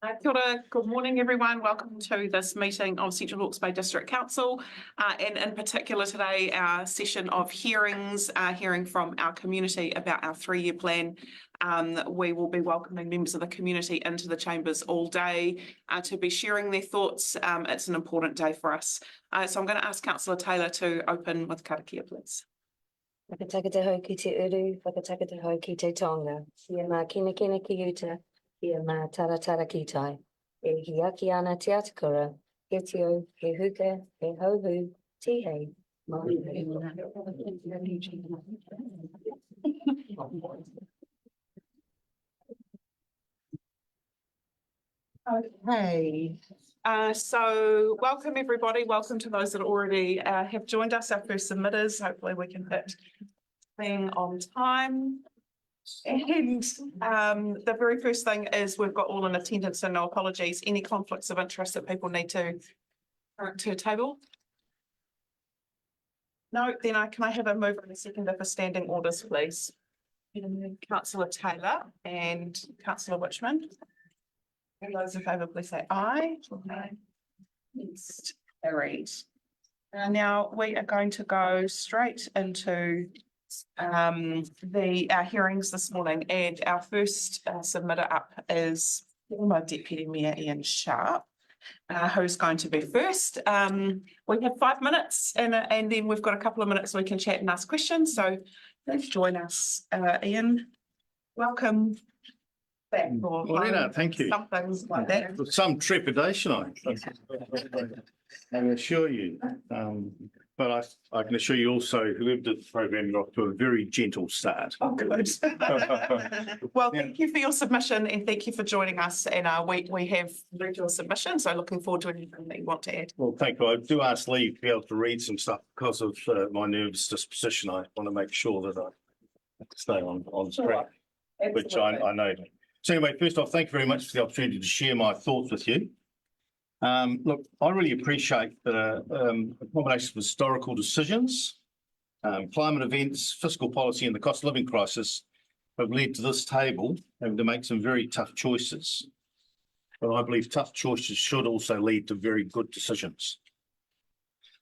Kia ora. Good morning, everyone. Welcome to this meeting of Central Hawke's Bay District Council, and in particular today, our session of hearings, hearing from our community about our three-year plan. We will be welcoming members of the community into the chambers all day to be sharing their thoughts. It's an important day for us. So I'm going to ask Councillor Taylor to open with karakia, please. Whakataka hau ki te uru, whakataka hau ki te tonga. Ia mā kina ki uta, ia mā taratara ki tai. E hiaki ana te atakura, he tio, he huka, he hauhu, ti hei. Okay, so welcome everybody. Welcome to those that already have joined us, our first submitters. Hopefully we can hit thing on time. And the very first thing is we've got all in attendance and no apologies. Any conflicts of interest that people need to table? No, then can I have a mover and a seconder for standing orders, please? Councillor Taylor and Councillor Witchman. And those in favour, please say aye. Aye. Yes, carried. Now we are going to go straight into our hearings this morning, and our first submitter up is former Deputy Mayor Ian Sharp, who's going to be first. We have 5 minutes, and then we've got a couple of minutes we can chat and ask questions. So please join us, Ian. Welcome back. Thank you. Something like that. With some trepidation, I assure you. But I can assure you also, whoever did the program got off to a very gentle start. Oh, good. Well, thank you for your submission and thank you for joining us. And we have read your submission, so looking forward to anything that you want to add. Well, thank you. I do ask leave to be able to read some stuff because of my nervous disposition. I want to make sure that I stay on track, which I know. So anyway, first off, thank you very much for the opportunity to share my thoughts with you. Look, I really appreciate the combination of historical decisions, climate events, fiscal policy and the cost of living crisis have led to this table having to make some very tough choices. But I believe tough choices should also lead to very good decisions.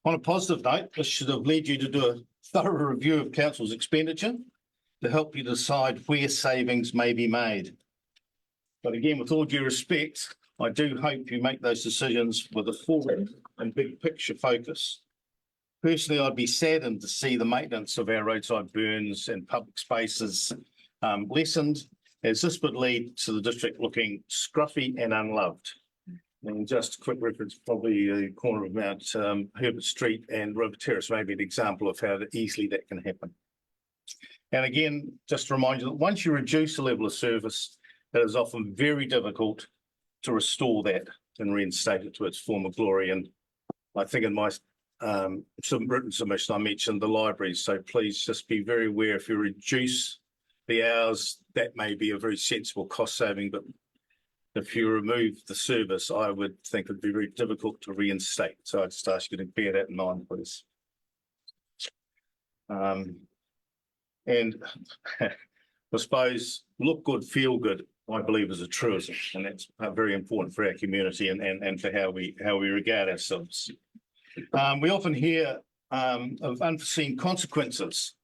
On a positive note, this should have led you to do a thorough review of Council's expenditure to help you decide where savings may be made. But again, with all due respect, I do hope you make those decisions with a forward and big picture focus. Personally, I'd be saddened to see the maintenance of our roadside burns and public spaces lessened, as this would lead to the district looking scruffy and unloved. And just a quick reference, probably the corner of Mount Herbert Street and River Terrace may be an example of how easily that can happen. And again, just to remind you that once you reduce the level of service, it is often very difficult to restore that and reinstate it to its former glory. And I think in my written submission, I mentioned the libraries. So please just be very aware if you reduce the hours, that may be a very sensible cost saving. But if you remove the service, I would think it'd be very difficult to reinstate. So I'd just ask you to bear that in mind, please. And I suppose look good, feel good, I believe is a truism, and that's very important for our community and for how we regard ourselves. We often hear of unforeseen consequences.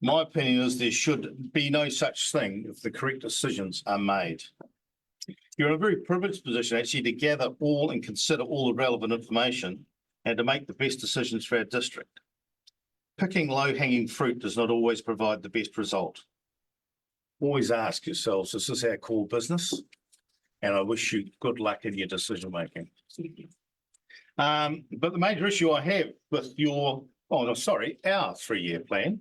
My opinion is there should be no such thing if the correct decisions are made. You're in a very privileged position actually to gather all and consider all the relevant information and to make the best decisions for our district. Picking low-hanging fruit does not always provide the best result. Always ask yourselves, is this our core business? And I wish you good luck in your decision making. But the major issue I have with our 3-year plan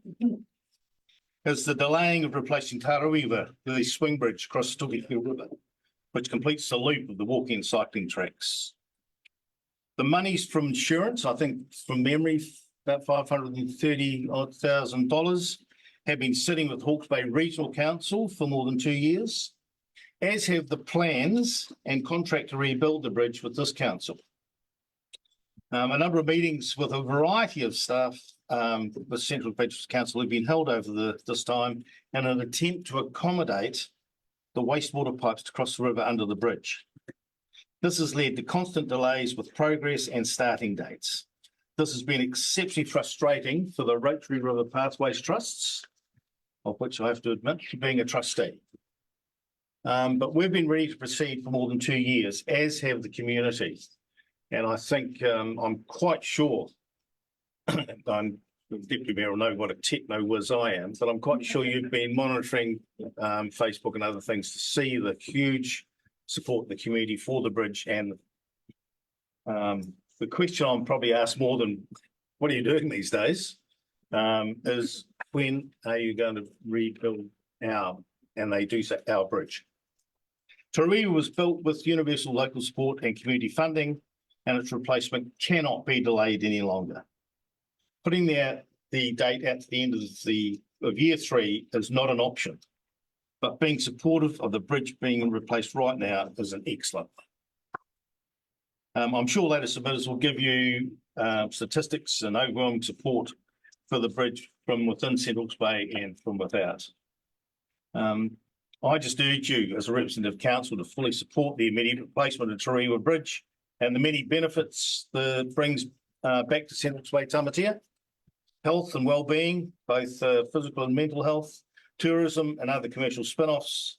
is the delaying of replacing Tarawhiwa, the swing bridge across the Tukiwhi River, which completes the loop of the walking and cycling tracks. The monies from insurance, I think from memory, about $530,000 have been sitting with Hawke's Bay Regional Council for more than 2 years, as have the plans and contract to rebuild the bridge with this council. A number of meetings with a variety of staff with Central Bay Council have been held over this time in an attempt to accommodate the wastewater pipes to cross the river under the bridge. This has led to constant delays with progress and starting dates. This has been exceptionally frustrating for the Rotary River Pathways Trusts, of which I have to admit being a trustee. But we've been ready to proceed for more than 2 years, as have the community. And I think I'm quite sure, I'm Deputy Mayor will know what a techno whiz I am, but I'm quite sure you've been monitoring Facebook and other things to see the huge support in the community for the bridge. And the question I'm probably asked more than what are you doing these days is when are you going to rebuild and they do say our bridge. Tauriwa was built with universal local support and community funding, and its replacement cannot be delayed any longer. Putting the date at the end of year 3 is not an option, but being supportive of the bridge being replaced right now is an excellent one. I'm sure later submitters will give you statistics and overwhelming support for the bridge from within St Hawke's Bay and from without. I just urge you as a representative council to fully support the immediate replacement of Tauriwa Bridge and the many benefits that brings back to St Hawke's Bay tamatea, health and well-being, both physical and mental health, tourism and other commercial spin-offs,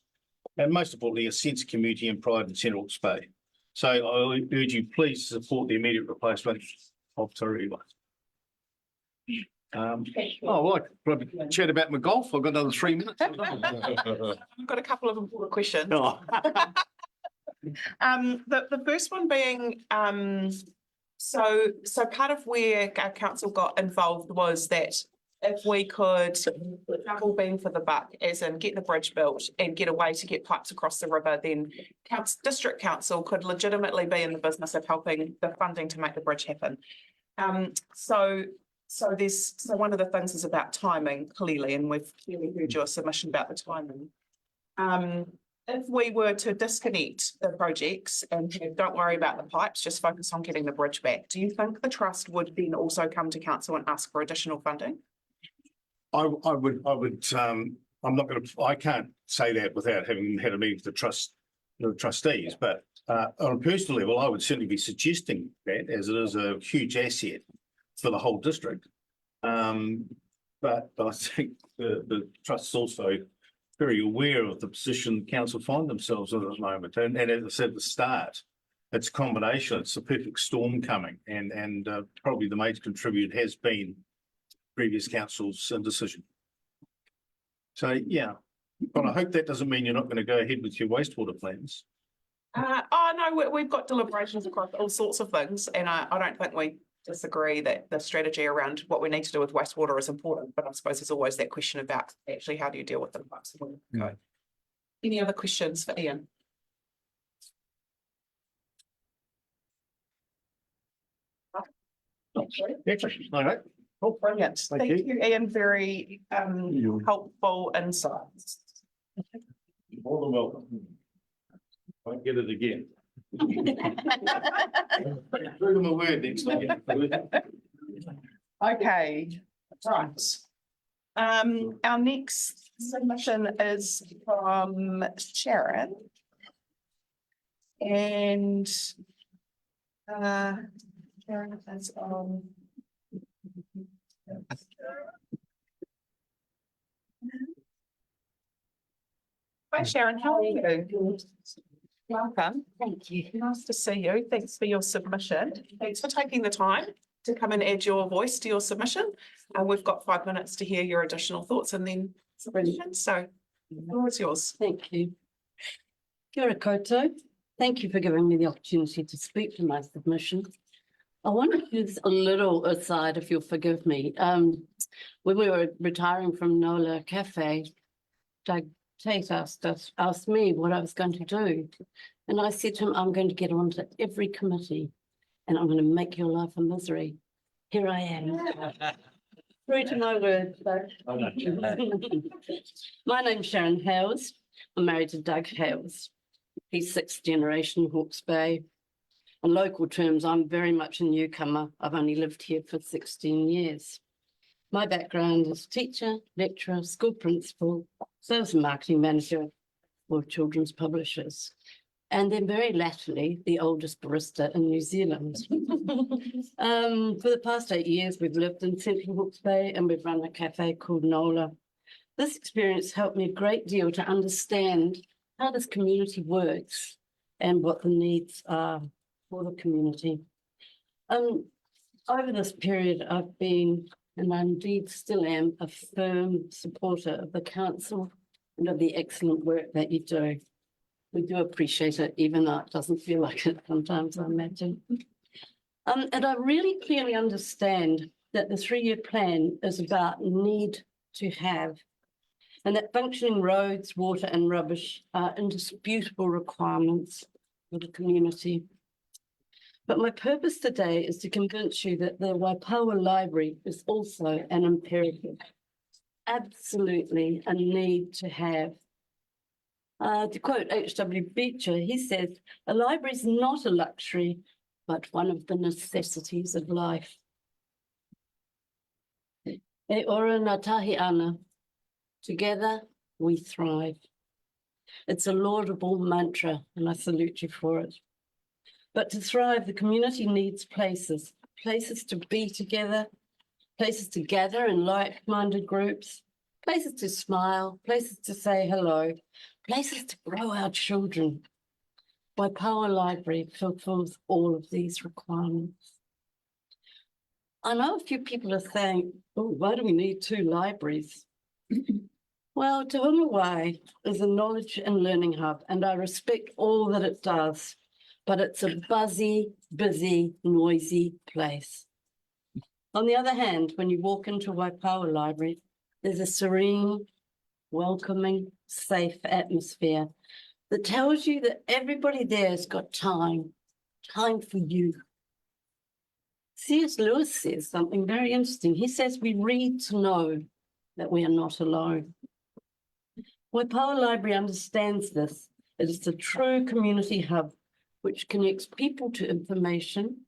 and most importantly, a sense of community and pride in St Hawke's Bay. So I urge you please support the immediate replacement of Tauriwa. Well, I could probably chat about my golf. I've got another 3 minutes. I've got a couple of important questions. Oh. The first one being, so part of where our council got involved was that if we could double bang for the buck, as in get the bridge built and get a way to get pipes across the river, then district council could legitimately be in the business of helping the funding to make the bridge happen. So one of the things is about timing, clearly, and we've clearly heard your submission about the timing. If we were to disconnect the projects and don't worry about the pipes, just focus on getting the bridge back, do you think the trust would then also come to council and ask for additional funding? I would. I'm not going to. I can't say that without having had a meeting with the trustees. But on a personal level, I would certainly be suggesting that, as it is a huge asset for the whole district. But I think the trust is also very aware of the position the council find themselves in at the moment. And as I said at the start, it's a combination. It's a perfect storm coming, and probably the major contributor has been previous council's decision. So yeah, but I hope that doesn't mean you're not going to go ahead with your wastewater plans. Oh no, we've got deliberations across all sorts of things, and I don't think we disagree that the strategy around what we need to do with wastewater is important. But I suppose there's always that question about actually how do you deal with them. Okay. Any other questions for Ian? Excellent. All right. Oh, brilliant. Thank you, Ian. Very helpful insights. More than welcome. Won't get it again. Through them a word next time. Okay, right. Our next submission is from Sharon. And Sharon is on. Hi Sharon, how are you? Welcome. Thank you. Nice to see you. Thanks for your submission. Thanks for taking the time to come and add your voice to your submission. We've got 5 minutes to hear your additional thoughts and then submissions. So the floor is yours. Thank you. Kia ora koutou. Thank you for giving me the opportunity to speak to my submission. I want to use a little aside, if you'll forgive me. When we were retiring from Nola Cafe, Doug Tate asked me what I was going to do. And I said to him, I'm going to get onto every committee and I'm going to make your life a misery. Here I am. True to my word. My name's Sharon Hales. I'm married to Doug Hales. He's 6th generation Hawke's Bay. In local terms, I'm very much a newcomer. I've only lived here for 16 years. My background is teacher, lecturer, school principal, sales and marketing manager for children's publishers. and then very latterly, the oldest barista in New Zealand. For the past 8 years, we've lived in Central Hawke's Bay and we've run a cafe called Nola. This experience helped me a great deal to understand how this community works and what the needs are for the community. Over this period, I've been, and I indeed still am, a firm supporter of the council and of the excellent work that you do. We do appreciate it, even though it doesn't feel like it sometimes, I imagine. And I really clearly understand that the 3-year plan is about need to have, and that functioning roads, water and rubbish are indisputable requirements for the community. But my purpose today is to convince you that the Waipawa Library is also an imperative, absolutely a need to have. To quote H.W. Beecher, he says, "A library is not a luxury, but one of the necessities of life." E ora ngā tahi ana. Together we thrive. It's a laudable mantra, and I salute you for it. But to thrive, the community needs places, places to be together, places to gather in like-minded groups, places to smile, places to say hello, places to grow our children. Waipawa Library fulfills all of these requirements. I know a few people are saying, oh, why do we need 2 libraries? Well, Te Wai is a knowledge and learning hub, and I respect all that it does, but it's a buzzy, busy, noisy place. On the other hand, when you walk into Waipawa Library, there's a serene, welcoming, safe atmosphere that tells you that everybody there has got time for you. C.S. Lewis says something very interesting. He says we read to know that we are not alone. Waipawa Library understands this. It is a true community hub which connects people to information,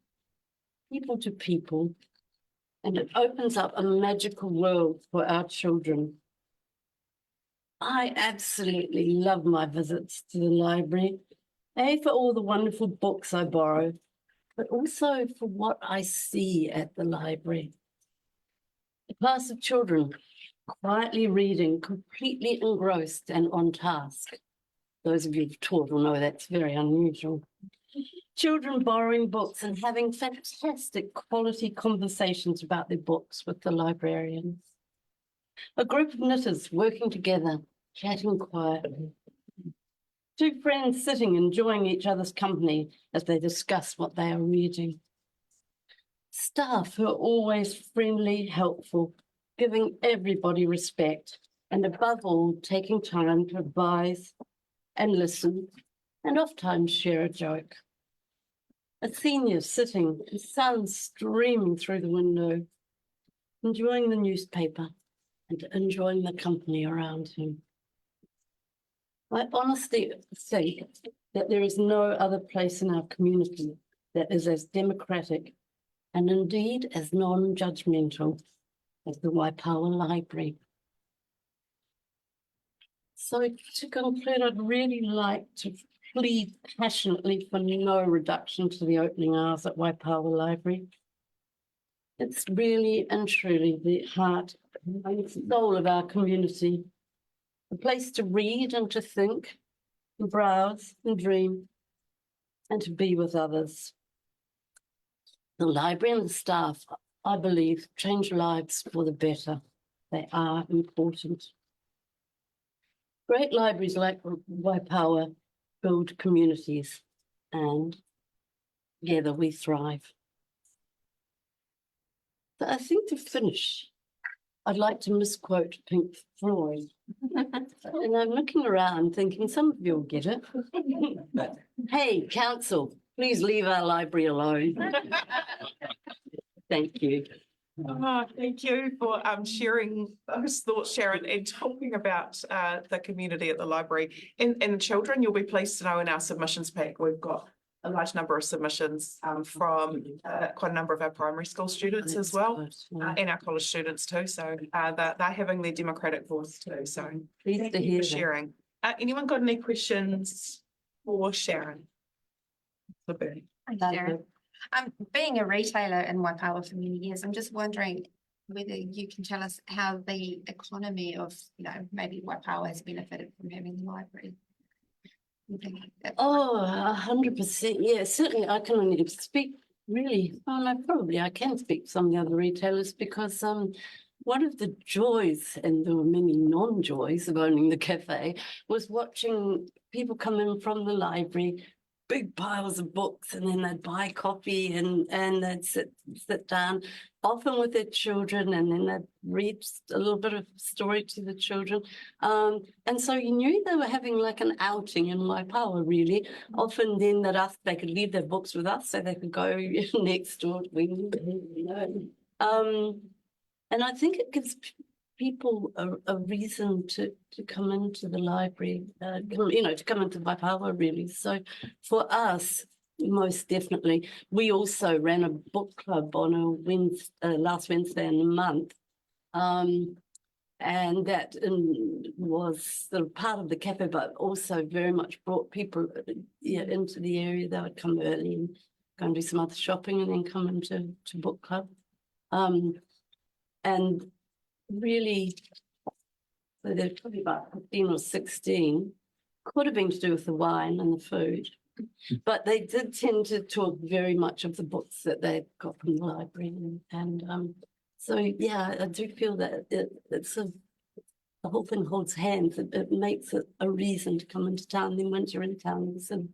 people to people, and it opens up a magical world for our children. I absolutely love my visits to the library, for all the wonderful books I borrow, but also for what I see at the library. A class of children quietly reading, completely engrossed and on task. Those of you who've taught will know that's very unusual. Children borrowing books and having fantastic quality conversations about their books with the librarians. A group of knitters working together, chatting quietly. 2 friends sitting, enjoying each other's company as they discuss what they are reading. Staff who are always friendly, helpful, giving everybody respect, and above all, taking time to advise and listen, and oftentimes share a joke. A senior sitting, the sun streaming through the window, enjoying the newspaper and enjoying the company around him. I honestly think that there is no other place in our community that is as democratic and indeed as non-judgmental as the Waipawa Library. So to conclude, I'd really like to plead passionately for no reduction to the opening hours at Waipawa Library. It's really and truly the heart and soul of our community, a place to read and to think, and browse and dream, and to be with others. The library and the staff, I believe, change lives for the better. They are important. Great libraries like Waipawa build communities, and together we thrive. So I think to finish, I'd like to misquote Pink Floyd. And I'm looking around thinking some of you will get it. Hey, council, please leave our library alone. Thank you. Thank you for sharing those thoughts, Sharon, and talking about the community at the library. And children, you'll be pleased to know in our submissions pack, we've got a large number of submissions from quite a number of our primary school students as well, and our college students too. So they're having their democratic voice too. So Pleased thank to you hear for that. sharing. Anyone got any questions for Sharon. Hi, Sharon. Being a retailer in Waipawa for many years, I'm just wondering whether you can tell us how the economy of, maybe Waipawa has benefited from having the library. Anything like that. Oh, 100%. Yeah, certainly I can only speak really, well, no, probably I can speak to some of the other retailers because one of the joys, and there were many non-joys of owning the cafe, was watching people come in from the library, big piles of books, and then they'd buy coffee and they'd sit down, often with their children, and then they'd read a little bit of story to the children. And so you knew they were having like an outing in Waipawa, really. Often then they could leave their books with us so they could go next door. And I think it gives people a reason to come into the library, to come into Waipawa, really. So for us, most definitely, we also ran a book club on a last Wednesday in the month. And that was sort of part of the cafe, but also very much brought people into the area. They would come early and go and do some other shopping and then come into book club. And really, so they're probably about 15 or 16, could have been to do with the wine and the food, but they did tend to talk very much of the books that they got from the library. And so, yeah, I do feel that the whole thing holds hands. It makes it a reason to come into town. Then once you're in town, you sort of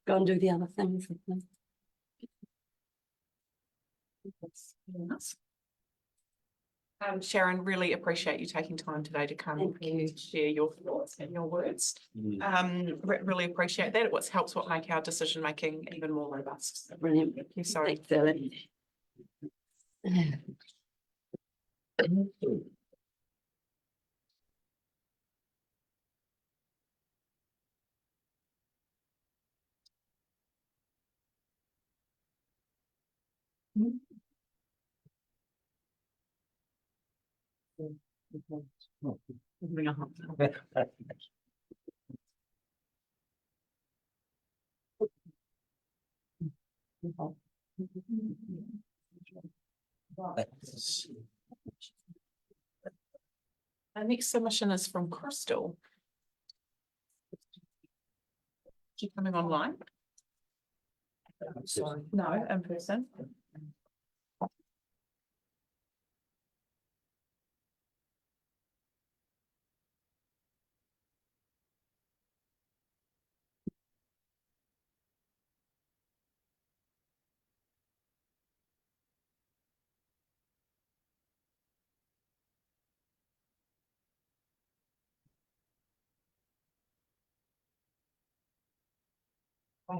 go and do the other things with them. Sharon, really appreciate you taking time today to come and share your thoughts and your words. Really appreciate that. It helps make our decision making even more robust. Brilliant. Thank you. Sorry. Thanks, Ellen. Our next submission is from Crystal. Is she coming online? Sorry. No, in person.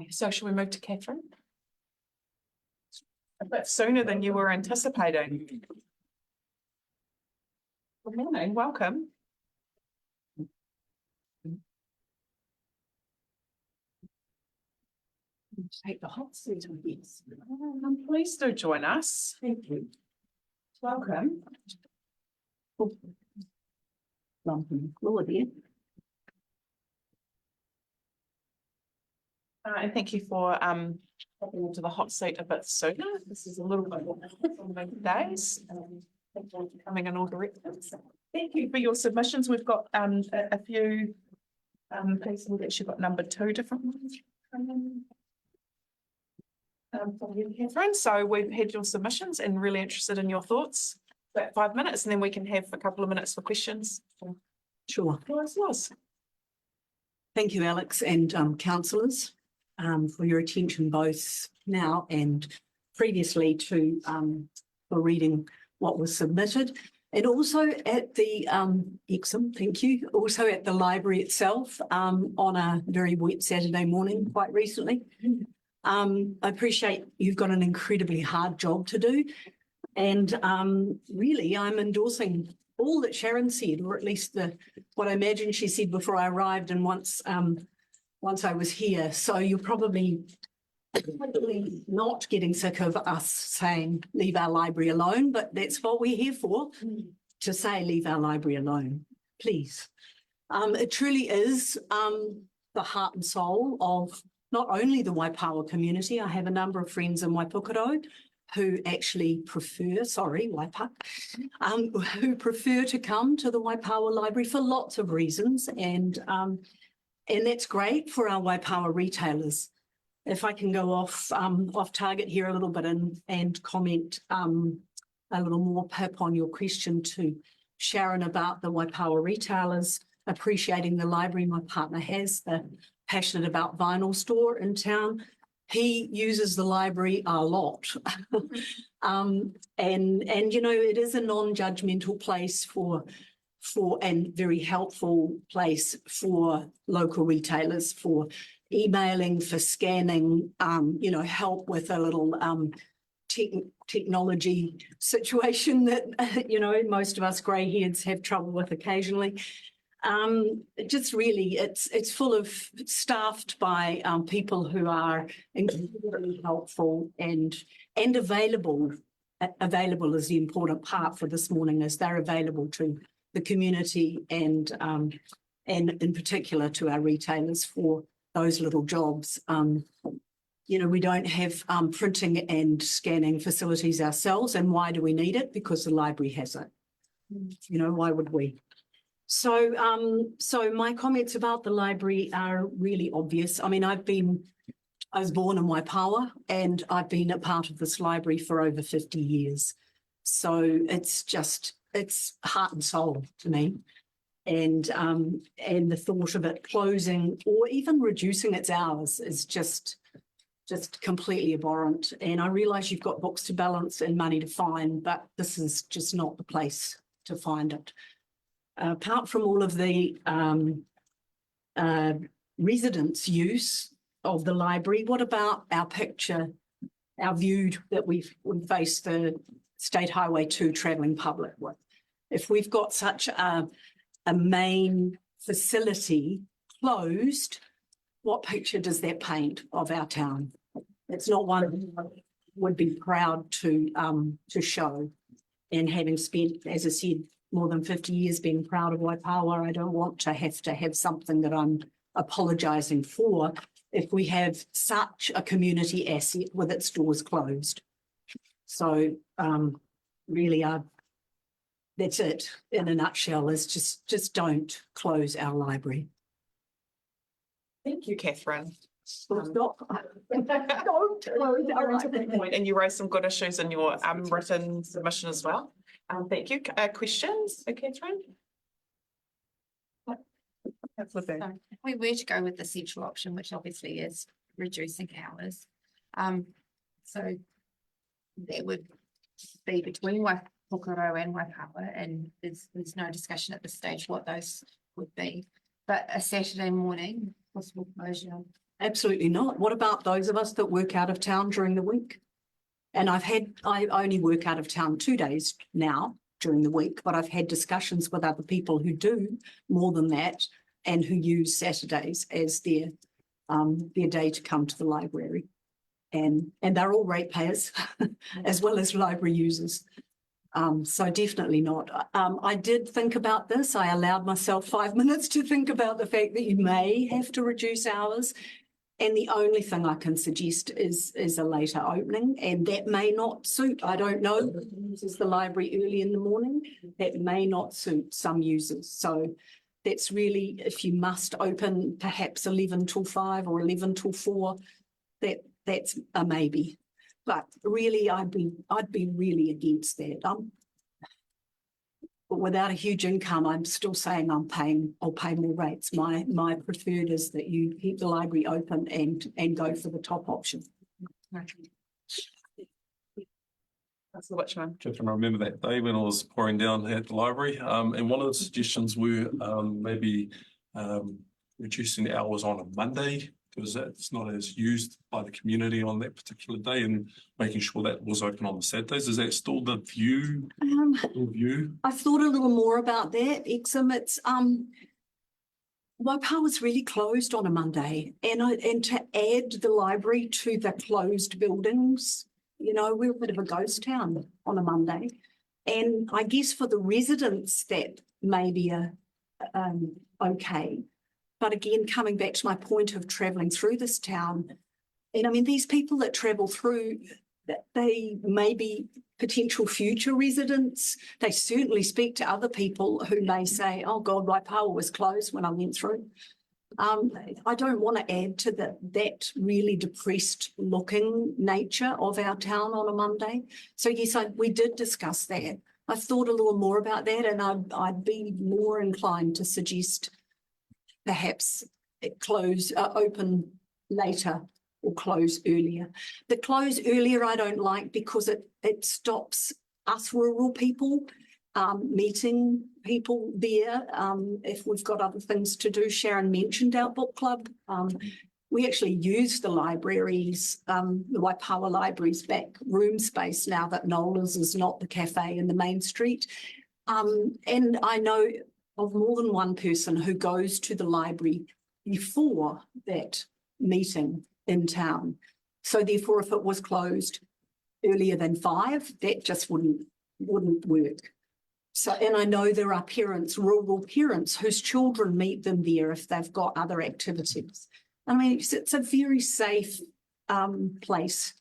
So shall we move to Catherine? A bit sooner than you were anticipating. Good morning, welcome. Take the hot seat on this. Please do join us. Thank you. Welcome. Claudia. And thank you for popping into the hot seat a bit sooner. This is a little bit more on the days. Thank you for coming in all directions. Thank you for your submissions. We've got a few pieces. We've actually got number 2 different ones. Catherine, so we've had your submissions and really interested in your thoughts. About 5 minutes, and then we can have a couple of minutes for questions. Sure. Yours. Thank you, Alex, and councillors, for your attention both now and previously to for reading what was submitted, and also at the excellent, thank you, also at the library itself on a very wet Saturday morning quite recently. I appreciate you've got an incredibly hard job to do, and really I'm endorsing all that Sharon said, or at least what I imagine she said before I arrived and once I was here. So you're probably not getting sick of us saying leave our library alone, but that's what we're here for, to say leave our library alone, please. It truly is the heart and soul of not only the Waipawa community. I have a number of friends in Waipukaro who actually prefer, who prefer to come to the Waipawa Library for lots of reasons. And that's great for our Waipawa retailers. If I can go off target here a little bit and comment a little more, Pip, on your question to Sharon about the Waipawa retailers appreciating the library my partner has, the passionate about vinyl store in town. He uses the library a lot. And you know, it is a non-judgmental place and very helpful place for local retailers, for emailing, for scanning, you know, help with a little technology situation that, you know, most of us greyheads have trouble with occasionally. Just really, it's full of, staffed by people who are incredibly helpful and available. Available is the important part for this morning, as they're available to the community and in particular to our retailers for those little jobs. You know, we don't have printing and scanning facilities ourselves, and why do we need it? Because the library has it. You know, why would we? So my comments about the library are really obvious. I mean, I was born in Waipawa, and I've been a part of this library for over 50 years. So it's heart and soul to me. And the thought of it closing or even reducing its hours is just completely abhorrent. And I realise you've got books to balance and money to find, but this is just not the place to find it. Apart from all of the residents' use of the library, what about our view that we face the State Highway 2 travelling public with? If we've got such a main facility closed, what picture does that paint of our town? It's not one I would be proud to show. And having spent, as I said, more than 50 years being proud of Waipawa, I don't want to have something that I'm apologising for if we have such a community asset with its doors closed. So really, that's it in a nutshell, is just don't close our library. Thank you, Catherine. Don't close our library. And you raised some good issues in your written submission as well. Thank you. Questions for Catherine? So if we were to go with the central option, which obviously is reducing hours, so that would be between Waipukaro and Waipawa, and there's no discussion at this stage what those would be. But a Saturday morning possible closure. Absolutely not. What about those of us that work out of town during the week? And I only work out of town 2 days now during the week, but I've had discussions with other people who do more than that and who use Saturdays as their day to come to the library. And they're all ratepayers as well as library users. So definitely not. I did think about this. I allowed myself 5 minutes to think about the fact that you may have to reduce hours. And the only thing I can suggest is a later opening, and that may not suit. I don't know. Uses the library early in the morning. That may not suit some users. So that's really, if you must open perhaps 11 till 5 or 11 till 4, that's a maybe. But really, I'd be really against that. But without a huge income, I'm still saying I'll pay more rates. My preferred is that you keep the library open and go for the top option. That's the which one? Catherine, I remember that day when I was pouring down at the library, and one of the suggestions were maybe reducing the hours on a Monday, because it's not as used by the community on that particular day, and making sure that was open on the Saturdays. Is that still the view? I've thought a little more about that, Exum. It's Waipawa's really closed on a Monday, and to add the library to the closed buildings, you know, we're a bit of a ghost town on a Monday. And I guess for the residents that may be okay. But again, coming back to my point of travelling through this town, and I mean, these people that travel through, they may be potential future residents. They certainly speak to other people who may say, oh God, Waipawa was closed when I went through. I don't want to add to that really depressed looking nature of our town on a Monday. So yes, we did discuss that. I thought a little more about that, and I'd be more inclined to suggest perhaps it open later or close earlier. The close earlier I don't like because it stops us rural people meeting people there. If we've got other things to do, Sharon mentioned our book club. We actually use the libraries, the Waipawa Library's back room space now that Nola's is not the cafe in the main street. And I know of more than one person who goes to the library before that meeting in town. So therefore, if it was closed earlier than 5, that just wouldn't work. So, and I know there are parents, rural parents, whose children meet them there if they've got other activities. I mean, it's a very safe place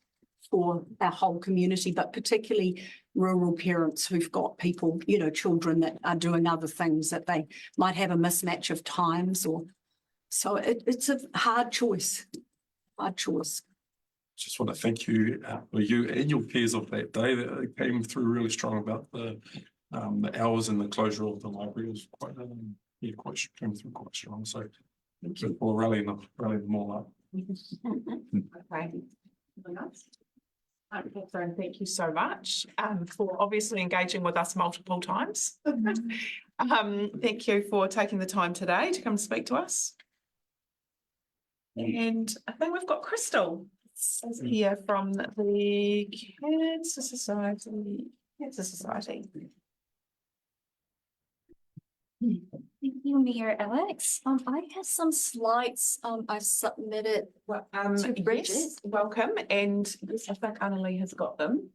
for our whole community, but particularly rural parents who've got people, you know, children that are doing other things that they might have a mismatch of times or, so it's a hard choice. Just want to thank you, you and your peers of that day that came through really strong about the hours and the closure of the library. It was quite, came through quite strong. So thank you for rallying them all up. Okay. Catherine, thank you so much for obviously engaging with us multiple times. Thank you for taking the time today to come speak to us. And I think we've got Crystal here from the Cancer Society. Thank you, Mayor Alex. I have some slides I've submitted to Bridget. Yes, welcome. And yes, I think Annalie has got them.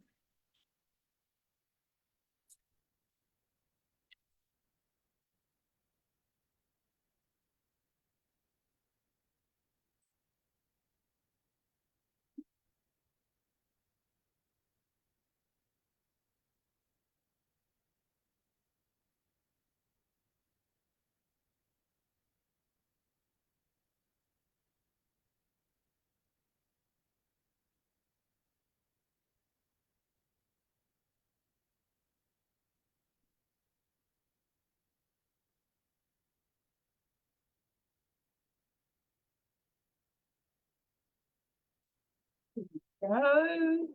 Go.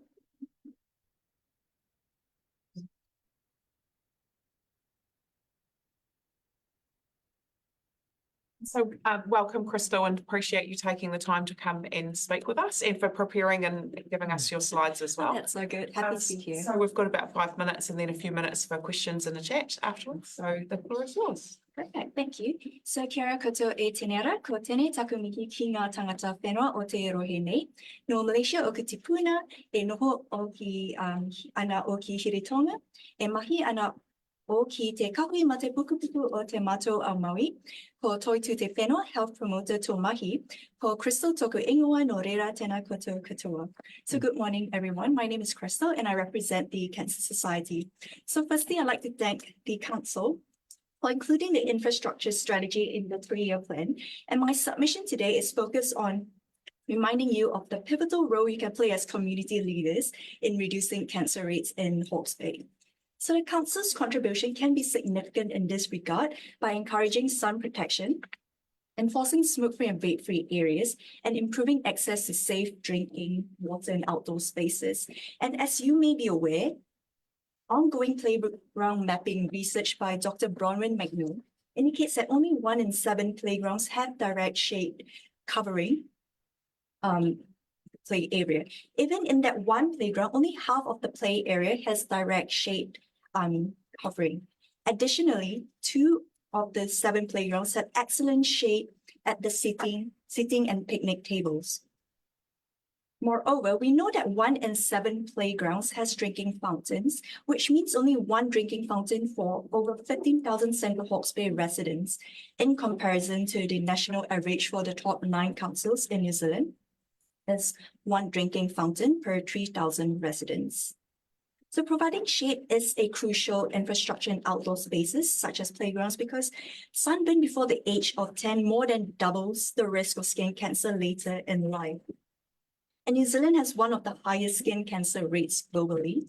So welcome, Crystal, and appreciate you taking the time to come and speak with us and for preparing and giving us your slides as well. That's so good. Happy to be here. So we've got about 5 minutes and then a few minutes for questions in the chat afterwards. So the floor is yours. Perfect, thank you. So kia ora koutou e tenera, ko tēnei takumiki ki ngā tangata whenua o te rohe nei. No Malaysia o ki te puna, e noho o ki ana o ki Hiritonga, e mahi ana o ki te kahui ma te pukupuku o te matou au Maui, ko Toitu te whenua, health promoter tō mahi, ko Crystal toku ingoa no reira tēnā koutou katoa. So good morning, everyone. My name is Crystal and I represent the Cancer Society. So firstly, I'd like to thank the Council for including the infrastructure strategy in the 3-year plan. And my submission today is focused on reminding you of the pivotal role you can play as community leaders in reducing cancer rates in Hawke's Bay. So the Council's contribution can be significant in this regard by encouraging sun protection, enforcing smoke-free and vape-free areas, and improving access to safe drinking water in outdoor spaces. And as you may be aware, ongoing playground mapping research by Dr. Bronwyn McNeil indicates that only 1 in 7 playgrounds have direct shade covering play area. Even in that one playground, only half of the play area has direct shade covering. Additionally, 2 of the 7 playgrounds have excellent shade at the sitting and picnic tables. Moreover, we know that 1 in 7 playgrounds has drinking fountains, which means only 1 drinking fountain for over 15,000 Central Hawke's Bay residents, in comparison to the national average for the top 9 councils in New Zealand. That's 1 drinking fountain per 3,000 residents. So providing shade is a crucial infrastructure in outdoor spaces, such as playgrounds, because sunburn before the age of 10 more than doubles the risk of skin cancer later in life. And New Zealand has one of the highest skin cancer rates globally,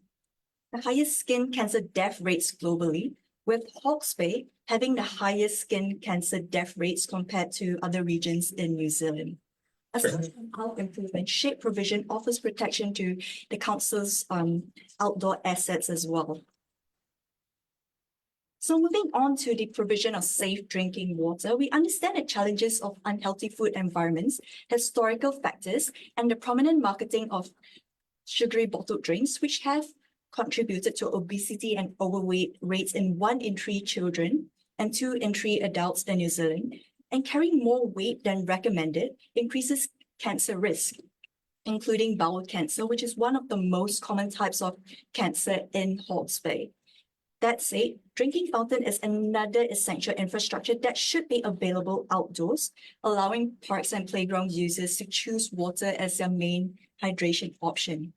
the highest skin cancer death rates globally, with Hawke's Bay having the highest skin cancer death rates compared to other regions in New Zealand. Aside from health improvement, shade provision offers protection to the council's outdoor assets as well. So moving on to the provision of safe drinking water, we understand the challenges of unhealthy food environments, historical factors, and the prominent marketing of sugary bottled drinks, which have contributed to obesity and overweight rates in 1 in 3 children and 2 in 3 adults in New Zealand. And carrying more weight than recommended increases cancer risk, including bowel cancer, which is one of the most common types of cancer in Hawke's Bay. That said, drinking fountain is another essential infrastructure that should be available outdoors, allowing parks and playground users to choose water as their main hydration option.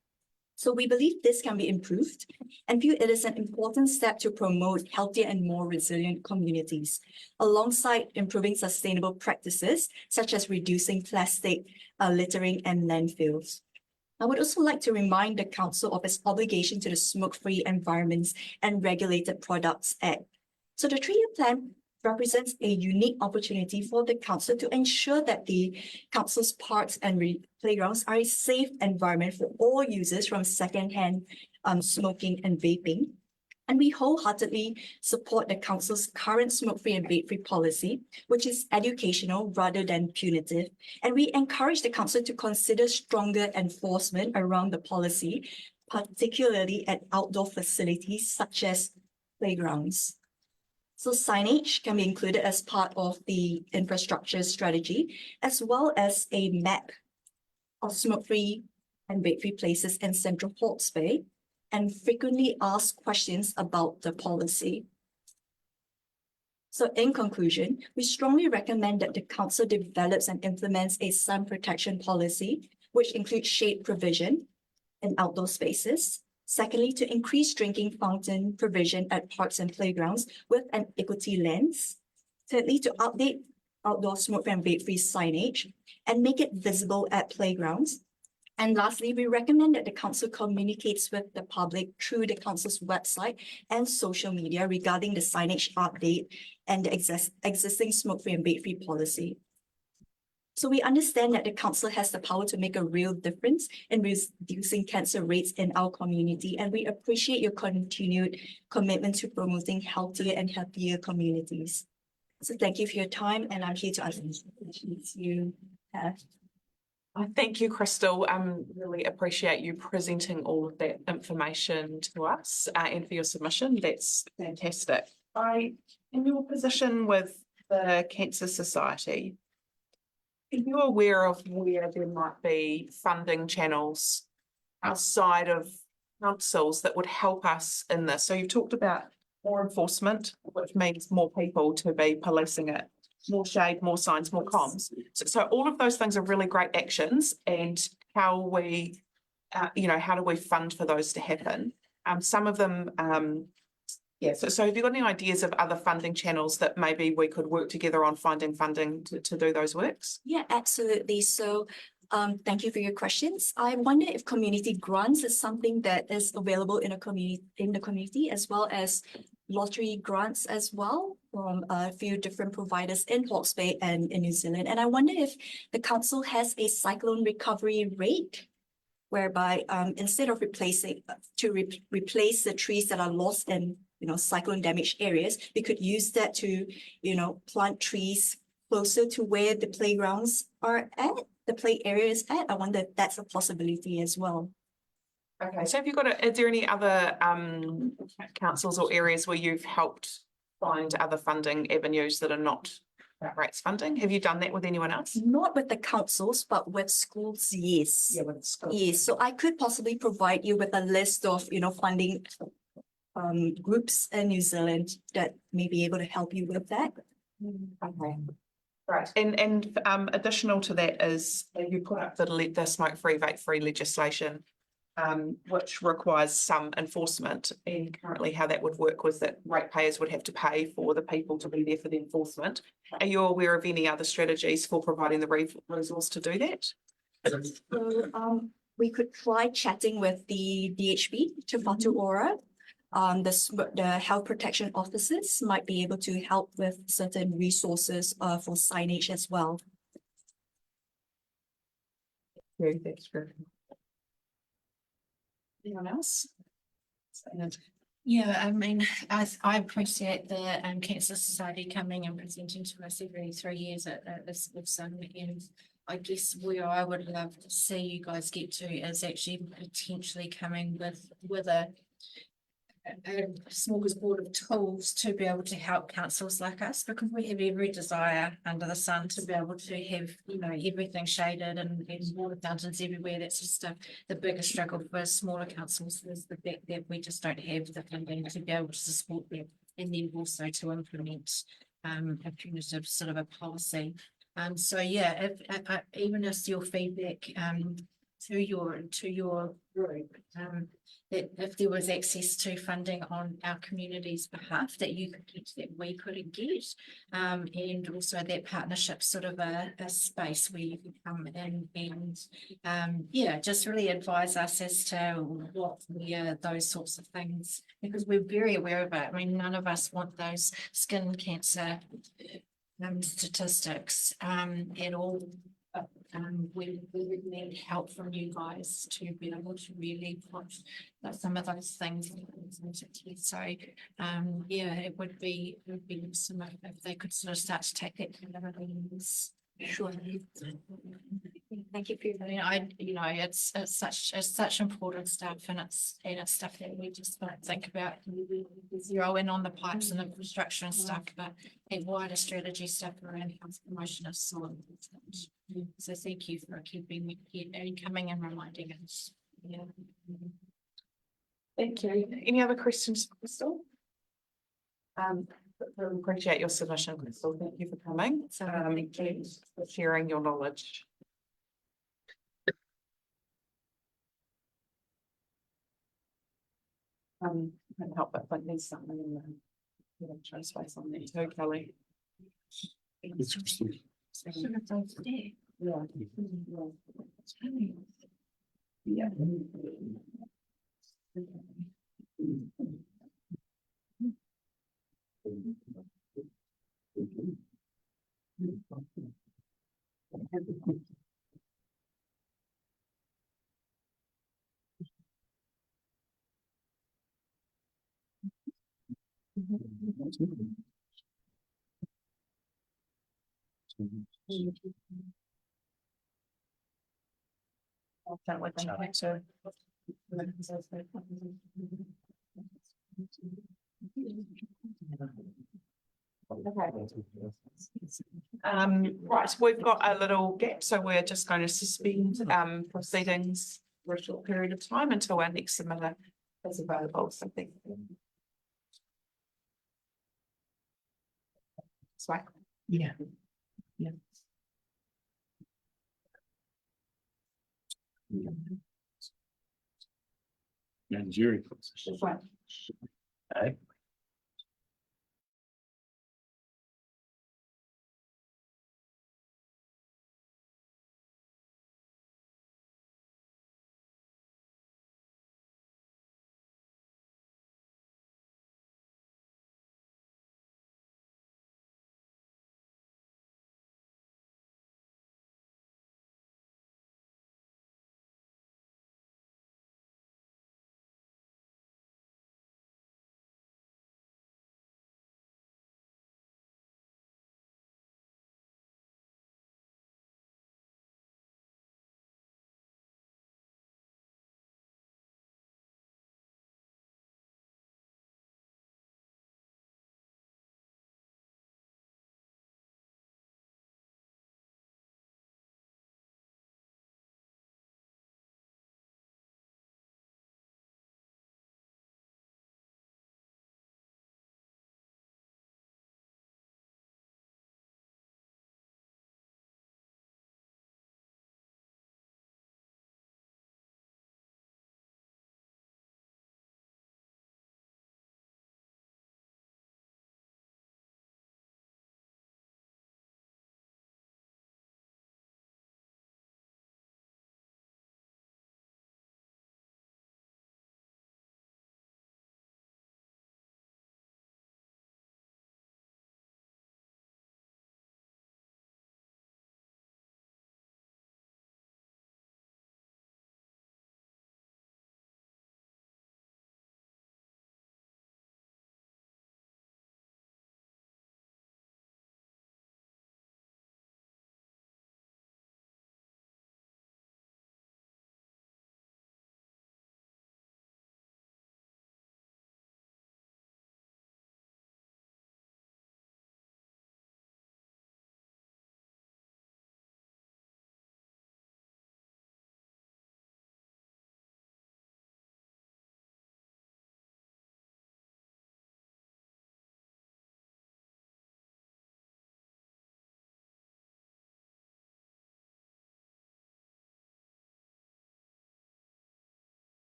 So we believe this can be improved and view it as an important step to promote healthier and more resilient communities, alongside improving sustainable practices such as reducing plastic littering and landfills. I would also like to remind the Council of its obligation to the Smoke-Free Environments and Regulated Products Act. So the 3-year plan represents a unique opportunity for the council to ensure that the council's parks and playgrounds are a safe environment for all users from secondhand smoking and vaping. And we wholeheartedly support the council's current smoke-free and vape-free policy, which is educational rather than punitive. And we encourage the council to consider stronger enforcement around the policy, particularly at outdoor facilities such as playgrounds. So signage can be included as part of the infrastructure strategy, as well as a map of smoke-free and vape-free places in Central Hawke's Bay, and frequently asked questions about the policy. So in conclusion, we strongly recommend that the council develops and implements a sun protection policy, which includes shade provision in outdoor spaces. Secondly, to increase drinking fountain provision at parks and playgrounds with an equity lens. Thirdly, to update outdoor smoke-free and vape-free signage and make it visible at playgrounds. And lastly, we recommend that the council communicates with the public through the council's website and social media regarding the signage update and the existing smoke-free and vape-free policy. So we understand that the council has the power to make a real difference in reducing cancer rates in our community, and we appreciate your continued commitment to promoting healthier and happier communities. So thank you for your time, and I'm here to answer any questions you have. Thank you, Crystal. Really appreciate you presenting all of that information to us and for your submission. That's fantastic. In your position with the Cancer Society, are you aware of where there might be funding channels outside of councils that would help us in this? So you've talked about more enforcement, which means more people to be policing it, more shade, more signs, more comms. So all of those things are really great actions, and how we, how do we fund for those to happen? Some of them, So have you got any ideas of other funding channels that maybe we could work together on finding funding to do those works? Yeah, absolutely. So thank you for your questions. I wonder if community grants is something that is available in the community, as well as lottery grants as well from a few different providers in Hawke's Bay and in New Zealand. And I wonder if the council has a cyclone recovery rate, whereby instead of replace the trees that are lost in cyclone damaged areas, we could use that to plant trees closer to where the playgrounds are at, the play areas at. I wonder if that's a possibility as well. Okay, so have you got is there any other councils or areas where you've helped find other funding avenues that are not about rates funding. Have you done that with anyone else? Not with the councils, but with schools, yes. With school. Yes, so I could possibly provide you with a list of, funding groups in New Zealand that may be able to help you with that. Okay. Right, and additional to that is you put up the smoke-free, vape-free legislation, which requires some enforcement, and currently how that would work was that ratepayers would have to pay for the people to be there for the enforcement. Are you aware of any other strategies for providing the resource to do that? So we could try chatting with the DHB, Te Whatu Ora. The health protection officers might be able to help with certain resources for signage as well. Yeah, that's good. Anyone else? Yeah, I mean, I appreciate the Cancer Society coming and presenting to us every 3 years at this summit, and I guess where I would love to see you guys get to is actually potentially coming with a smorgasbord of tools to be able to help councils like us, because we have every desire under the sun to be able to have, everything shaded and water fountains everywhere. That's just the biggest struggle for smaller councils, is the fact that we just don't have the funding to be able to support them, and then also to implement a punitive sort of a policy. So yeah, if even as your feedback to your group, that if there was access to funding on our community's behalf that you could get that we couldn't get, and also that partnership sort of a space where you could come in and just really advise us as to what those sorts of things, because we're very aware of it. I mean, none of us want those skin cancer statistics at all. We would need help from you guys to be able to really put some of those things into place. So it would be awesome if they could sort of start to take that kind of things. Sure. Thank you for your it's such important stuff, and it's stuff that we just don't think about. We zero in on the pipes and infrastructure and stuff, but a wider strategy stuff around health promotion is so important. So thank you for keeping me here and coming and reminding us. Yeah. Thank you. Any other questions for Crystal? Really appreciate your submission, Crystal. Thank you for coming. Thank you for sharing your knowledge. Can't help but think there's something in the show space on there too, Kelly. It's Crystal. Yeah. Yeah. That would be good too. Right, we've got a little gap, so we're just going to suspend proceedings for a short period of time until our next submitter is available. So thank you. Sorry. Yeah. Nigeria. Right.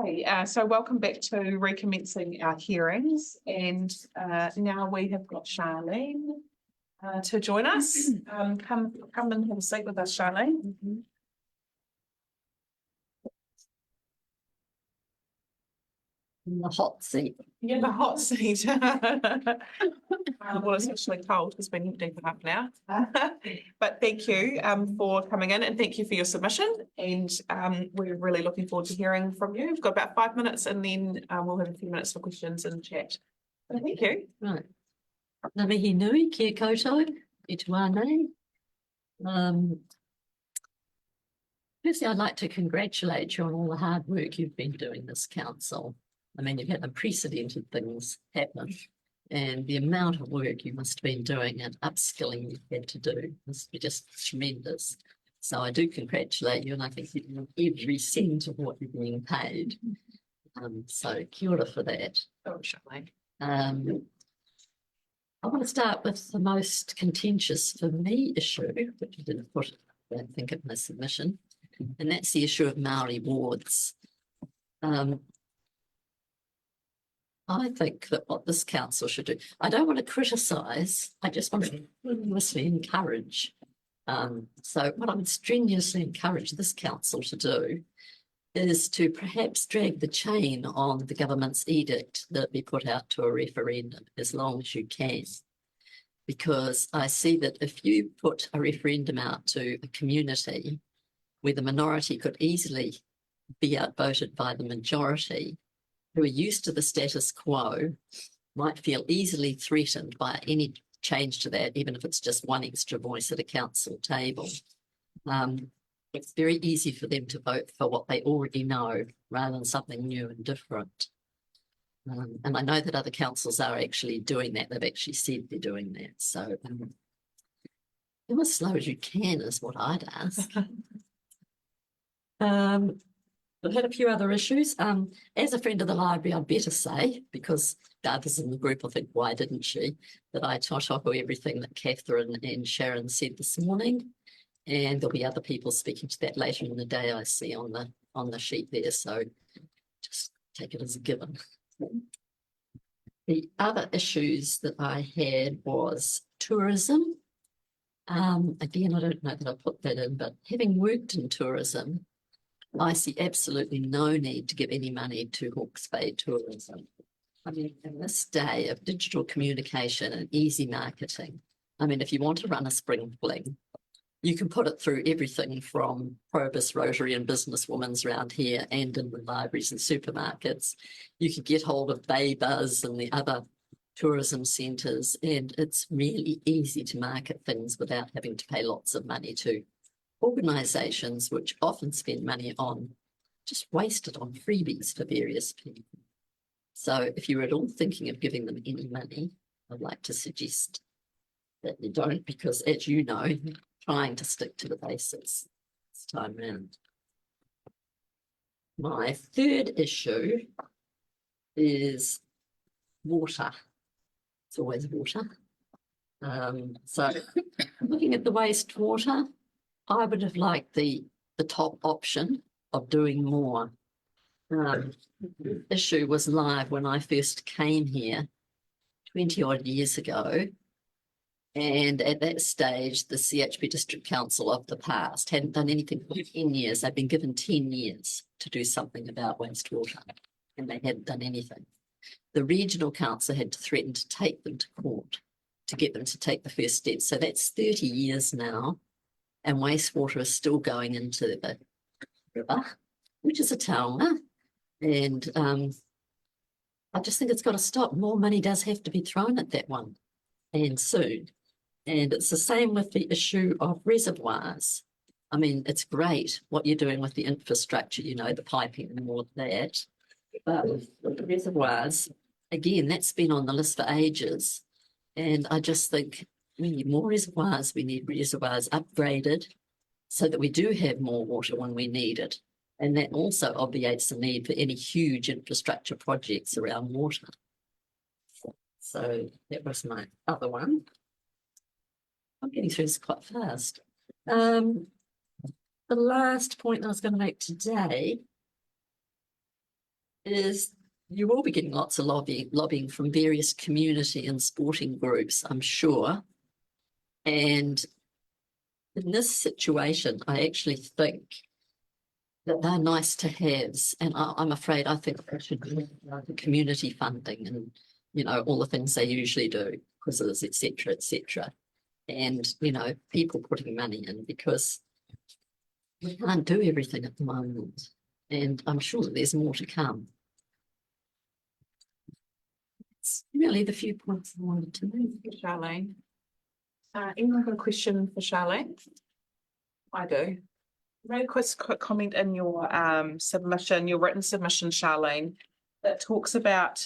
Hey, so welcome back to recommencing our hearings, and now we have got Charlene to join us. Come and have a seat with us, Charlene. In the hot seat. Yeah, the hot seat. Well, it's actually cold. It's been empty for half an hour. But thank you for coming in, and thank you for your submission. And we're really looking forward to hearing from you. We've got about 5 minutes, and then we'll have a few minutes for questions and chat. So thank you. Right. Ngā mihi nui, kia koutou, i te wānei. Firstly, I'd like to congratulate you on all the hard work you've been doing this council. I mean, you've had unprecedented things happen, and the amount of work you must have been doing and upskilling you've had to do must be just tremendous. So I do congratulate you, and I think you've done every cent of what you're being paid. So kia ora for that. Oh, Charlene. I want to start with the most contentious for me issue, which I didn't put, I don't think, in my submission, and that's the issue of Maori wards. I think that what this council should do, I don't want to criticise, I just want to strenuously encourage. So what I would strenuously encourage this council to do is to perhaps drag the chain on the government's edict that be put out to a referendum as long as you can. Because I see that if you put a referendum out to a community where the minority could easily be outvoted by the majority, who are used to the status quo, might feel easily threatened by any change to that, even if it's just one extra voice at a council table. It's very easy for them to vote for what they already know rather than something new and different. And I know that other councils are actually doing that. They've actually said they're doing that. So go as slow as you can is what I'd ask. We've had a few other issues. As a friend of the library, I'd better say, because the others in the group will think, why didn't she? That I tautoko everything that Catherine and Sharon said this morning. And there'll be other people speaking to that later in the day, I see on the sheet there. So just take it as a given. The other issues that I had was tourism. Again, I don't know that I put that in, but having worked in tourism, I see absolutely no need to give any money to Hawke's Bay tourism. I mean, in this day of digital communication and easy marketing, I mean, if you want to run a spring fling, you can put it through everything from Probus, Rotary and businesswomen's around here and in the libraries and supermarkets. You could get hold of Bay Buzz and the other tourism centres, and it's really easy to market things without having to pay lots of money to organisations which often spend money on, just waste it on freebies for various people. So if you're at all thinking of giving them any money, I'd like to suggest that you don't, because as you know, trying to stick to the basics this time round. My third issue is water. It's always water. So looking at the wastewater, I would have liked the top option of doing more. The issue was live when I first came here 20 odd years ago. And at that stage, the CHP District Council of the past hadn't done anything for 10 years. They'd been given 10 years to do something about wastewater, and they hadn't done anything. The regional council had to threaten to take them to court to get them to take the first step. So that's 30 years now, and wastewater is still going into the river, which is a taonga. And I just think it's got to stop. More money does have to be thrown at that one, and soon. And it's the same with the issue of reservoirs. I mean, it's great what you're doing with the infrastructure, you know, the piping and all of that. But with the reservoirs, again, that's been on the list for ages. And I just think we need more reservoirs. We need reservoirs upgraded so that we do have more water when we need it. And that also obviates the need for any huge infrastructure projects around water. So that was my other one. I'm getting through this quite fast. The last point I was going to make today is you will be getting lots of lobbying from various community and sporting groups, I'm sure. And in this situation, I actually think that they're nice to haves. And I'm afraid I think they should be like community funding and, you know, all the things they usually do, quizzes, etc., etc. And, you know, people putting money in because we can't do everything at the moment. And I'm sure that there's more to come. It's really the few points I wanted to make. Charlene. Anyone got a question for Charlene? I do. You made a quick comment in your submission, your written submission, Charlene, that talks about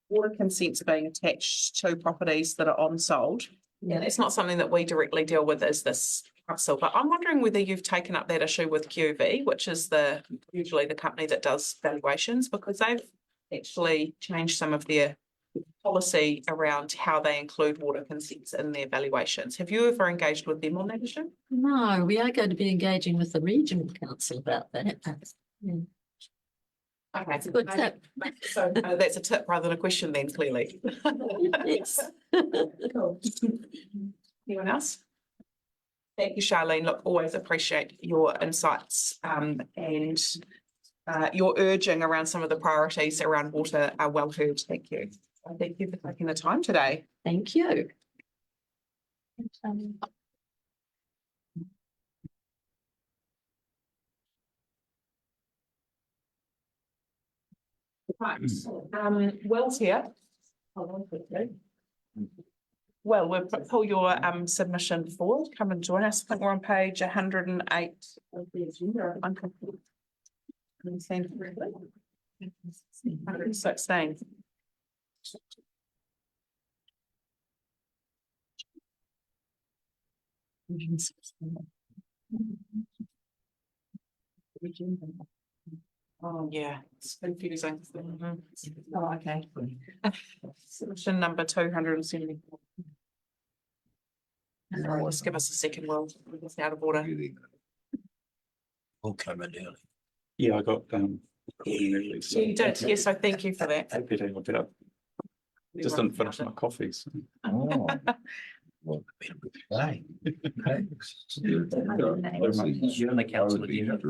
water consents being attached to properties that are unsold. And it's not something that we directly deal with as this council, but I'm wondering whether you've taken up that issue with QV, which is usually the company that does valuations, because they've actually changed some of their policy around how they include water consents in their valuations. Have you ever engaged with them on that issue? No, we are going to be engaging with the regional council about that. Yeah. Okay, That's a good tip. So that's a tip rather than a question then, clearly. Yes. Cool. Anyone else? Thank you, Charlene. Look, always appreciate your insights and your urging around some of the priorities around water are well heard. Thank you. Thank you for taking the time today. Thank you. Right. Will's here. Hold on quickly. Well, we'll pull your submission forward. Come and join us. I think we're on page 108 of the agenda. I'm confused. 116. Oh, yeah, it's confusing. Oh, okay. Submission number 270. Just give us a second, Will. We're just out of order. All coming down. Yeah, I got You did, yes, so thank you for that. happy to look it up. Just didn't finish my coffee. So. Oh. Well, hey. You're in the council again.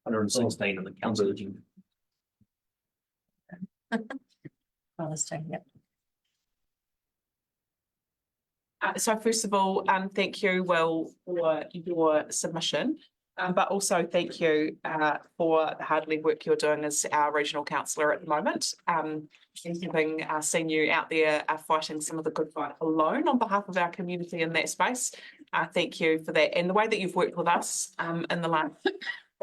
116 in the council agenda. Well, let's take it. So first of all, thank you, Will, for your submission. But also thank you for the hard work you're doing as our regional councillor at the moment. And having seen you out there fighting some of the good fight alone on behalf of our community in that space. Thank you for that. And the way that you've worked with us in the last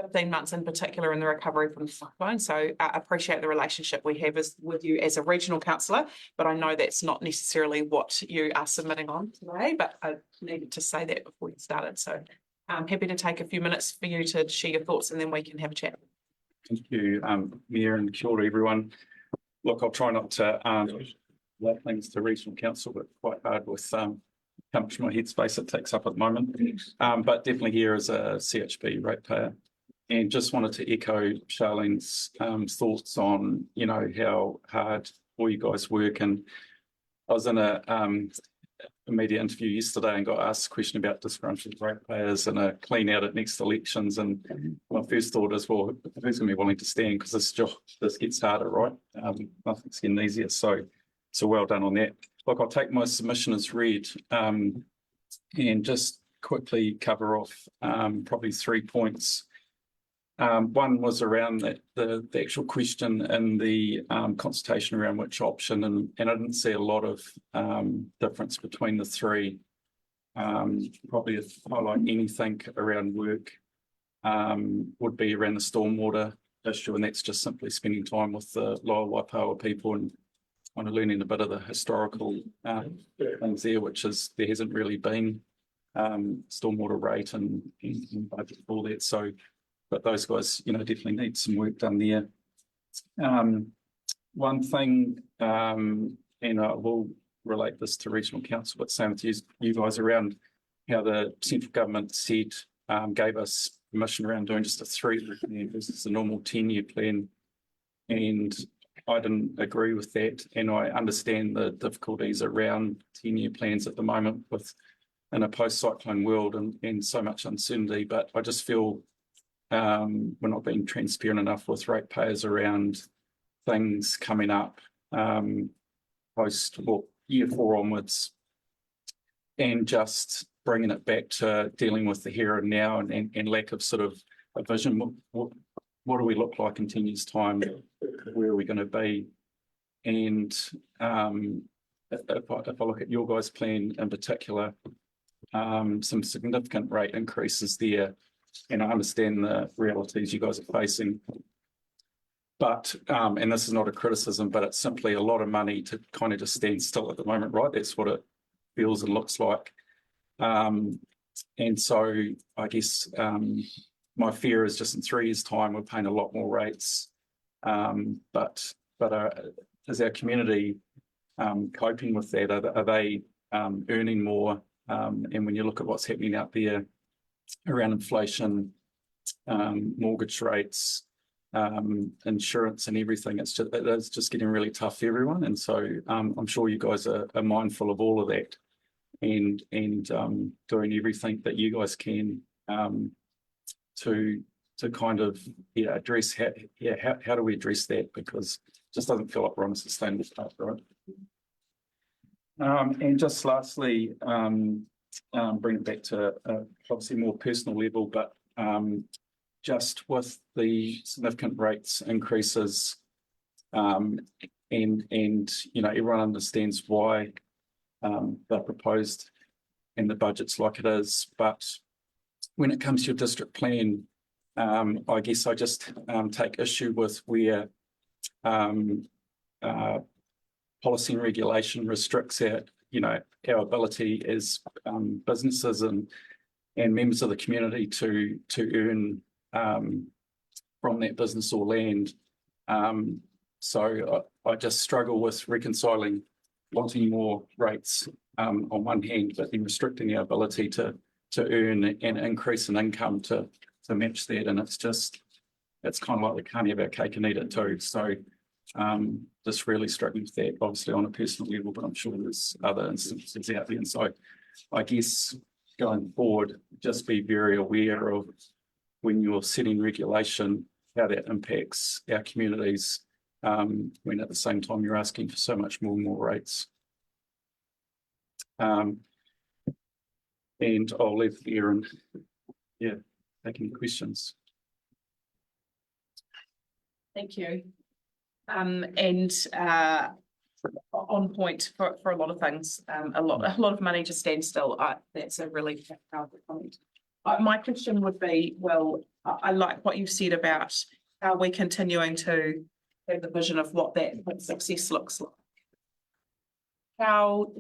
15 months in particular in the recovery from the cyclone. So I appreciate the relationship we have with you as a regional councillor, but I know that's not necessarily what you are submitting on today, but I needed to say that before you started. So I'm happy to take a few minutes for you to share your thoughts and then we can have a chat. Thank you, Mayor, and kia ora, everyone. Look, I'll try not to let things to regional council, but quite hard with how much my headspace it takes up at the moment. But definitely here as a CHB ratepayer. And just wanted to echo Charlene's thoughts on, you know, how hard all you guys work. And I was in a media interview yesterday and got asked a question about disgruntled ratepayers and a clean out at next elections. And my first thought is, well, who's going to be willing to stand? Because this gets harder, right? Nothing's getting easier. So well done on that. Look, I'll take my submission as read and just quickly cover off probably 3 points. One was around the actual question and the consultation around which option, and I didn't see a lot of difference between the three. Probably if I like anything around work would be around the stormwater issue, and that's just simply spending time with the Lower Waipawa people and kind of learning a bit of the historical things there, which is there hasn't really been stormwater rate and budget for that. So, but those guys, definitely need some work done there. One thing, and I will relate this to regional council, but same with you guys around how the central government said, gave us permission around doing just a 3-year plan versus a normal 10-year plan. And I didn't agree with that. And I understand the difficulties around 10-year plans at the moment in a post-cyclone world and so much uncertainty. But I just feel we're not being transparent enough with ratepayers around things coming up year 4 onwards, and just bringing it back to dealing with the here and now and lack of sort of a vision. What do we look like in 10 years' time? Where are we going to be? And if I look at your guys' plan in particular, some significant rate increases there, and I understand the realities you guys are facing. But, and this is not a criticism, but it's simply a lot of money to kind of just stand still at the moment, right? That's what it feels and looks like. And so I guess my fear is just in 3 years' time, we're paying a lot more rates. But is our community coping with that? Are they earning more? And when you look at what's happening out there around inflation, mortgage rates, insurance and everything, it is just getting really tough for everyone. And so I'm sure you guys are mindful of all of that and doing everything that you guys can to kind of address how do we address that, because it just doesn't feel like we're on a sustainable path, right? And just lastly, bring it back to obviously more personal level, but just with the significant rates increases, and everyone understands why they're proposed and the budget's like it is. But when it comes to your district plan, I guess I just take issue with where policy and regulation restricts our ability as businesses and members of the community to earn from that business or land. So I just struggle with reconciling wanting more rates on one hand, but then restricting our ability to earn and increase in income to match that. And it's kind of like we can't have our cake and eat it too. So just really struggling with that, obviously on a personal level, but I'm sure there's other instances out there. And so I guess going forward, just be very aware of when you're setting regulation, how that impacts our communities, when at the same time you're asking for so much more and more rates. And I'll leave it there and take any questions. Thank you. On point for a lot of things, a lot of money to stand still. That's a really powerful point. My question would be, well, I like what you've said about how we're continuing to have the vision of what success looks like. Have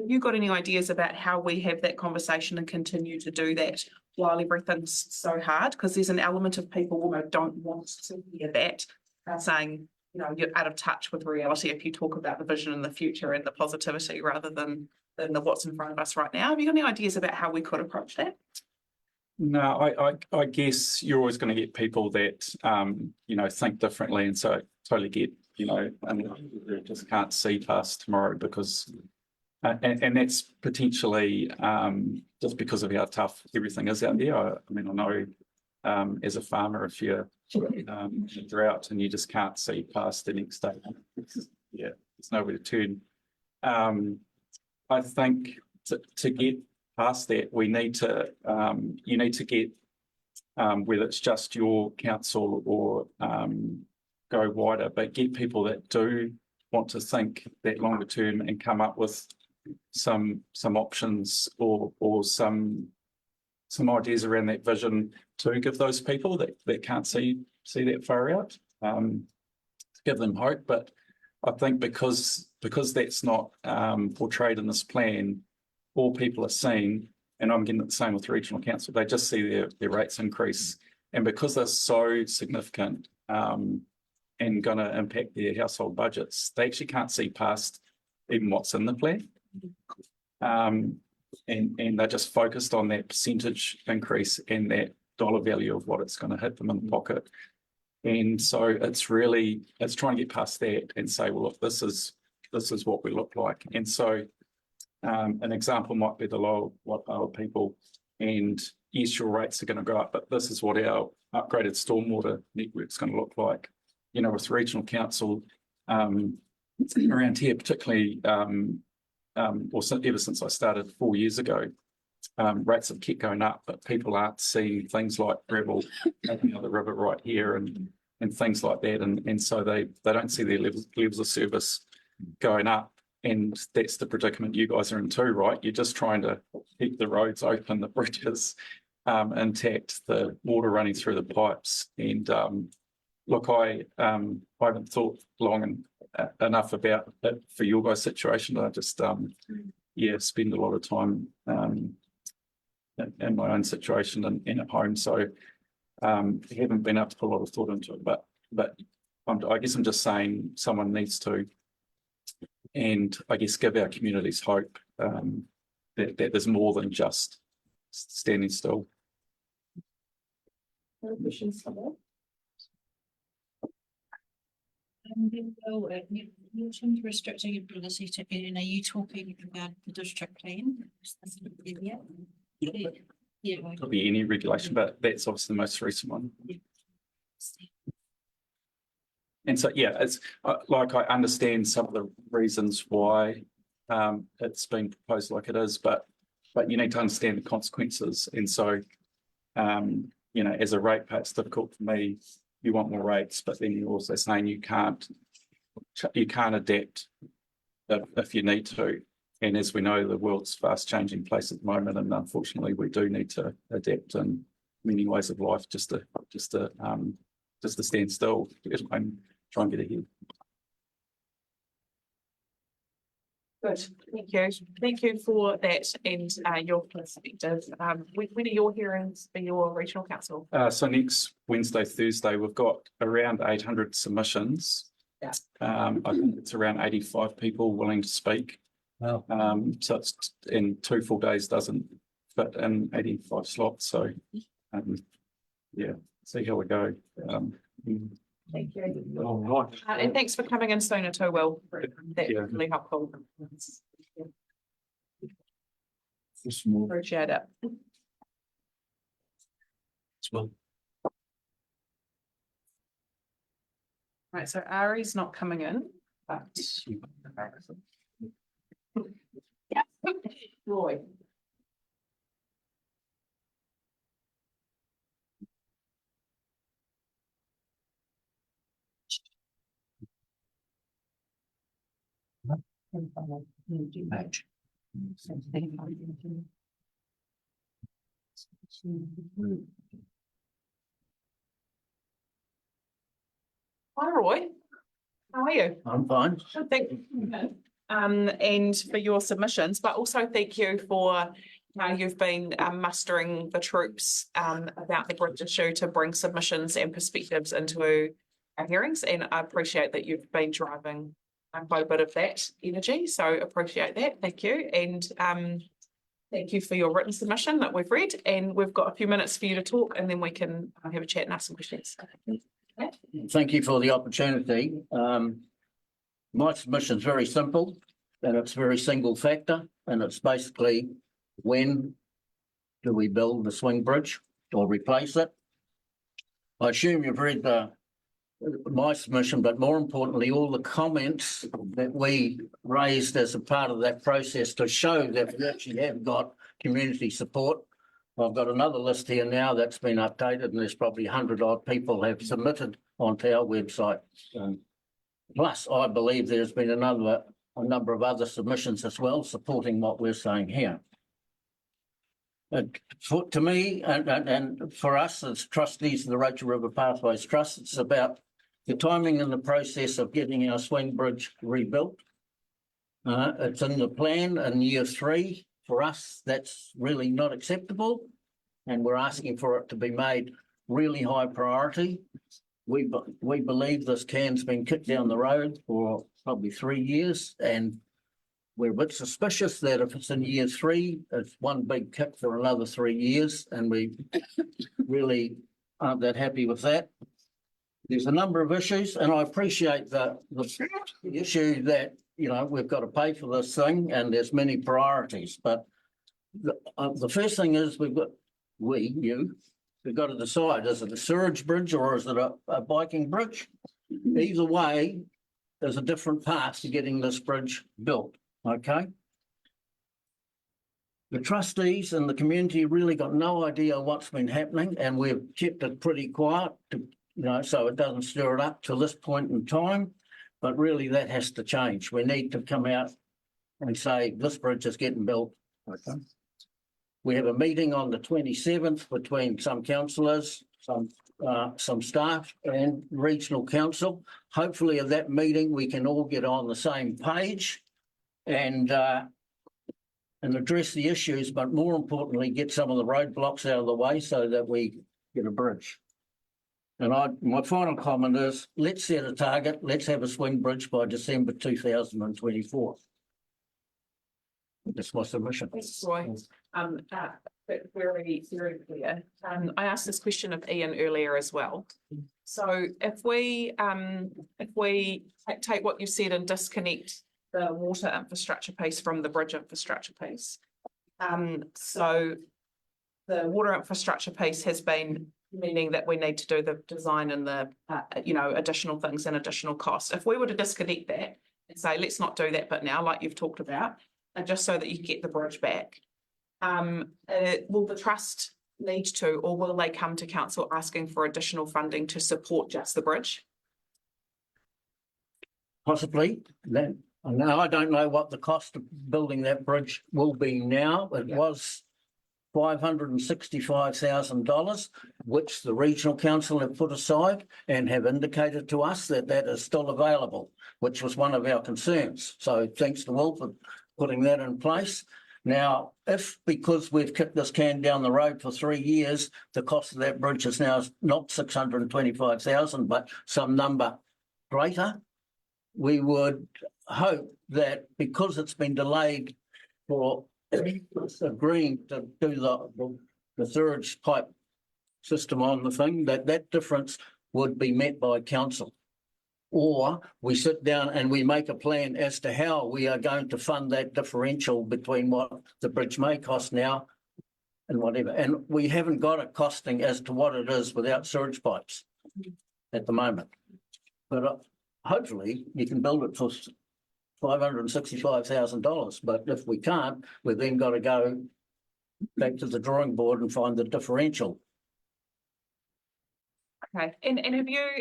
you got any ideas about how we have that conversation and continue to do that while everything's so hard? Because there's an element of people who don't want to hear that, saying, you're out of touch with reality if you talk about the vision in the future and the positivity rather than the what's in front of us right now. Have you got any ideas about how we could approach that? No, I guess you're always going to get people that think differently, and so I totally get and they just can't see past tomorrow because and that's potentially just because of how tough everything is out there. I mean, I know as a farmer, if you're in a drought and you just can't see past the next day, there's nowhere to turn. I think to get past that, we need to you need to get whether it's just your council or go wider, but get people that do want to think that longer term and come up with some options or some ideas around that vision to give those people that can't see that far out, to give them hope. But I think because that's not portrayed in this plan, all people are seeing, and I'm getting the same with regional council, they just see their rates increase. And because they're so significant and going to impact their household budgets, they actually can't see past even what's in the plan. And they're just focused on that percentage increase and that dollar value of what it's going to hit them in the pocket. And so it's trying to get past that and say, well, look, this is what we look like. And so an example might be the lower Waipawa people, and yes, your rates are going to go up, but this is what our upgraded stormwater network is going to look like. You know, with regional council around here, particularly, ever since I started 4 years ago, rates have kept going up, but people aren't seeing things like gravel taking out the river right here and things like that, and so they don't see their levels of service going up. And that's the predicament you guys are in too, right? You're just trying to keep the roads open, the bridges intact, the water running through the pipes. And look, I haven't thought long enough about it for your guys' situation. I just spend a lot of time in my own situation and at home, so haven't been able to put a lot of thought into it. But I guess I'm just saying someone needs to, and I guess give our communities hope that there's more than just standing still. You mentioned restricting ability to earn. Are you talking about the district plan? Yeah. Could be any regulation, but that's obviously the most recent one. And so, yeah, it's like I understand some of the reasons why it's being proposed like it is, but you need to understand the consequences. And so, you know, as a ratepayer, it's difficult for me. You want more rates, but then you're also saying you can't adapt if you need to. And as we know, the world's fast changing place at the moment, and unfortunately, we do need to adapt in many ways of life just to stand still and try and get ahead. Good, thank you. Thank you for that and your perspective. When are your hearings for your regional council? So next Wednesday, Thursday, we've got around 800 submissions. Yeah. I think it's around 85 people willing to speak. Wow. So it's in 2 full days doesn't fit in 85 slots. So yeah, see how we go. Thank you. All right. And thanks for coming in sooner too, Will. That's Yeah. really helpful. This more Appreciate it. as well. Right, so Ari's not coming in, but Roy. Match. Hi, Roy. How are you? I'm fine. Thank you. And for your submissions, but also thank you for how you've been mustering the troops about the bridge issue to bring submissions and perspectives into our hearings. And I appreciate that you've been driving quite a bit of that energy. So appreciate that. Thank you. And thank you for your written submission that we've read. And we've got a few minutes for you to talk, and then we can have a chat and ask some questions. Thank you for the opportunity. My submission is very simple, and it's very single factor, and it's basically when do we build the swing bridge or replace it? I assume you've read my submission, but more importantly, all the comments that we raised as a part of that process to show that we actually have got community support. I've got another list here now that's been updated, and there's probably 100 odd people have submitted onto our website. Plus, I believe there's been a number of other submissions as well supporting what we're saying here. To me, and for us as trustees of the Rachel River Pathways Trust, it's about the timing and the process of getting our swing bridge rebuilt. It's in the plan in year 3. For us, that's really not acceptable. And we're asking for it to be made really high priority. We believe this can's been kicked down the road for probably 3 years, and we're a bit suspicious that if it's in year 3, it's one big kick for another 3 years, and we really aren't that happy with that. There's a number of issues, and I appreciate the issue that, you know, we've got to pay for this thing, and there's many priorities. But the first thing is we've got to decide, is it a sewage bridge or is it a biking bridge? Either way, there's a different path to getting this bridge built, okay? The trustees and the community really got no idea what's been happening, and we've kept it pretty quiet to, you know, so it doesn't stir it up to this point in time. But really that has to change. We need to come out and say this bridge is getting built. Okay. We have a meeting on the 27th between some councillors, some staff and regional council. Hopefully at that meeting we can all get on the same page and address the issues, but more importantly, get some of the roadblocks out of the way so that we get a bridge. And my final comment is, let's set a target. Let's have a swing bridge by December 2024. That's my submission. Thanks, Roy. Very, very clear. I asked this question of Ian earlier as well. So if we take what you said and disconnect the water infrastructure piece from the bridge infrastructure piece. So the water infrastructure piece has been meaning that we need to do the design and the additional things and additional costs. If we were to disconnect that and say, let's not do that, but now, like you've talked about, and just so that you get the bridge back, will the trust need to, or will they come to council asking for additional funding to support just the bridge? Possibly. Now, I don't know what the cost of building that bridge will be now. It was $565,000, which the regional council have put aside and have indicated to us that that is still available, which was one of our concerns. So thanks to Will for putting that in place. Now, if because we've kicked this can down the road for 3 years, the cost of that bridge is now not 625,000, but some number greater, we would hope that because it's been delayed for agreeing to do the sewage pipe system on the thing, that difference would be met by council. Or we sit down and we make a plan as to how we are going to fund that differential between what the bridge may cost now and whatever. And we haven't got a costing as to what it is without sewage pipes at the moment. But hopefully you can build it for $565,000. But if we can't, we've then got to go back to the drawing board and find the differential. Okay, and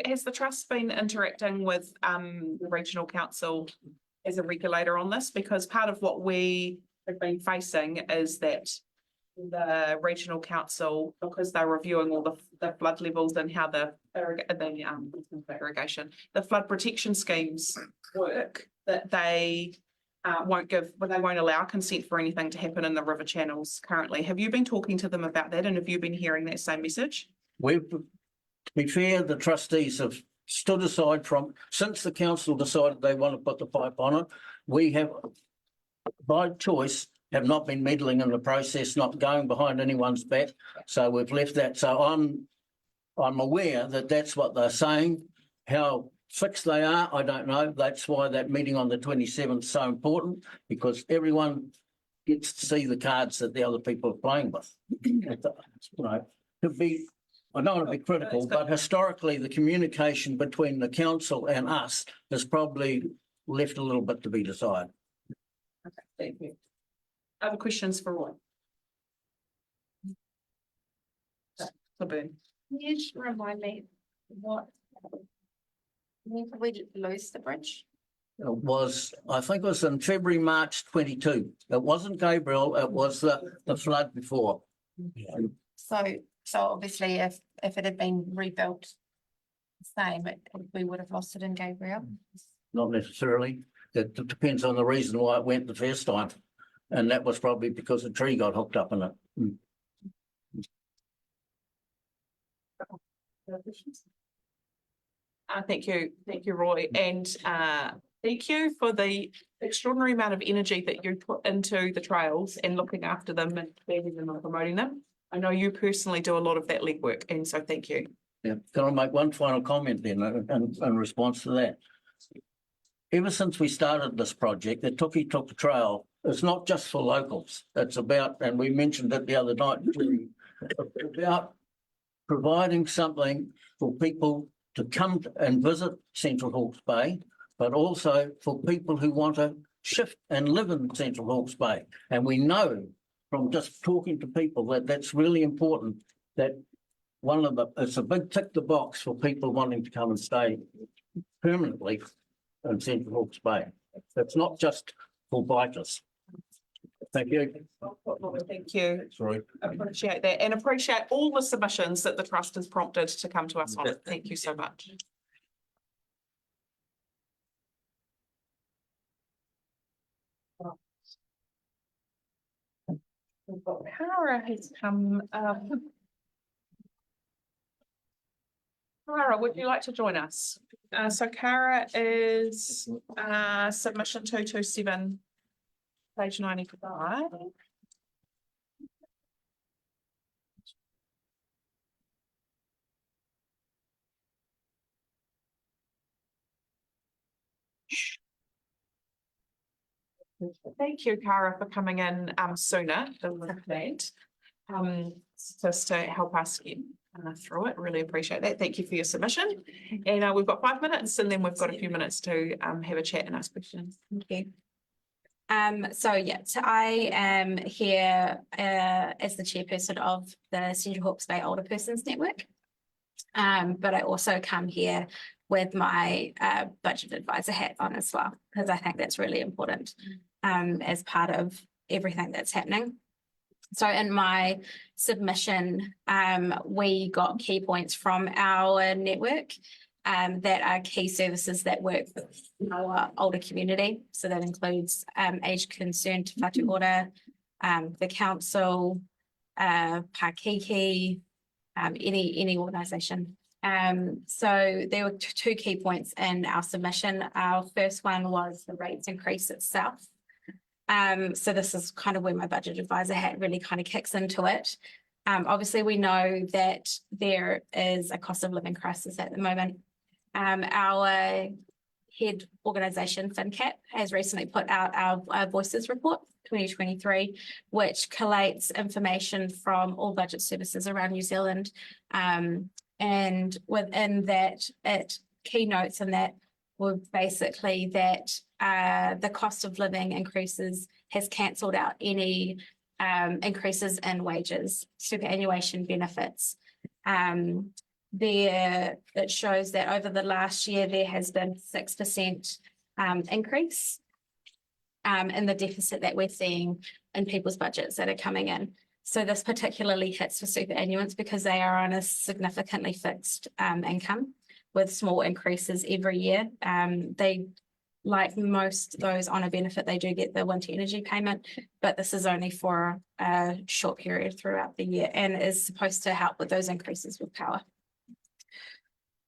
has the trust been interacting with the regional council as a regulator on this? Because part of what we have been facing is that the regional council, because they're reviewing all the flood levels and how the flood protection schemes work, that they won't allow consent for anything to happen in the river channels currently. Have you been talking to them about that, and have you been hearing that same message? To be fair, the trustees have stood aside from, since the council decided they want to put the pipe on it, we have, by choice, have not been meddling in the process, not going behind anyone's back. So we've left that. So I'm aware that that's what they're saying. How fixed they are, I don't know. That's why that meeting on the 27th is so important, because everyone gets to see the cards that the other people are playing with. I don't want to be critical, but historically the communication between the council and us has probably left a little bit to be desired. Okay, thank you. Other questions for Roy? Can you just remind me when did we lose the bridge? It was, I think it was in February, March 22. It wasn't Gabriel, it was the flood before. So obviously if it had been rebuilt same, we would have lost it in Gabriel. Not necessarily. It depends on the reason why it went the first time. And that was probably because a tree got hooked up in it. Thank you, Roy, and thank you for the extraordinary amount of energy that you put into the trails and looking after them and planning them and promoting them. I know you personally do a lot of that legwork, and so thank you. Yeah. Can I make one final comment then in response to that? Ever since we started this project, the Tuki Tuki Trail is not just for locals. It's about, and we mentioned it the other night, about providing something for people to come and visit Central Hawke's Bay, but also for people who want to shift and live in Central Hawke's Bay. And we know from just talking to people that that's really important, that it's a big tick the box for people wanting to come and stay permanently in Central Hawke's Bay. It's not just for bikers. Thank you. Thank you. Sorry. Appreciate that, and appreciate all the submissions that the trust has prompted to come to us on it. Thank you so much. We've got Cara has come. Cara, would you like to join us? So Cara is submission 227, page 95. Thank you, Cara, for coming in sooner than we planned. Just to help us get through it. Really appreciate that. Thank you for your submission. And we've got 5 minutes, and then we've got a few minutes to have a chat and ask questions. Thank you. So I am here as the chairperson of the Central Hawke's Bay Older Persons Network. But I also come here with my budget advisor hat on as well, because I think that's really important as part of everything that's happening. So in my submission, we got key points from our network that are key services that work with our older community. So that includes Age Concerned Whatu Ora, the council, Pakiki, any organisation. So there were two key points in our submission. Our first one was the rates increase itself. So this is kind of where my budget advisor hat really kind of kicks into it. Obviously, we know that there is a cost of living crisis at the moment. Our head organisation, FinCap, has recently put out our Voices Report 2023, which collates information from all budget services around New Zealand. And within that, it keynotes in that were basically that the cost of living increases has cancelled out any increases in wages, superannuation benefits. It shows that over the last year, there has been 6% increase in the deficit that we're seeing in people's budgets that are coming in. So this particularly hits for superannuants because they are on a significantly fixed income with small increases every year. They, like most those on a benefit, they do get the winter energy payment, but this is only for a short period throughout the year and is supposed to help with those increases with power.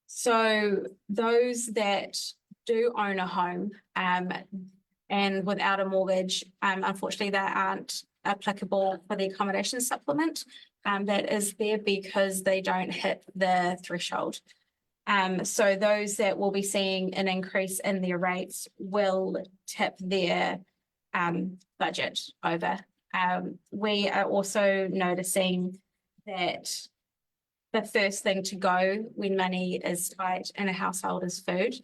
So those that do own a home and without a mortgage, unfortunately, they aren't applicable for the accommodation supplement that is there because they don't hit the threshold. So those that will be seeing an increase in their rates will tip their budget over. We are also noticing that the first thing to go when money is tight in a household is food.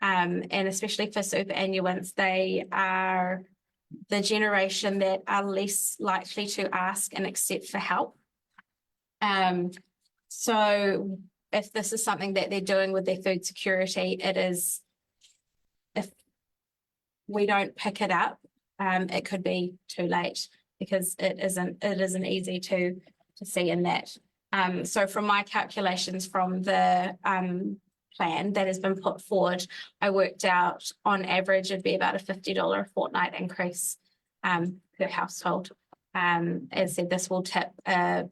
And especially for superannuants, they are the generation that are less likely to ask and accept for help. So if this is something that they're doing with their food security, it is, if we don't pick it up, it could be too late because it isn't easy to see in that. So from my calculations from the plan that has been put forward, I worked out on average it'd be about a $50 a fortnight increase per household. As I said, this will tip a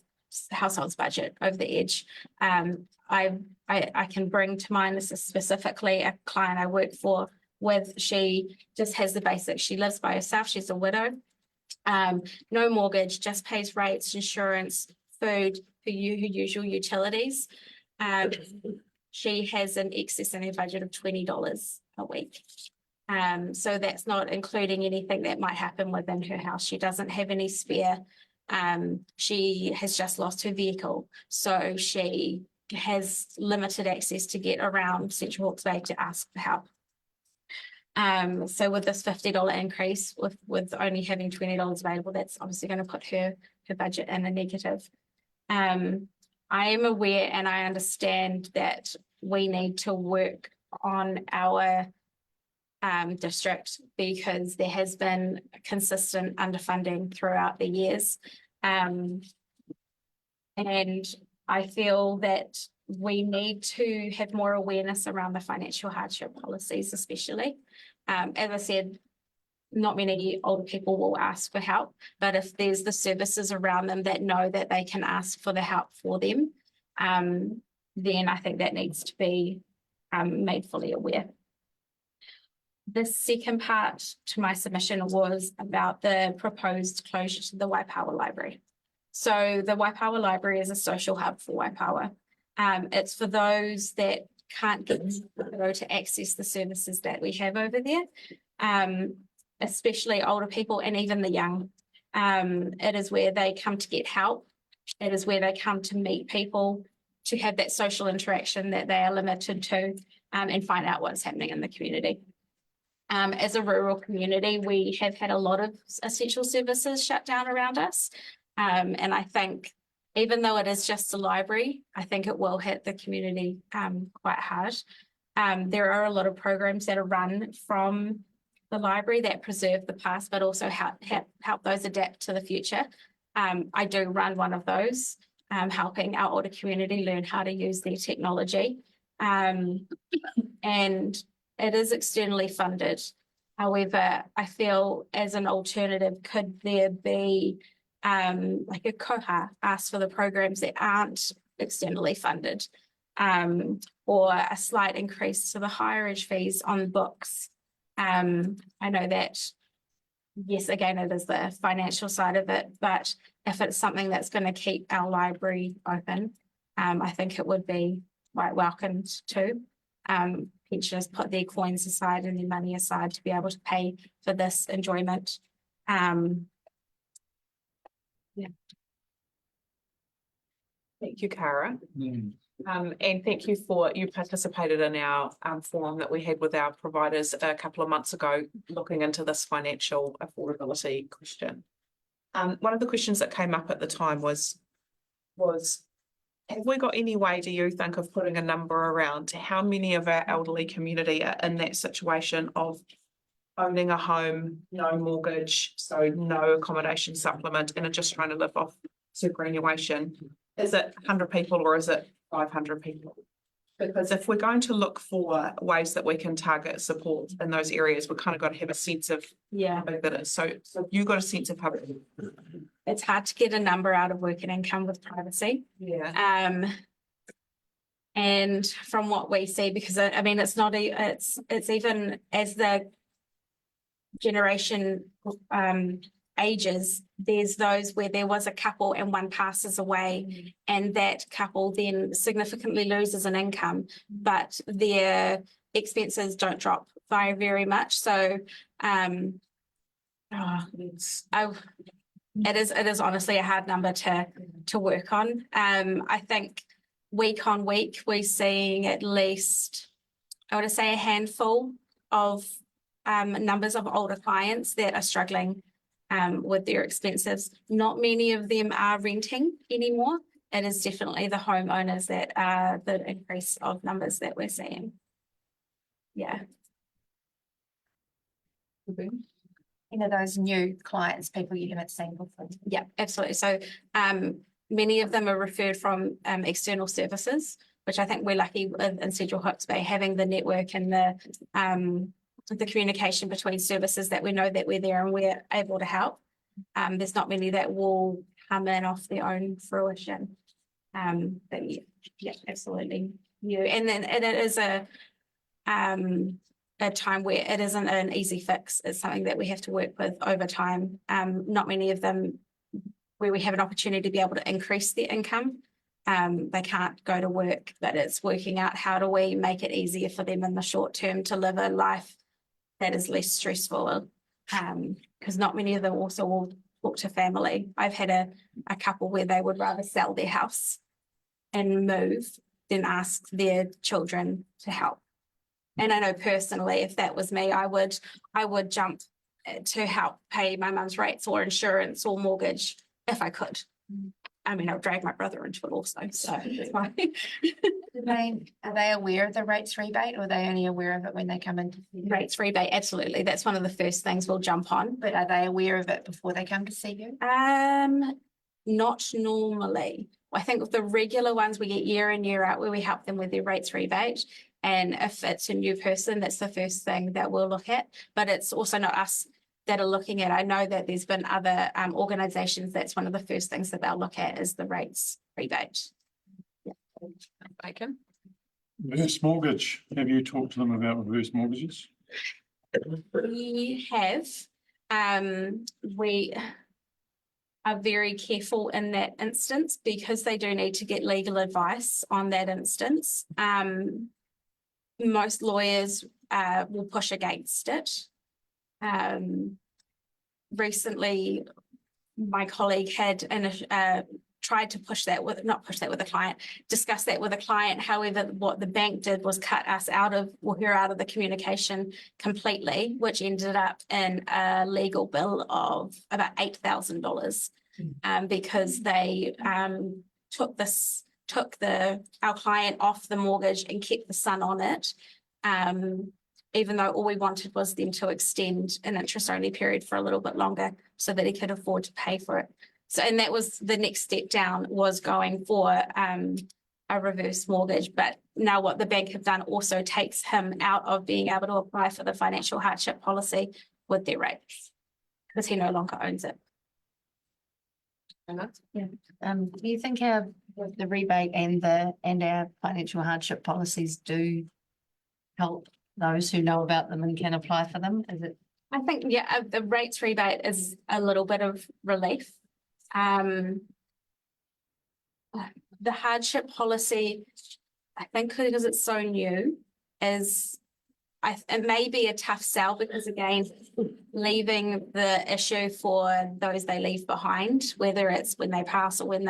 household's budget over the edge. I can bring to mind, this is specifically a client I work for with. She just has the basics. She lives by herself. She's a widow. No mortgage, just pays rates, insurance, food, her usual utilities. She has an excess in her budget of $20 a week. So that's not including anything that might happen within her house. She doesn't have any spare. She has just lost her vehicle, so she has limited access to get around Central Hawke's Bay to ask for help. So with this $50 increase, with only having $20 available, that's obviously going to put her budget in a negative. I am aware and I understand that we need to work on our district because there has been consistent underfunding throughout the years. And I feel that we need to have more awareness around the financial hardship policies, especially. As I said, not many older people will ask for help, but if there's the services around them that know that they can ask for the help for them, then I think that needs to be made fully aware. The second part to my submission was about the proposed closure to the Waipawa Library. So the Waipawa Library is a social hub for Waipawa. It's for those that can't get to access the services that we have over there, especially older people and even the young. It is where they come to get help. It is where they come to meet people, to have that social interaction that they are limited to, and find out what's happening in the community. As a rural community, we have had a lot of essential services shut down around us. And I think even though it is just a library, I think it will hit the community quite hard. There are a lot of programs that are run from the library that preserve the past, but also help those adapt to the future. I do run one of those, helping our older community learn how to use their technology. And it is externally funded. However, I feel as an alternative, could there be like a koha ask for the programs that aren't externally funded, or a slight increase to the higher ed fees on books. I know that, yes, again, it is the financial side of it, but if it's something that's going to keep our library open, I think it would be quite welcomed too. Pensioners put their coins aside and their money aside to be able to pay for this enjoyment. Yeah. Thank you, Cara. And thank you for, you participated in our forum that we had with our providers a couple of months ago, looking into this financial affordability question. One of the questions that came up at the time was have we got any way, do you think, of putting a number around how many of our elderly community are in that situation of owning a home, no mortgage, so no accommodation supplement, and are just trying to live off superannuation? Is it 100 people or is it 500 people? Because if we're going to look for ways that we can target support in those areas, we've kind of got to have a sense of how big that is. So you got a sense of how big. It's hard to get a number out of work and income with privacy. Yeah. And from what we see, because I mean, it's not it's even as the generation ages, there's those where there was a couple and one passes away, and that couple then significantly loses an income, but their expenses don't drop by very much. So it is honestly a hard number to work on. I think week on week we're seeing at least, I would say, a handful of numbers of older clients that are struggling with their expenses. Not many of them are renting anymore. It is definitely the homeowners that are the increase of numbers that we're seeing. Yeah. You know, those new clients, people you haven't seen before. Yeah, absolutely. So many of them are referred from external services. which I think we're lucky in Central Hawke's Bay, having the network and the communication between services that we know that we're there and we're able to help. There's not many that will come in off their own fruition. But yeah, absolutely new. And then it is a time where it isn't an easy fix. It's something that we have to work with over time. Not many of them where we have an opportunity to be able to increase their income. They can't go to work, but it's working out how do we make it easier for them in the short term to live a life that is less stressful. Because not many of them also will talk to family. I've had a couple where they would rather sell their house and move than ask their children to help. And I know personally, if that was me, I would jump to help pay my mum's rates or insurance or mortgage if I could. I mean, I'll drag my brother into it also, so it's fine. Are they aware of the rates rebate, or are they only aware of it when they come in? Rates rebate, absolutely. That's one of the first things we'll jump on. But are they aware of it before they come to see you? Not normally. I think with the regular ones we get year in, year out, where we help them with their rates rebate. And if it's a new person, that's the first thing that we'll look at. But it's also not us that are looking at. I know that there's been other organisations, that's one of the first things that they'll look at is the rates rebate. Yeah. Bacon. Reverse mortgage. Have you talked to them about reverse mortgages? We have. We are very careful in that instance because they do need to get legal advice on that instance. Most lawyers will push against it. Recently, my colleague had tried to discuss that with a client. However, what the bank did was cut us out of the communication completely, which ended up in a legal bill of about $8,000 because they took our client off the mortgage and kept the son on it. Even though all we wanted was them to extend an interest-only period for a little bit longer so that he could afford to pay for it. So, and that was the next step down, was going for a reverse mortgage. But now what the bank have done also takes him out of being able to apply for the financial hardship policy with their rates because he no longer owns it. Yeah. Do you think the rebate and our financial hardship policies do help those who know about them and can apply for them? Is it? I think, yeah, the rates rebate is a little bit of relief. The hardship policy, I think because it's so new, it may be a tough sell because, again, leaving the issue for those they leave behind, whether it's when they pass or when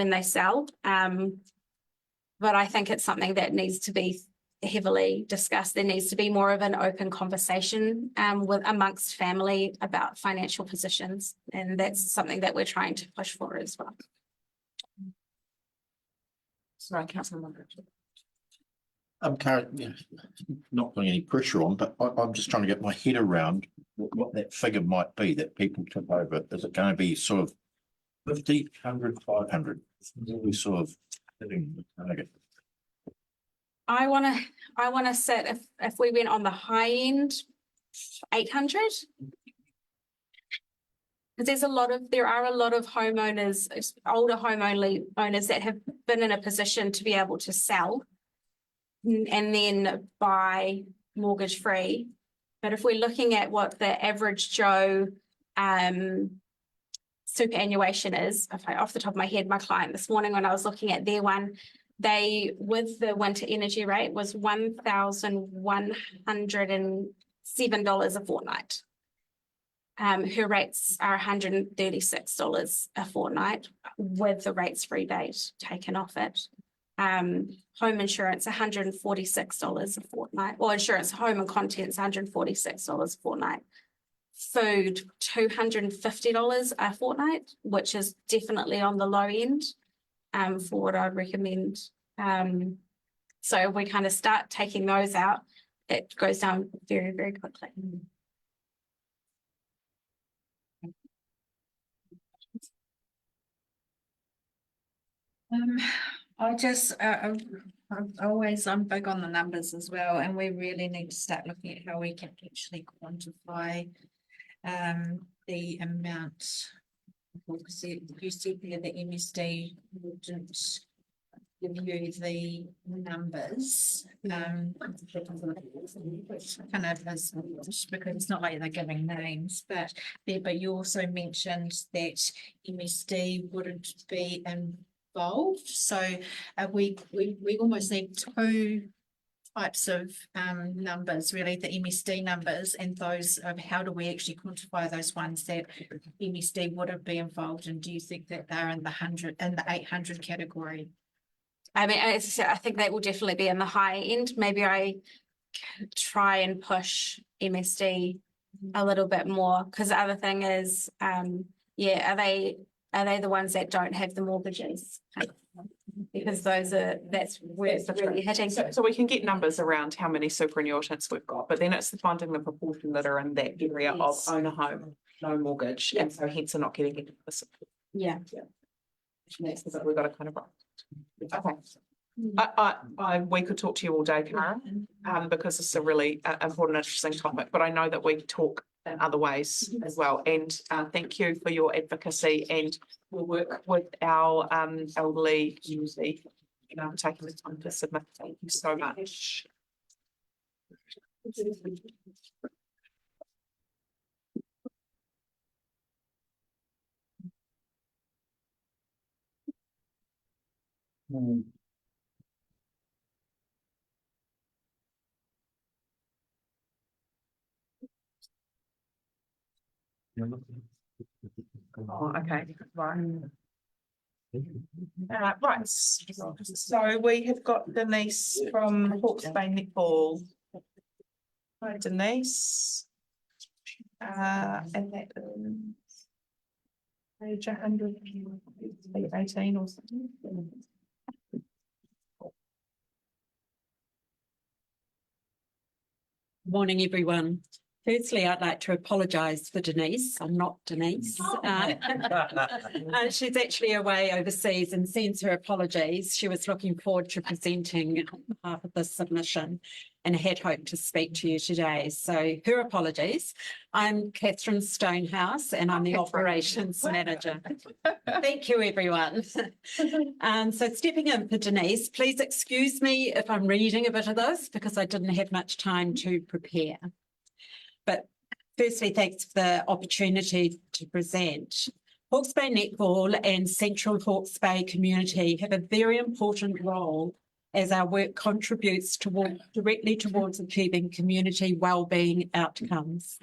they sell. But I think it's something that needs to be heavily discussed. There needs to be more of an open conversation amongst family about financial positions, and that's something that we're trying to push for as well. Sorry, Councillor. Karen, not putting any pressure on, but I'm just trying to get my head around what that figure might be that people took over. Is it going to be sort of 50, 100, 500? We sort of hitting the target. I want to set if we went on the high end, 800. Because there are a lot of homeowners, older homeowners that have been in a position to be able to sell and then buy mortgage free. But if we're looking at what the average Joe superannuation is, off the top of my head, my client this morning when I was looking at their one, they, with the winter energy rate, was $1,107 a fortnight. Her rates are $136 a fortnight with the rates rebate taken off it. Home insurance, $146 a fortnight, or insurance, home and contents, $146 a fortnight. Food, $250 a fortnight, which is definitely on the low end for what I'd recommend. So if we kind of start taking those out, it goes down very, very quickly. I just I'm big on the numbers as well, and we really need to start looking at how we can actually quantify the amount. Because you said there the MSD wouldn't give you the numbers. Kind of is, because it's not like they're giving names, but you also mentioned that MSD wouldn't be involved. So we almost need two types of numbers, really, the MSD numbers and those of how do we actually quantify those ones that MSD wouldn't be involved in? Do you think that they're in the 800 category? I mean, as I said, I think that will definitely be in the high end. Maybe I try and push MSD a little bit more, because the other thing is, yeah, are they the ones that don't have the mortgages? Because that's where it's really hitting. So we can get numbers around how many superannuitants we've got, but then it's finding the proportion that are in that area of own a home, no mortgage, and so hence are not getting into the support. Yeah. That's the bit we've got to kind of write. Okay. We could talk to you all day, Karen, because it's a really important, interesting topic, but I know that we talk in other ways as well. And thank you for your advocacy, and we'll work with our elderly community for taking the time to submit. Thank you so much. Oh, okay, right. Right, so we have got Denise from Hawke's Bay Netball. Hi, Denise. And that is page 118 or something. Morning, everyone. Firstly, I'd like to apologise for Denise. I'm not Denise. She's actually away overseas and sends her apologies. She was looking forward to presenting on behalf of this submission and had hoped to speak to you today. So her apologies. I'm Catherine Stonehouse and I'm the operations manager. Thank you, everyone. So stepping in for Denise, please excuse me if I'm reading a bit of this because I didn't have much time to prepare. But firstly, thanks for the opportunity to present. Hawke's Bay Netball and Central Hawke's Bay community have a very important role as our work contributes directly towards achieving community wellbeing outcomes.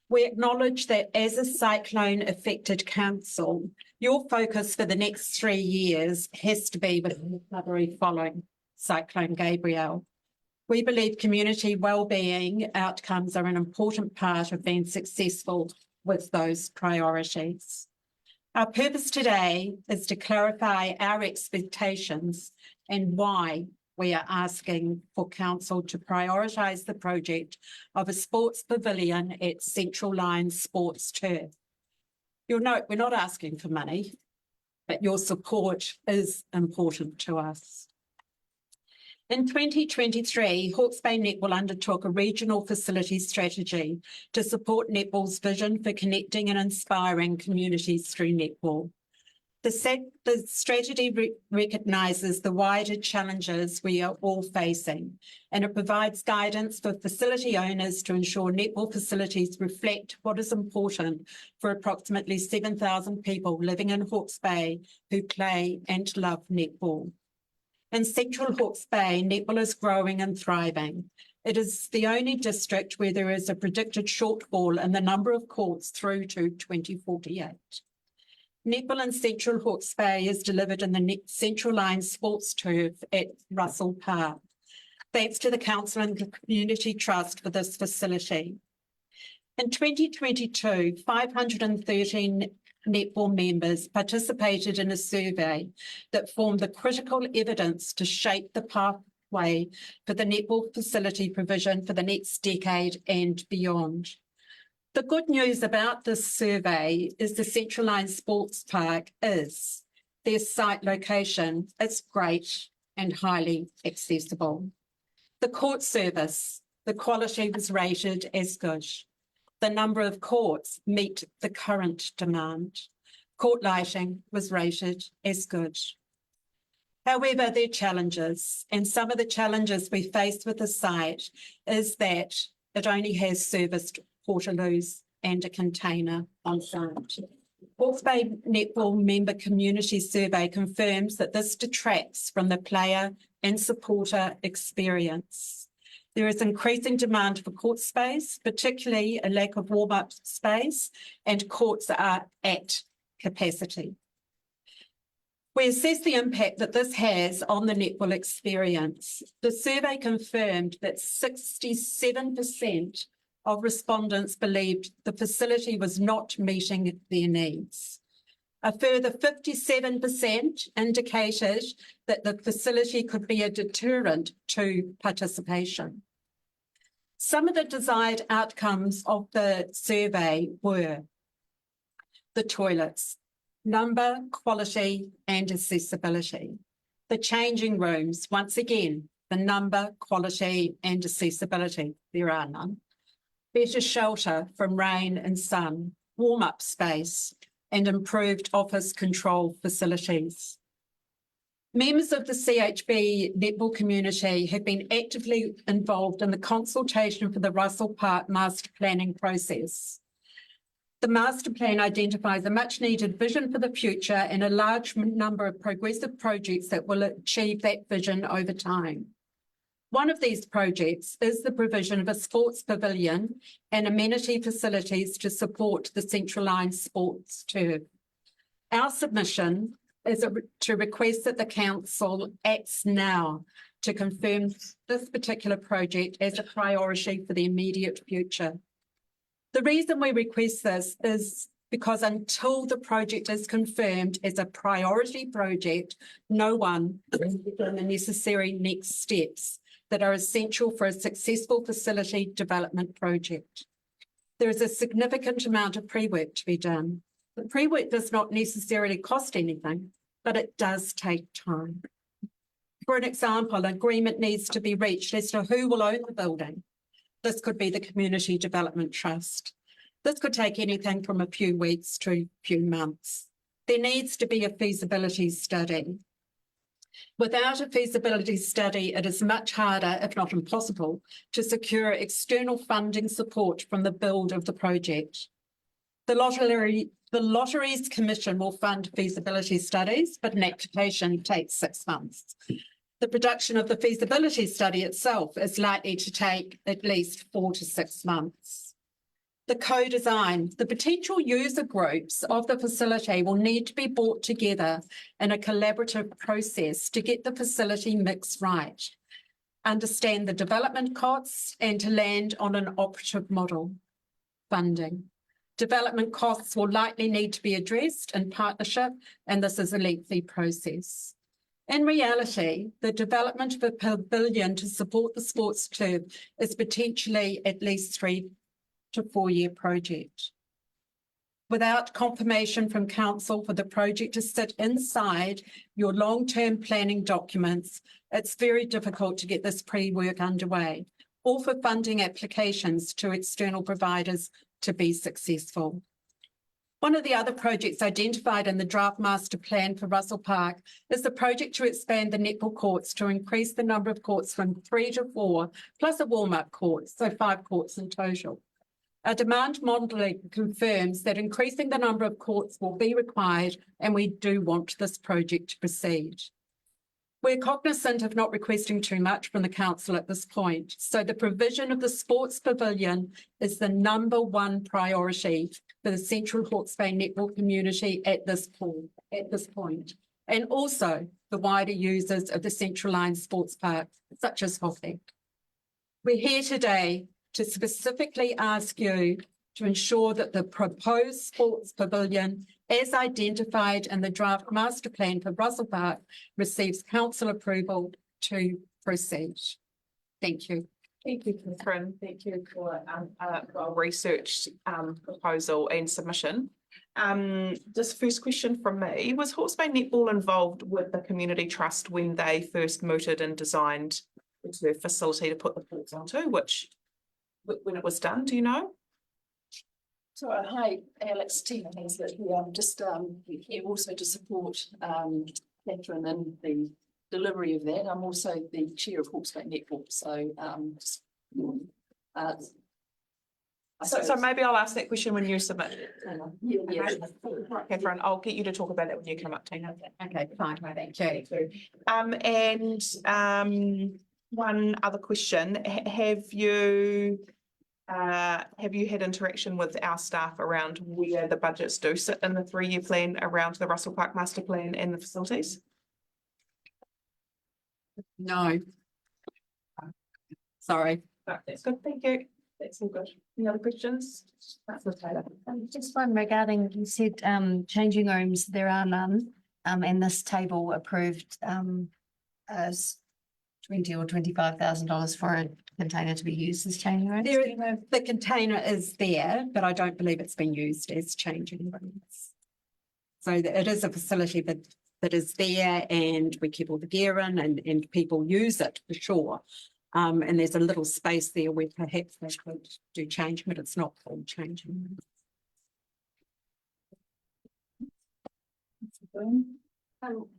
We acknowledge that as a cyclone-affected council, your focus for the next 3 years has to be with recovery following Cyclone Gabrielle. We believe community wellbeing outcomes are an important part of being successful with those priorities. Our purpose today is to clarify our expectations and why we are asking for council to prioritise the project of a sports pavilion at Central Line Sports Turf. You'll note we're not asking for money, but your support is important to us. In 2023, Hawke's Bay Netball undertook a regional facility strategy to support netball's vision for connecting and inspiring communities through netball. The strategy recognises the wider challenges we are all facing, and it provides guidance for facility owners to ensure netball facilities reflect what is important for approximately 7,000 people living in Hawke's Bay who play and love netball. In Central Hawke's Bay, netball is growing and thriving. It is the only district where there is a predicted shortfall in the number of courts through to 2048. Netball in Central Hawke's Bay is delivered in the Central Line Sports Turf at Russell Park. Thanks to the Council and the Community Trust for this facility. In 2022, 513 netball members participated in a survey that formed the critical evidence to shape the pathway for the netball facility provision for the next decade and beyond. The good news about this survey is the Central Line Sports Park is their site location. It's great. and highly accessible. The court service, the quality was rated as good. The number of courts meet the current demand. Court lighting was rated as good. However, there are challenges, and some of the challenges we face with the site is that it only has serviced portaloos and a container on site. Hawke's Bay Netball Member Community Survey confirms that this detracts from the player and supporter experience. There is increasing demand for court space, particularly a lack of warm-up space, and courts are at capacity. We assess the impact that this has on the netball experience. The survey confirmed that 67% of respondents believed the facility was not meeting their needs. A further 57% indicated that the facility could be a deterrent to participation. Some of the desired outcomes of the survey were the toilets, number, quality, and accessibility. The changing rooms, once again, the number, quality, and accessibility, there are none. Better shelter from rain and sun, warm-up space, and improved office control facilities. Members of the CHB netball community have been actively involved in the consultation for the Russell Park master planning process. The master plan identifies a much needed vision for the future and a large number of progressive projects that will achieve that vision over time. One of these projects is the provision of a sports pavilion and amenity facilities to support the Central Line sports turf. Our submission is to request that the council acts now to confirm this particular project as a priority for the immediate future. The reason we request this is because until the project is confirmed as a priority project, no one is taking the necessary next steps that are essential for a successful facility development project. There is a significant amount of pre-work to be done. The pre-work does not necessarily cost anything, but it does take time. For an example, an agreement needs to be reached as to who will own the building. This could be the Community Development Trust. This could take anything from a few weeks to a few months. There needs to be a feasibility study. Without a feasibility study, it is much harder, if not impossible, to secure external funding support from the build of the project. The Lotteries Commission will fund feasibility studies, but an application takes 6 months. The production of the feasibility study itself is likely to take at least 4 to 6 months. The co-design, the potential user groups of the facility will need to be brought together in a collaborative process to get the facility mix right, understand the development costs, and to land on an operative model. Funding. Development costs will likely need to be addressed in partnership, and this is a lengthy process. In reality, the development of a pavilion to support the sports turf is potentially at least 3 to 4 year project. Without confirmation from council for the project to sit inside your long-term planning documents, it's very difficult to get this pre-work underway or for funding applications to external providers to be successful. One of the other projects identified in the draft master plan for Russell Park is the project to expand the netball courts to increase the number of courts from 3 to 4, plus a warm-up court, so 5 courts in total. Our demand modelling confirms that increasing the number of courts will be required, and we do want this project to proceed. We're cognizant of not requesting too much from the council at this point, so the provision of the sports pavilion is the #1 priority for the Central Hawke's Bay netball community at this point, and also the wider users of the Central Line Sports Park, such as Hawke. We're here today to specifically ask you to ensure that the proposed sports pavilion, as identified in the draft master plan for Russell Park, receives council approval to proceed. Thank you. Thank you, Catherine. Thank you for a well-researched proposal and submission. Just first question from me, was Hawke's Bay Netball involved with the Community Trust when they first mooted and designed the facility to put the ports onto, when it was done, do you know? So, hi, Alex, Tina Haslett here. I'm just here also to support Catherine in the delivery of that. I'm also the chair of Hawke's Bay Netball, so So maybe I'll ask that question when you submit. Yeah. Catherine, I'll get you to talk about that when you come up, Tina. Okay, fine, thank you. And one other question, have you had interaction with our staff around where the budgets do sit in the 3-year plan around the Russell Park Master Plan and the facilities? No. Sorry. That's good, thank you. That's all good. Any other questions? That's Taylor. Just one regarding, you said changing rooms, there are none. And this table approved as $20,000 or $25,000 for a container to be used as changing rooms. The container is there, but I don't believe it's been used as changing rooms. So it is a facility that is there, and we keep all the gear in, and people use it for sure. And there's a little space there where perhaps they could do change, but it's not full changing.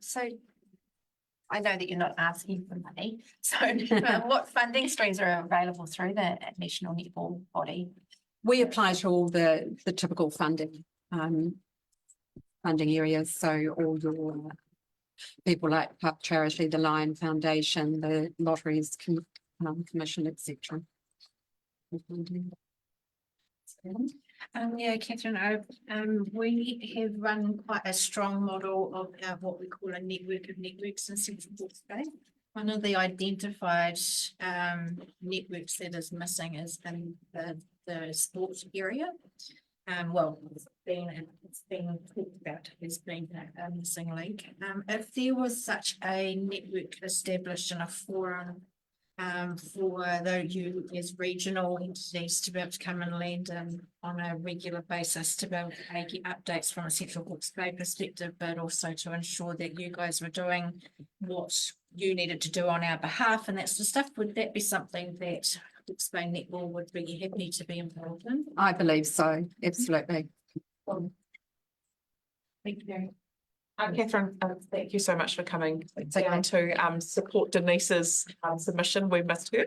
So I know that you're not asking for money. So what funding streams are available through the National Netball body? We apply to all the typical funding areas. So all your people like Pup Charity, the Lion Foundation, the Lotteries Commission, etc. Yeah, Catherine, we have run quite a strong model of what we call a network of networks in Central Hawke's Bay. One of the identified networks that is missing is in the sports area. Well, it's been talked about as being a missing link. If there was such a network established in a forum for you as regional entities to be able to come and land on a regular basis, to be able to get updates from a Central Hawke's Bay perspective, but also to ensure that you guys were doing what you needed to do on our behalf and that sort of stuff. Would that be something that Hawke's Bay Netball would be happy to be involved in? I believe so, absolutely. Thank you. Catherine, thank you so much for coming down to support Denise's submission. We missed her,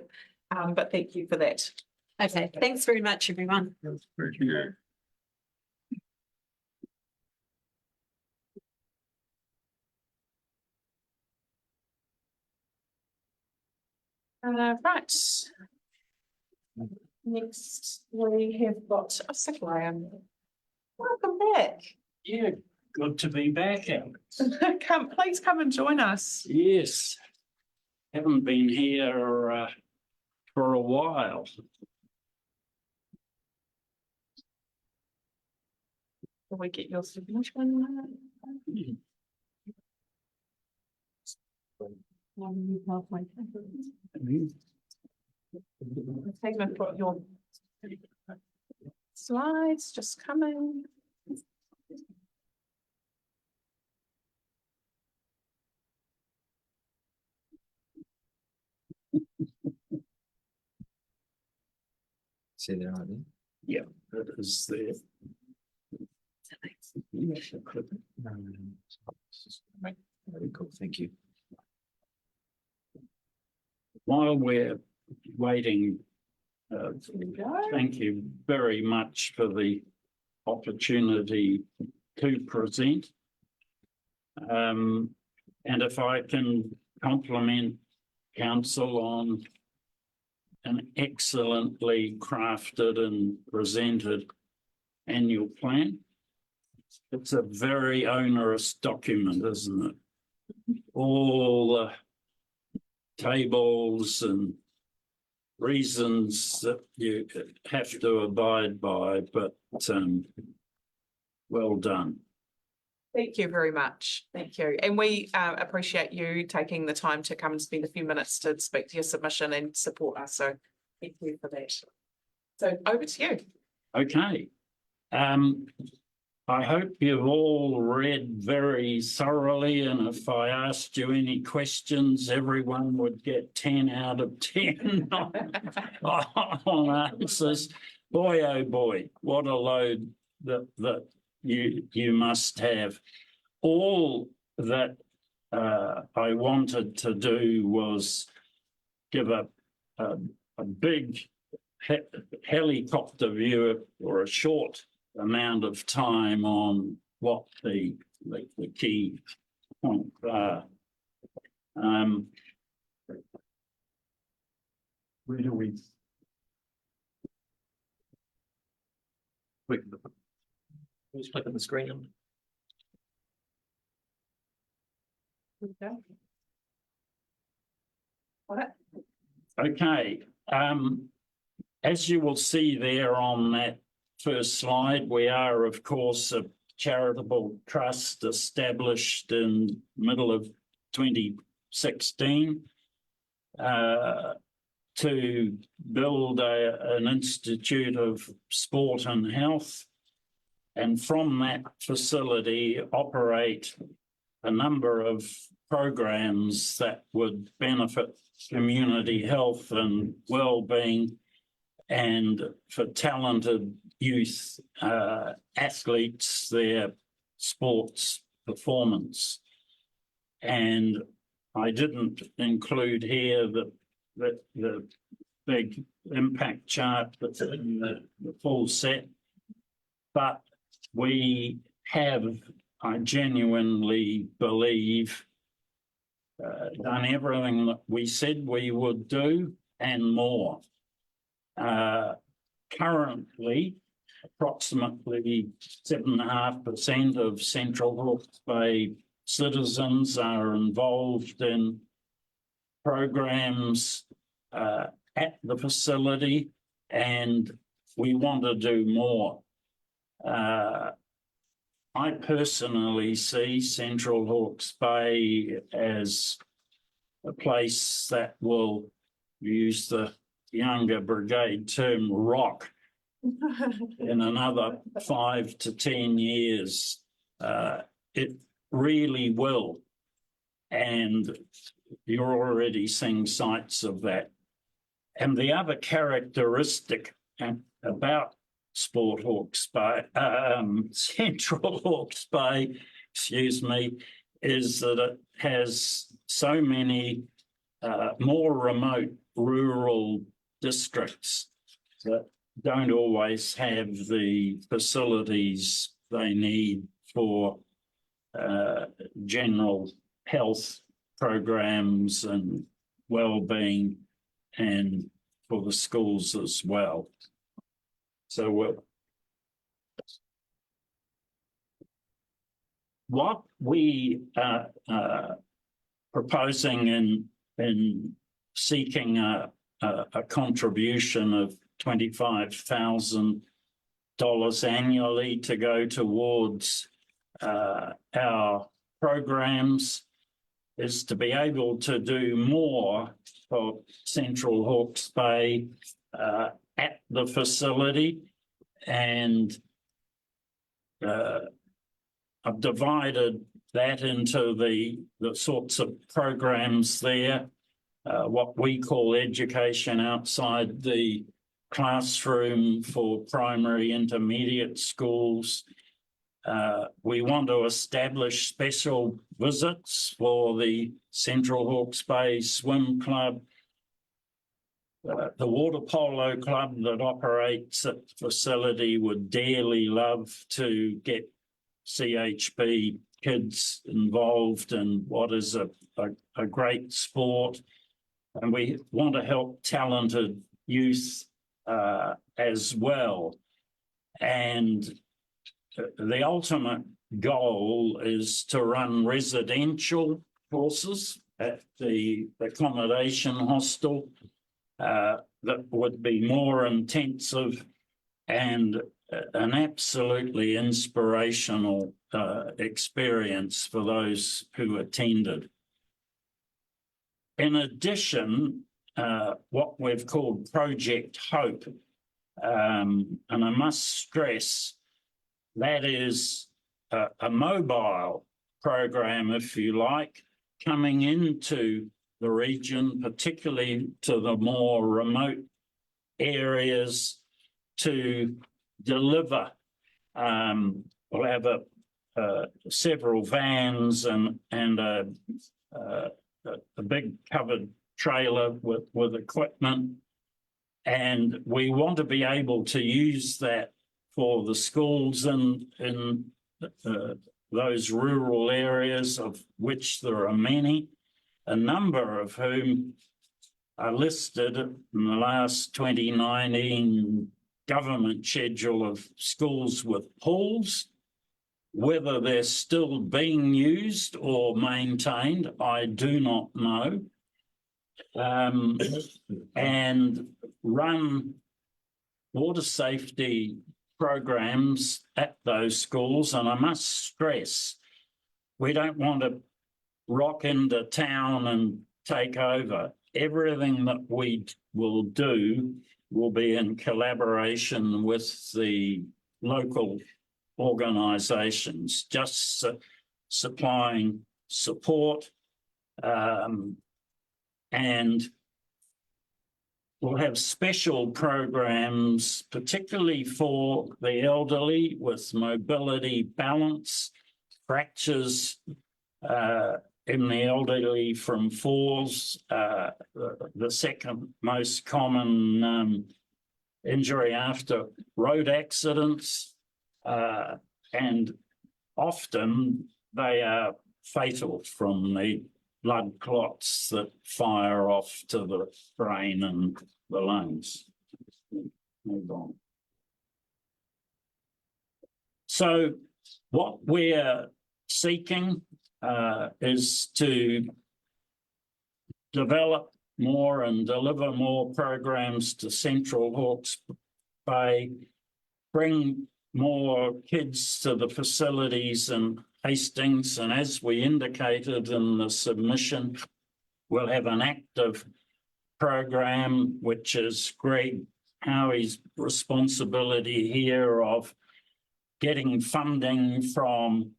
but thank you for that. Okay, thanks very much, everyone. Thank you. Right. Next, we have got Graham. Welcome back. Yeah, good to be back, Alex. Please come and join us. Yes, haven't been here for a while. Will we get your signature? I've got your slides just coming. See there, aren't you? Yeah, it is there. Very cool, thank you. While we're waiting, thank you very much for the opportunity to present. And if I can compliment council on an excellently crafted and presented annual plan. It's a very onerous document, isn't it? All the tables and reasons that you have to abide by, but well done. Thank you very much. Thank you. And we appreciate you taking the time to come and spend a few minutes to speak to your submission and support us. So thank you for that. So over to you. Okay. I hope you've all read very thoroughly, and if I asked you any questions, everyone would get 10 out of 10 on answers. Boy, oh boy, what a load that you must have. All that I wanted to do was give a big helicopter view or a short amount of time on what the key points are. Where do we? Who's flicking the screen on? Okay, as you will see there on that first slide, we are, of course, a charitable trust established in middle of 2016 to build an institute of sport and health, and from that facility operate a number of programs that would benefit community health and well-being, and for talented youth athletes, their sports performance. And I didn't include here the big impact chart that's in the full set, but we have, I genuinely believe, done everything that we said we would do and more. Currently, approximately 7.5% of Central Hawke's Bay citizens are involved in programs at the facility, and we want to do more. I personally see Central Hawke's Bay as a place that will use the younger brigade term rock in another 5 to 10 years. It really will. And you're already seeing sights of that. And the other characteristic about Sport Hawke's Bay, Central Hawke's Bay, excuse me, is that it has so many more remote rural districts that don't always have the facilities they need for general health programs and well-being, and for the schools as well. So what we are proposing in seeking a contribution of $25,000 annually to go towards our programs is to be able to do more for Central Hawke's Bay at the facility. And I've divided that into the sorts of programs there, what we call education outside the classroom for primary intermediate schools. We want to establish special visits for the Central Hawke's Bay Swim Club, the water polo club that operates at the facility would dearly love to get CHB kids involved in what is a great sport. And we want to help talented youth as well. And the ultimate goal is to run residential courses at the accommodation hostel that would be more intensive and an absolutely inspirational experience for those who attended. In addition, what we've called Project Hope, and I must stress that is a mobile program, if you like, coming into the region, particularly to the more remote areas, to deliver. We'll have several vans and a big covered trailer with equipment. And we want to be able to use that for the schools in those rural areas, of which there are many, a number of whom are listed in the last 2019 government schedule of schools with pools. Whether they're still being used or maintained, I do not know. And run water safety programs at those schools. And I must stress, we don't want to rock into town and take over. Everything that we will do will be in collaboration with the local organisations, just supplying support, and we'll have special programs, particularly for the elderly with mobility balance, fractures in the elderly from falls, the second most common injury after road accidents, and often they are fatal from the blood clots that fire off to the brain and the lungs. Move on. So what we're seeking is to develop more and deliver more programs to Central Hawke's Bay, bring more kids to the facilities in Hastings, and as we indicated in the submission, we'll have an active program, which is Greg Howie's responsibility here, of getting funding from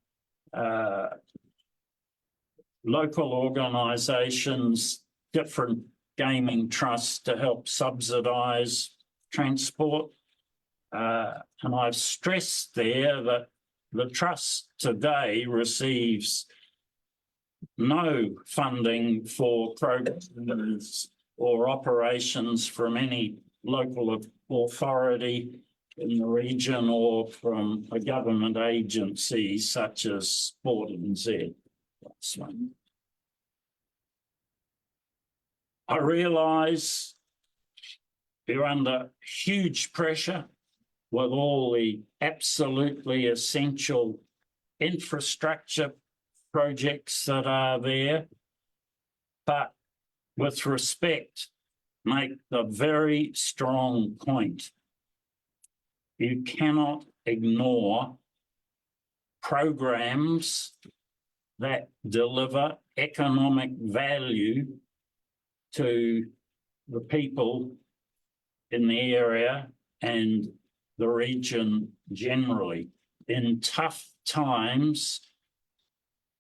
local organisations, different gaming trusts to help subsidise transport. And I've stressed there that the trust today receives no funding for programs or operations from any local authority in the region or from a government agency such as Sport NZ. I realise you're under huge pressure with all the absolutely essential infrastructure projects that are there, but with respect, make the very strong point. You cannot ignore programs that deliver economic value to the people in the area and the region generally. In tough times,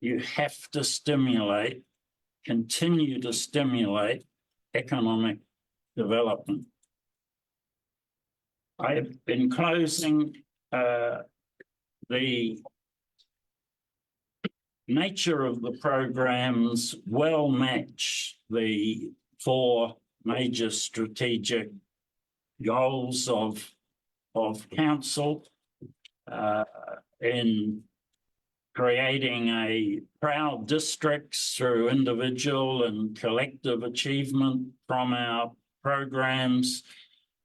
you have to stimulate, continue to stimulate economic development. In closing, the nature of the programs well match the 4 major strategic goals of council in creating a proud districts through individual and collective achievement from our programs,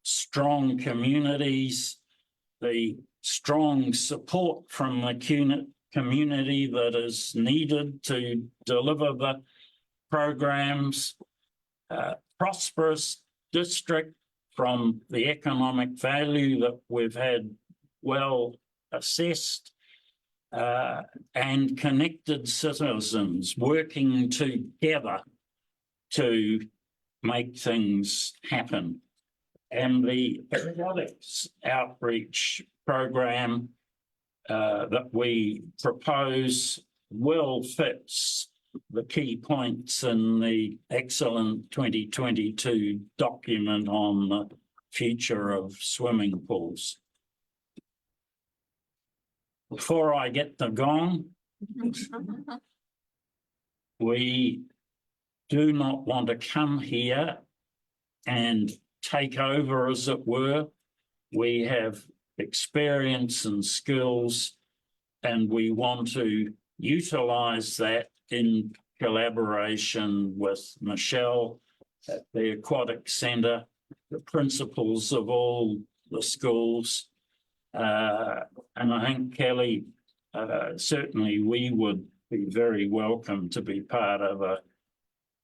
strong communities, the strong support from the community that is needed to deliver the programs, prosperous district from the economic value that we've had well assessed, and connected citizens working together to make things happen. And the robotics outreach program that we propose well fits the key points in the excellent 2022 document on the future of swimming pools. Before I get the gong, we do not want to come here and take over, as it were. We have experience and skills, and we want to utilise that in collaboration with Michelle at the Aquatic Centre, the principals of all the schools. And I think, Kelly, certainly we would be very welcome to be part of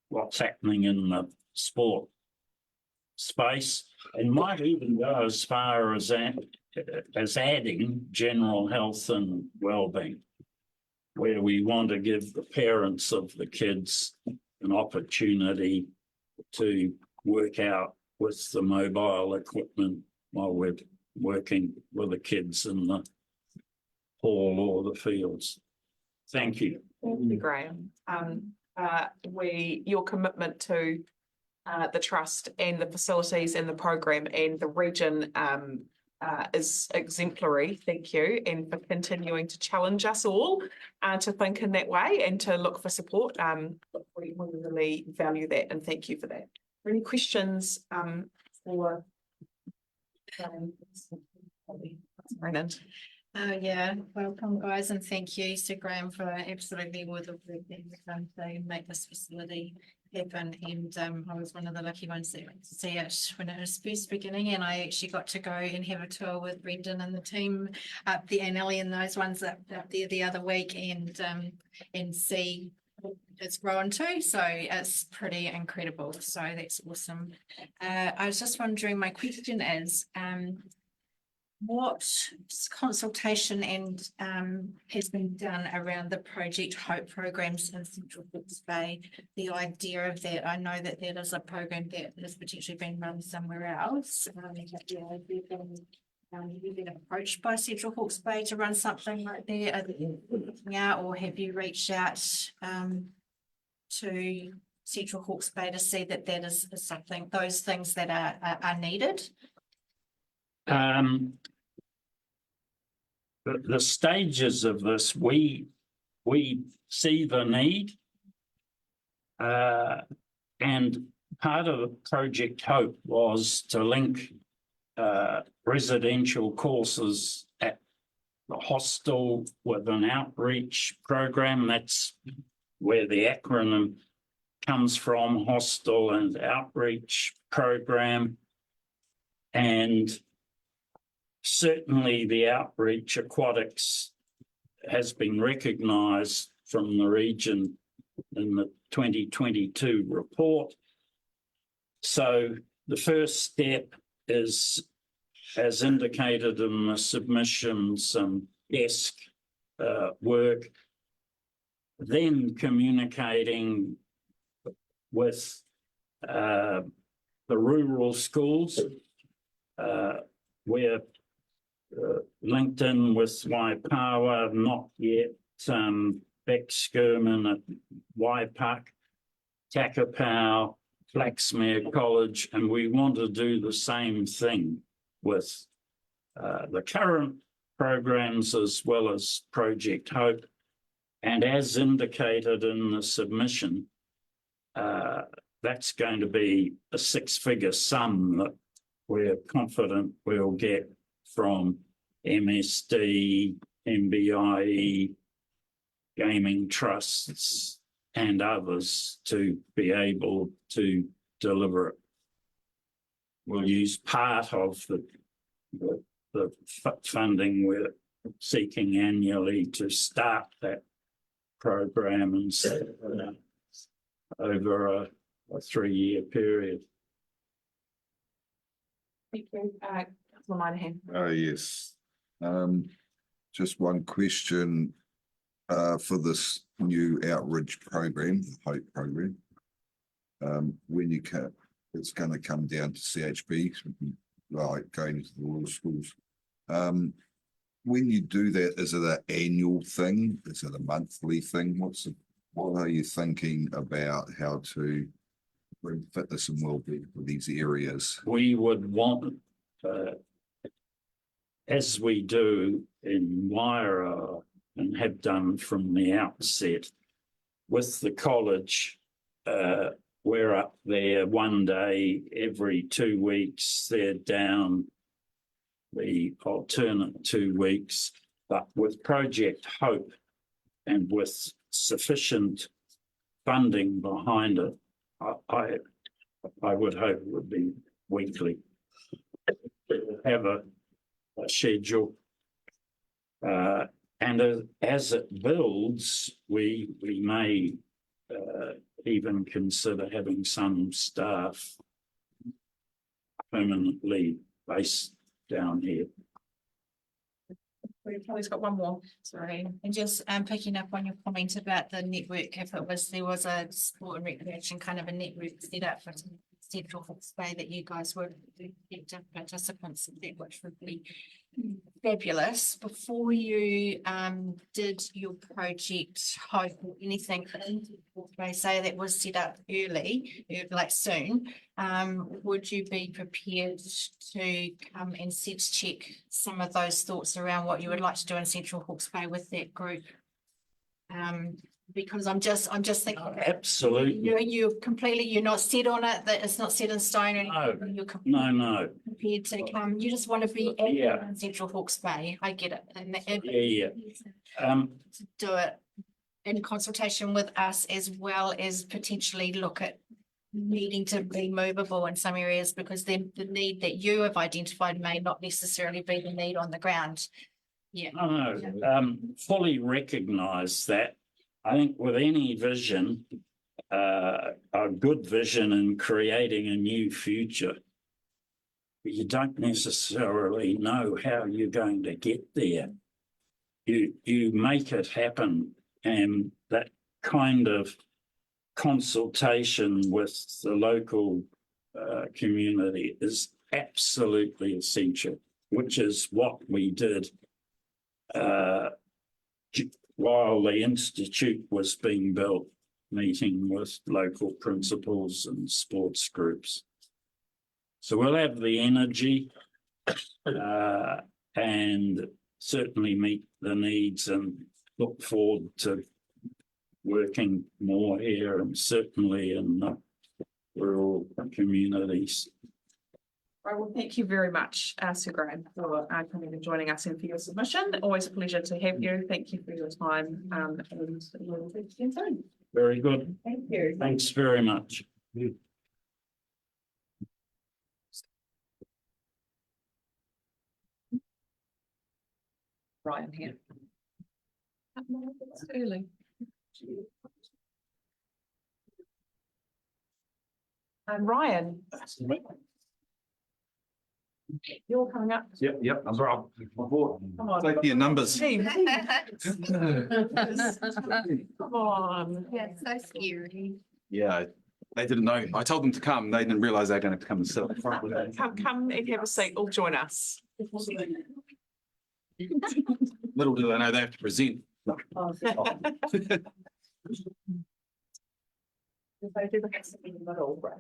what's happening in the sport space, and might even go as far as adding general health and well-being, where we want to give the parents of the kids an opportunity to work out with the mobile equipment while we're working with the kids in the hall or the fields. Thank you. Thank you, Graham. Your commitment to the trust and the facilities and the program and the region is exemplary. Thank you, and for continuing to challenge us all to think in that way and to look for support. We really value that, and thank you for that. Any questions for Brennan? Yeah, welcome guys, and thank you to Graham for absolutely all the work that you've done to make this facility happen. And I was one of the lucky ones that went to see it when it was first beginning, and I actually got to go and have a tour with Brendan and the team up there, and Ellie and those ones up there the other week, and see it's grown too. So it's pretty incredible. So that's awesome. I was just wondering, my question is, what consultation and has been done around the Project Hope programs in Central Hawke's Bay? The idea of that, I know that that is a program that has potentially been run somewhere else. Have you been approached by Central Hawke's Bay to run something like that? Yeah, or have you reached out to Central Hawke's Bay to see that that is something, those things that are needed? The stages of this, we see the need, and part of Project Hope was to link residential courses at the hostel with an outreach program. That's where the acronym comes from, hostel and outreach program. And certainly the outreach aquatics has been recognised from the region in the 2022 report. So the first step is, as indicated in the submission, some desk work, then communicating with the rural schools. We're linked in with Waipawa, not yet Beckskirman at Waipak, Takapau, Flaxmere College, and we want to do the same thing with the current programs as well as Project Hope. And as indicated in the submission, that's going to be a six-figure sum that we're confident we'll get from MSD, MBIE, gaming trusts and others to be able to deliver it. We'll use part of the funding we're seeking annually to start that program and set it over a 3-year period. Thank you. Councillor Moynihan. Yes. Just one question for this new outreach program, the Hope program. When you can, it's going to come down to CHB, like going to the rural schools. when you do that, is it an annual thing? Is it a monthly thing? What are you thinking about how to bring fitness and wellbeing for these areas? We would want, as we do in Wairau and have done from the outset, with the college, we're up there one day every 2 weeks. They're down the alternate 2 weeks. But with Project Hope and with sufficient funding behind it, I would hope it would be weekly. Have a schedule. And as it builds, we may even consider having some staff permanently based down here. We've probably got one more, sorry. And just picking up on your comment about the network, if there was a sport and recreation kind of a network set up for Central Hawke's Bay that you guys would be active participants in that, which would be fabulous. Before you did your project Hope or anything in Hawke's Bay, say that was set up early, like soon, would you be prepared to come and sense check some of those thoughts around what you would like to do in Central Hawke's Bay with that group? Because I'm just thinking. Absolutely. You're not set on it, that it's not set in stone. No, you're no. prepared to come. You just want to be active in Central Hawke's Bay. I get it. And to do it in consultation with us, as well as potentially look at needing to be movable in some areas, because then the need that you have identified may not necessarily be the need on the ground. Yeah. No, fully recognise that. I think with any vision, a good vision in creating a new future, you don't necessarily know how you're going to get there. You make it happen, and that kind of consultation with the local community is absolutely essential, which is what we did while the institute was being built, meeting with local principals and sports groups. So we'll have the energy and certainly meet the needs, and look forward to working more here and certainly in the rural communities. Right, well, thank you very much, Sir Graham, for coming and joining us and for your submission. Always a pleasure to have you. Thank you for your time. And we'll see you soon. Very good. Thank you. Thanks very much. Ryan here. It's early. And Ryan. You're coming up. Yep, I'm sorry. I'm bored. Come on. Safety in numbers. Team. Come on. Yeah, it's so scary. Yeah, they didn't know. I told them to come. They didn't realise they were going to come and sit up front. Come and have a seat. All join us. Little do they know they have to present.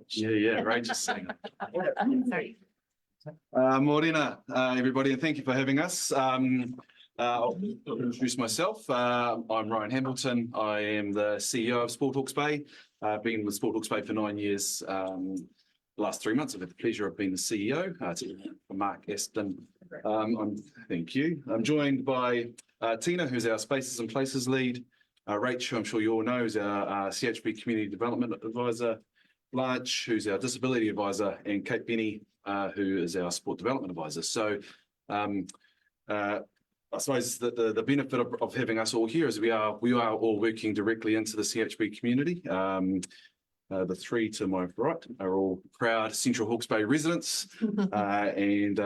Yeah, Ray just saying. Sorry. Morena, everybody, and thank you for having us. I'll introduce myself. I'm Ryan Hamilton. I am the CEO of Sport Hawke's Bay. I've been with Sport Hawke's Bay for 9 years. The last 3 months, I've had the pleasure of being the CEO. Mark Aston. Thank you. I'm joined by Tina, who's our Spaces and Places lead. Rach, who I'm sure you all know, is our CHB Community Development Advisor. Blanche, who's our Disability Advisor, and Kate Benny, who is our Sport Development Advisor. So I suppose that the benefit of having us all here is we are all working directly into the CHB community. The three to my right are all proud Central Hawke's Bay residents and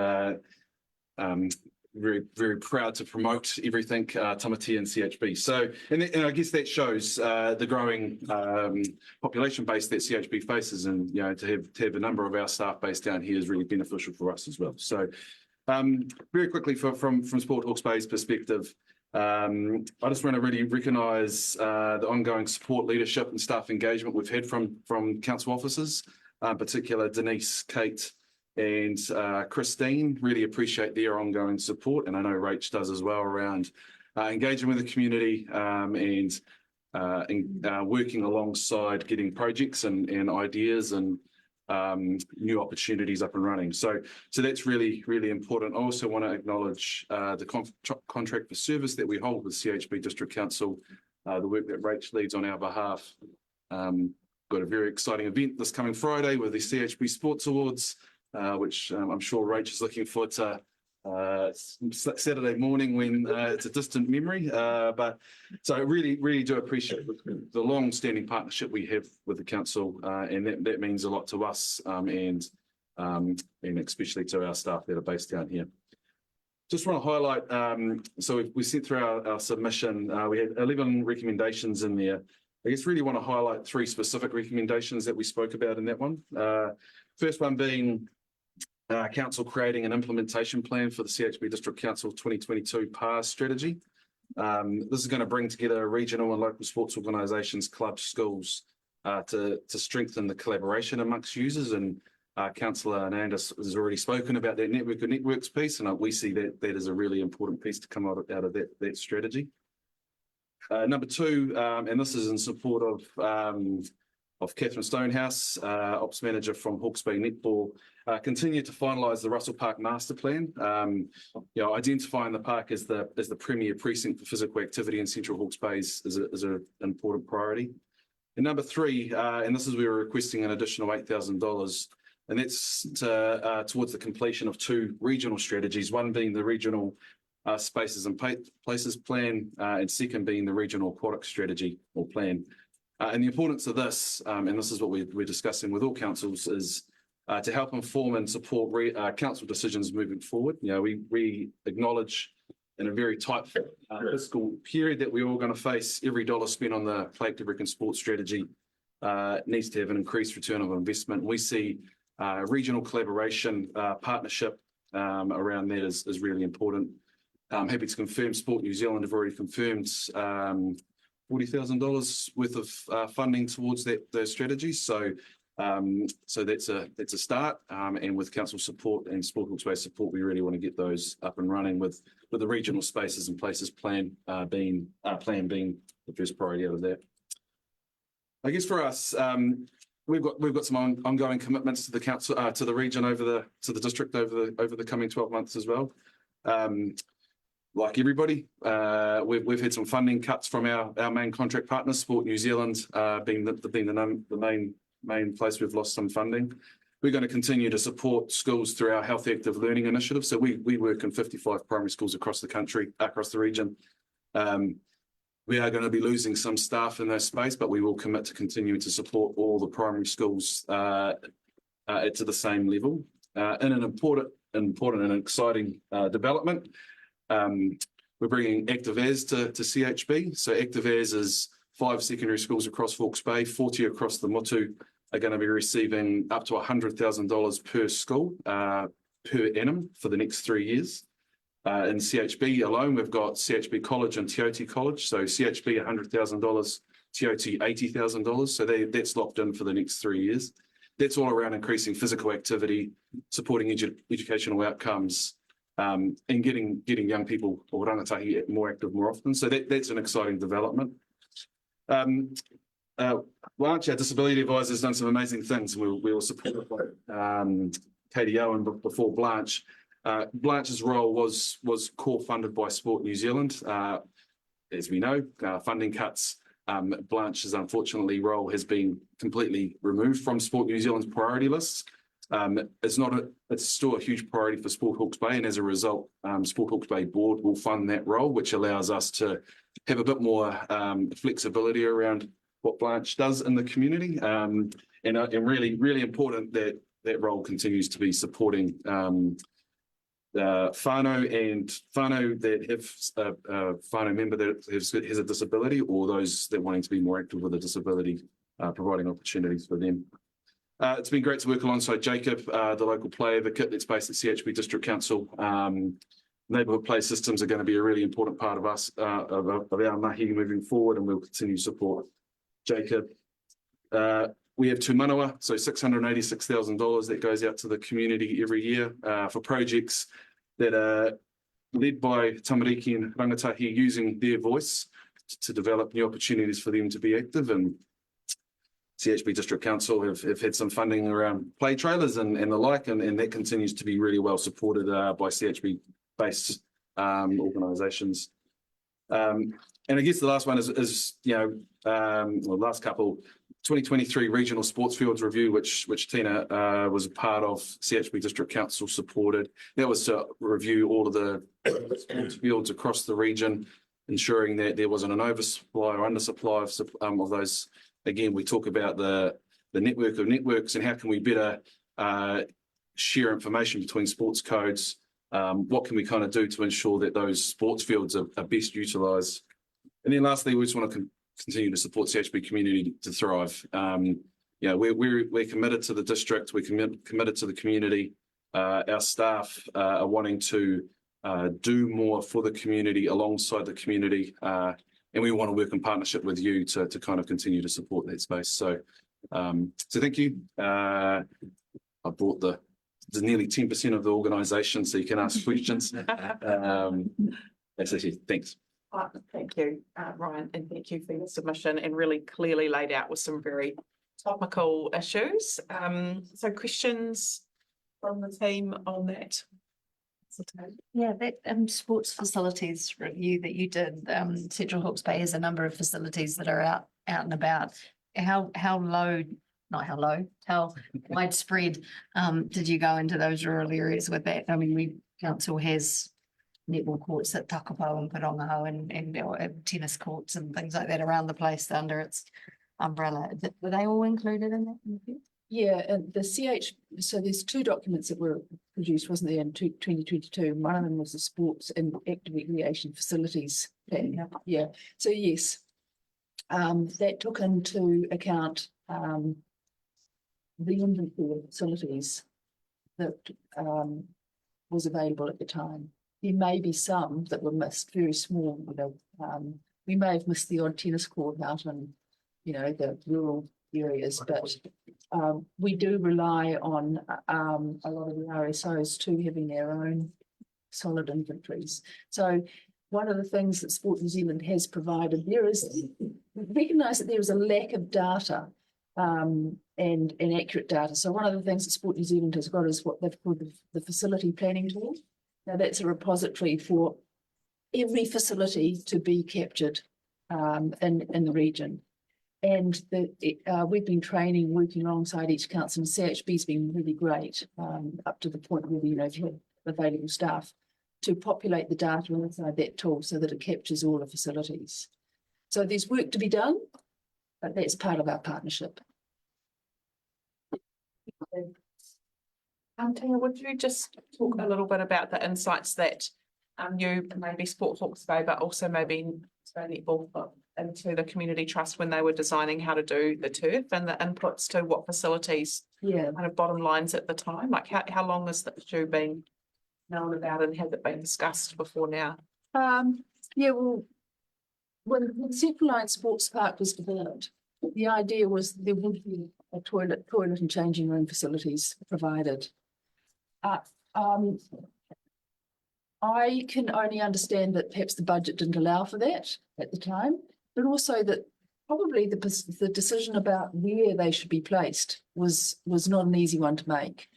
very, very proud to promote everything Tamati and CHB. So, and I guess that shows the growing population base that CHB faces, and to have a number of our staff based down here is really beneficial for us as well. So, Very quickly from Sport Hawke's Bay's perspective, I just want to really recognise the ongoing support, leadership and staff engagement we've had from council officers, in particular Denise, Kate and Christine. Really appreciate their ongoing support, and I know Rach does as well, around engaging with the community and working alongside getting projects and ideas and new opportunities up and running. So that's really, really important. I also want to acknowledge the contract for service that we hold with CHB District Council, the work that Rach leads on our behalf. Got a very exciting event this coming Friday with the CHB Sports Awards, which I'm sure Rach is looking forward to Saturday morning when it's a distant memory. But so I really do appreciate the long-standing partnership we have with the council, and that means a lot to us and especially to our staff that are based down here. Just want to highlight, so we sent through our submission, we had 11 recommendations in there. I guess really want to highlight 3 specific recommendations that we spoke about in that one. First one being council creating an implementation plan for the CHB District Council 2022 PAS strategy. This is going to bring together regional and local sports organisations, clubs, schools to strengthen the collaboration amongst users. And Councillor Anandis has already spoken about that network of networks piece, and we see that is a really important piece to come out of that strategy. Number 2, and this is in support of Catherine Stonehouse, Ops Manager from Hawke's Bay Netball, continue to finalise the Russell Park Master Plan. Identifying the park as the premier precinct for physical activity in Central Hawke's Bay is an important priority. And number 3, and this is where we're requesting an additional $8,000, and that's towards the completion of 2 regional strategies, one being the regional Spaces and Places Plan, and second being the regional aquatic strategy or plan. And the importance of this, and this is what we're discussing with all councils, is to help inform and support council decisions moving forward. We acknowledge in a very tight fiscal period that we're all going to face, every dollar spent on the Play Active Rec and Sports strategy needs to have an increased return of investment. We see regional collaboration, partnership around that is really important. I'm happy to confirm Sport New Zealand have already confirmed $40,000 worth of funding towards those strategies. So that's a start. And with council support and Sport Hawke's Bay support, we really want to get those up and running with the regional Spaces and Places plan being the first priority out of that. I guess for us, we've got some ongoing commitments to the council, to the region to the district over the coming 12 months as well. Like everybody, we've had some funding cuts from our main contract partners, Sport New Zealand being the main place we've lost some funding. We're going to continue to support schools through our Health Active Learning initiative. So we work in 55 primary schools across the country, across the region. We are going to be losing some staff in that space, but we will commit to continuing to support all the primary schools to the same level. In an important and exciting development, we're bringing Active As to CHB. So Active As is 5 secondary schools across Hawke's Bay, 40 across the Motu are going to be receiving up to $100,000 per school per annum for the next 3 years. In CHB alone, we've got CHB College and Te College. So CHB $100,000, Te $80,000. So that's locked in for the next 3 years. That's all around increasing physical activity, supporting educational outcomes, and getting young people or rangatahi more active more often. So that's an exciting development. Blanche, our disability advisor, has done some amazing things. We will support Katie Owen before Blanche. Blanche's role was core funded by Sport New Zealand. As we know, funding cuts. Blanche's unfortunately role has been completely removed from Sport New Zealand's priority lists. It's still a huge priority for Sport Hawke's Bay, and as a result, Sport Hawke's Bay board will fund that role, which allows us to have a bit more flexibility around what Blanche does in the community, and really, really important that role continues to be supporting whānau that have a whānau member that has a disability, or those that wanting to be more active with a disability, providing opportunities for them. It's been great to work alongside Jacob, the local play advocate that's based at CHB District Council. Neighbourhood play systems are going to be a really important part of us, of our mahi moving forward, and we'll continue to support Jacob. We have tūmanawa, so $686,000 that goes out to the community every year for projects that are led by tamariki and rangatahi using their voice to develop new opportunities for them to be active. And CHB District Council have had some funding around play trailers and the like, and that continues to be really well supported by CHB-based organisations. And I guess the last one is last couple, 2023 Regional Sports Fields Review, which Tina was a part of, CHB District Council supported. That was to review all of the sports fields across the region, ensuring that there wasn't an oversupply or undersupply of those. Again, we talk about the network of networks and how can we better share information between sports codes. What can we kind of do to ensure that those sports fields are best utilised? And then lastly, we just want to continue to support CHB community to thrive. We're committed to the district, we're committed to the community. Our staff are wanting to do more for the community, alongside the community, and we want to work in partnership with you to kind of continue to support that space. So thank you. I brought the nearly 10% of the organisation, so you can ask questions. That's actually, thanks. Thank you, Ryan, and thank you for your submission, and really clearly laid out with some very topical issues. So questions from the team on that? Yeah, that sports facilities review that you did, Central Hawke's Bay has a number of facilities that are out and about. How widespread did you go into those rural areas with that? I mean, council has netball courts at Takapau and Parongaho and tennis courts and things like that around the place under its umbrella. Were they all included in that? Yeah, and so there's two documents that were produced, wasn't there, in 2022. One of them was the sports and active recreation facilities plan. Yeah, so yes, that took into account the inventory of facilities that was available at the time. There may be some that were missed, very small. We may have missed the odd tennis court out in, the rural areas, but we do rely on a lot of the RSOs too having their own solid inventories. So one of the things that Sport New Zealand has provided, recognise that there is a lack of data and accurate data. So one of the things that Sport New Zealand has got is what they've called the facility planning tool. Now that's a repository for every facility to be captured in the region. And we've been working alongside each council, and CHB's been really great up to the point where we've had available staff to populate the data inside that tool so that it captures all the facilities. So there's work to be done, but that's part of our partnership. Tina, would you just talk a little bit about the insights that you, maybe Sport Hawke's Bay, but also maybe netball into the community trust when they were designing how to do the turf, and the inputs to what facilities kind of bottom lines at the time? Like how long has the issue been known about, and has it been discussed before now? When Central Line Sports Park was developed, the idea was there would be a toilet and changing room facilities provided. I can only understand that perhaps the budget didn't allow for that at the time, but also that probably the decision about where they should be placed was not an easy one to make.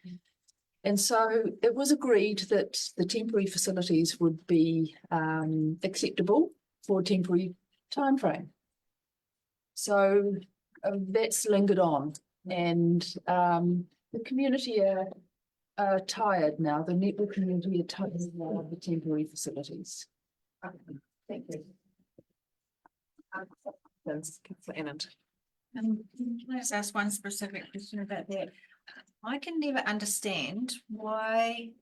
And so it was agreed that the temporary facilities would be acceptable for a temporary timeframe. So that's lingered on, and the community are tired now. The netball community are tired now of the temporary facilities. Thank you. Can I just ask one specific question about that? I can never understand why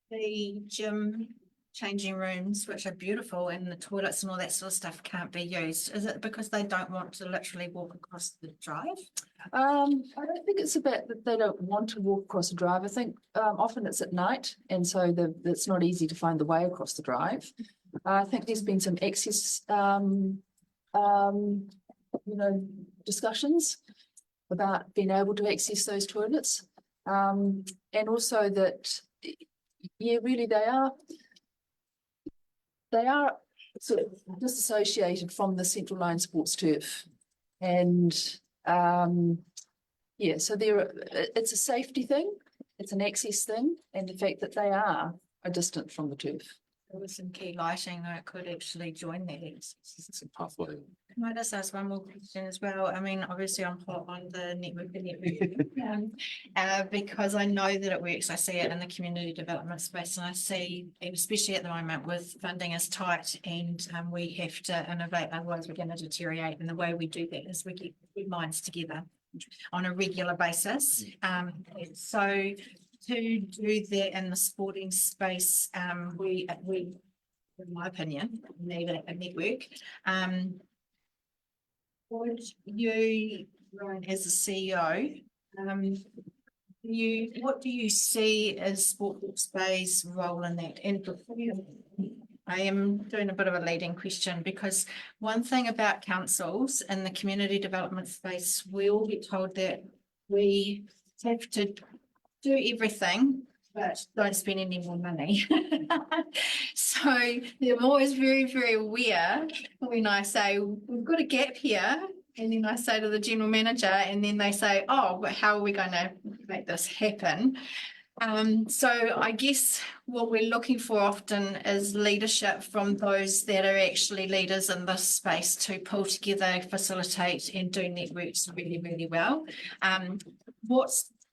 the gym changing rooms, which are beautiful, and the toilets and all that sort of stuff can't be used? Is it because they don't want to literally walk across the drive? I don't think it's about that they don't want to walk across the drive. I think often it's at night, and so it's not easy to find the way across the drive. I think there's been some excess, discussions about being able to access those toilets, and also that, yeah, really they are sort of disassociated from the central line sports turf, and yeah, so it's a safety thing, it's an access thing, and the fact that they are distant from the turf. There was some key lighting that could actually join that. It's a pathway. Can I just ask one more question as well? I mean, obviously I'm hot on the network, because I know that it works. I see it in the community development space, and I see, especially at the moment with funding is tight, and we have to innovate, otherwise we're going to deteriorate. And the way we do that is we get good minds together on a regular basis. So to do that in the sporting space, we, in my opinion, need a network. Would you, Ryan, as a CEO, what do you see as Sport Hawke's Bay's role in that? And I am doing a bit of a leading question, because one thing about councils in the community development space, we all get told that we have to do everything, but don't spend any more money. So I'm always very, very aware when I say, we've got a gap here. And then I say to the general manager, and then they say, oh, but how are we going to make this happen? So I guess what we're looking for often is leadership from those that are actually leaders in this space to pull together, facilitate, and do networks really, really well.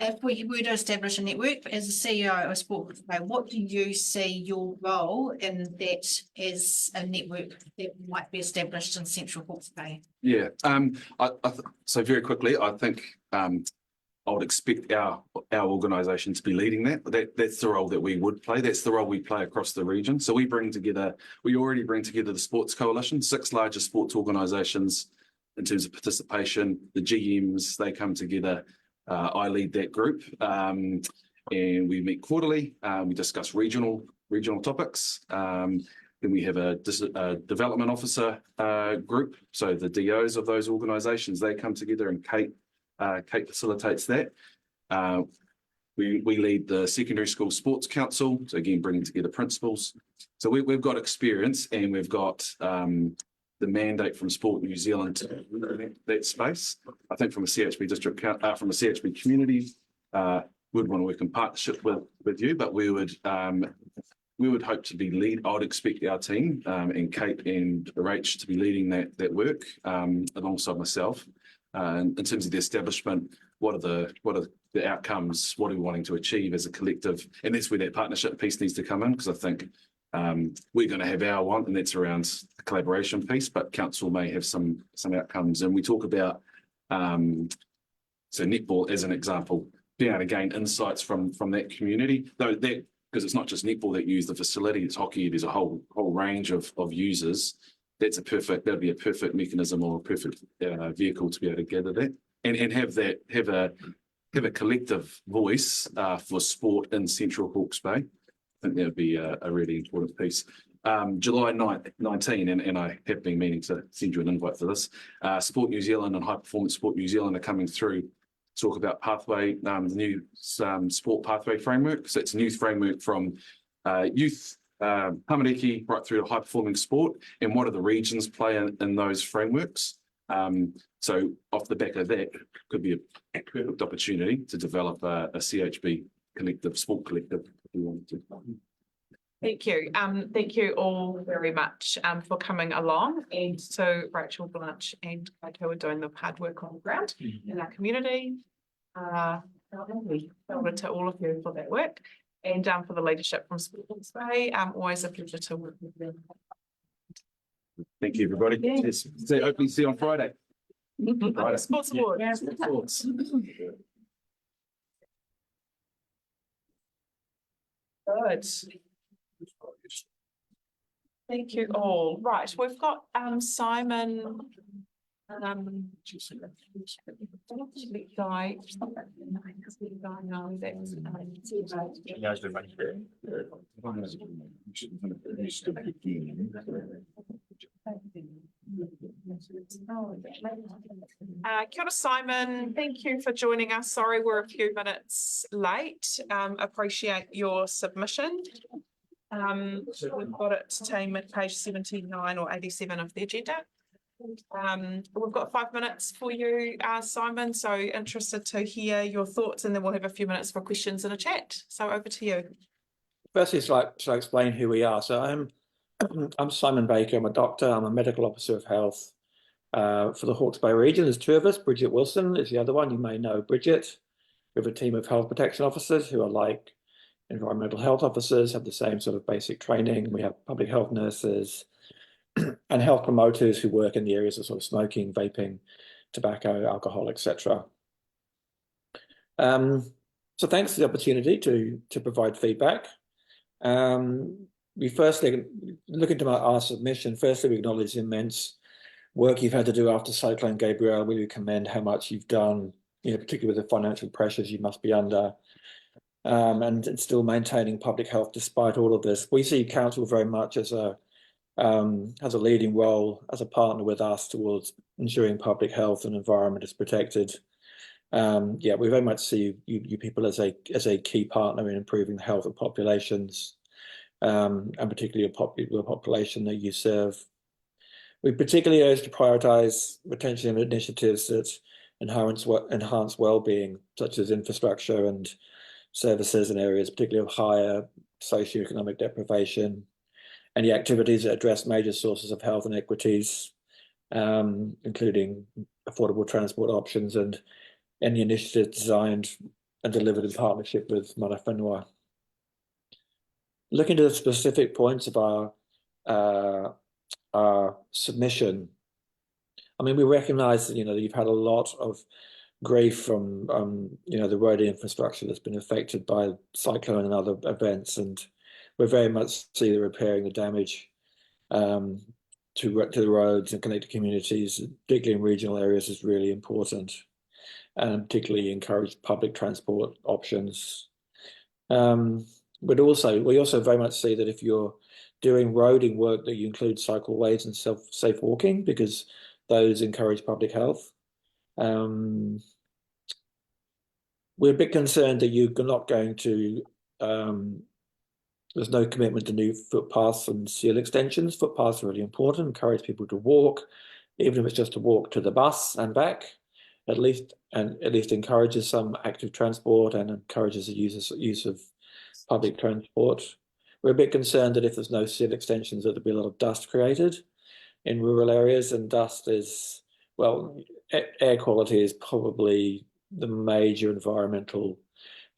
If we were to establish a network as a CEO of Sport Hawke's Bay, what do you see your role in that as a network that might be established in Central Hawke's Bay? Yeah, so very quickly, I think I would expect our organisation to be leading that. That's the role that we would play. That's the role we play across the region. So we already bring together the Sports Coalition, 6 largest sports organisations in terms of participation. The GMs, they come together. I lead that group, and we meet quarterly. We discuss regional topics. Then we have a development officer group. So the DOs of those organisations, they come together, and Kate facilitates that. We lead the Secondary School Sports Council, so again, bringing together principals. So we've got experience, and we've got the mandate from Sport New Zealand to that space. I think from a CHB district, from a CHB community, we'd want to work in partnership with you, but we would hope to be lead. I would expect our team and Kate and Rach to be leading that work alongside myself. In terms of the establishment, what are the outcomes? What are we wanting to achieve as a collective? And that's where that partnership piece needs to come in, because I think we're going to have our one, and that's around the collaboration piece, but council may have some outcomes. And we talk about, so netball as an example, being able to gain insights from that community, though that, because it's not just netball that use the facility, it's hockey, there's a whole range of users. That'd be a perfect mechanism or a perfect vehicle to be able to gather that and have a collective voice for sport in Central Hawke's Bay. I think that would be a really important piece. July 19, and I have been meaning to send you an invite for this. Sport New Zealand and High Performance Sport New Zealand are coming through to talk about pathway, the new sport pathway framework. So it's a new framework from youth, Hamariki, right through to high performing sport, and what do the regions play in those frameworks. So off the back of that, could be a perfect opportunity to develop a CHB collective, sport collective, if we wanted to. Thank you. Thank you all very much for coming along. And so Rachel, Blanche and Kaito are doing the hard work on the ground in our community. To all of you for that work and for the leadership from Sport Hawke's Bay. Always a pleasure to work with you. Thank you, everybody. Yeah. Yes. Hopefully see you on Friday. Friday. Sports Award. Yeah, sports. Good. Thank you all. Right, we've got Simon. Guy. Kia ora, Simon. Thank you for joining us. Sorry, we're a few minutes late. Appreciate your submission. We've got it to team at page 79 or 87 of the agenda. We've got 5 minutes for you, Simon, so interested to hear your thoughts, and then we'll have a few minutes for questions and a chat. So over to you. Firstly, I'll explain who we are. So I'm Simon Baker. I'm a doctor. I'm a medical officer of health for the Hawke's Bay region. There's two of us. Bridget Wilson is the other one. You may know Bridget. We have a team of health protection officers who are like environmental health officers, have the same sort of basic training. We have public health nurses and health promoters who work in the areas of sort of smoking, vaping, tobacco, alcohol, etc. So thanks for the opportunity to provide feedback. We firstly, look into our submission, firstly we acknowledge the immense work you've had to do after Cyclone Gabrielle. We commend how much you've done, particularly with the financial pressures you must be under, and still maintaining public health despite all of this. We see council very much as a leading role, as a partner with us towards ensuring public health and environment is protected. We very much see you people as a key partner in improving the health of populations, and particularly your population that you serve. We particularly urge to prioritise retention initiatives that enhance well-being, such as infrastructure and services in areas particularly of higher socioeconomic deprivation, any activities that address major sources of health inequities, including affordable transport options, and any initiatives designed and delivered in partnership with Mana Whenua. Looking to the specific points of our submission, I mean, we recognise that you've had a lot of grief from the road infrastructure that's been affected by cyclone and other events, and we very much see the repairing the damage to the roads and connected communities, particularly in regional areas, is really important, and particularly encourage public transport options. We also very much see that if you're doing roading work, that you include cycleways and safe walking, because those encourage public health. We're a bit concerned that you're not going to, there's no commitment to new footpaths and seal extensions. Footpaths are really important, encourage people to walk, even if it's just to walk to the bus and back, at least encourages some active transport and encourages the use of public transport. We're a bit concerned that if there's no seal extensions, that there'll be a lot of dust created in rural areas, and dust is, well, air quality is probably the major environmental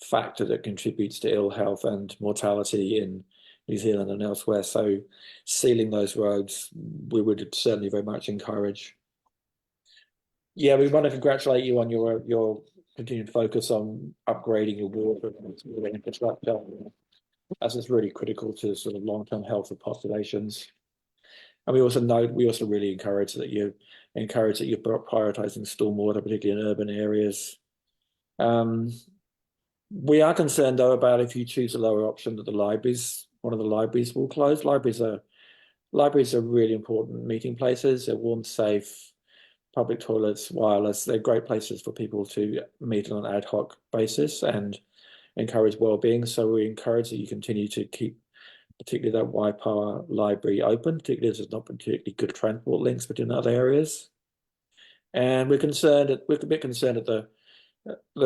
factor that contributes to ill health and mortality in New Zealand and elsewhere. So sealing those roads, we would certainly very much encourage. Yeah, we want to congratulate you on your continued focus on upgrading your water infrastructure, as it's really critical to sort of long-term health of populations. And we also really encourage that you're prioritising stormwater, particularly in urban areas. We are concerned though about if you choose a lower option that one of the libraries will close. Libraries are really important meeting places. They're warm, safe, public toilets, wireless. They're great places for people to meet on an ad hoc basis and encourage well-being. So we encourage that you continue to keep particularly that Waipawa library open, particularly as there's not particularly good transport links between other areas. And we're a bit concerned at the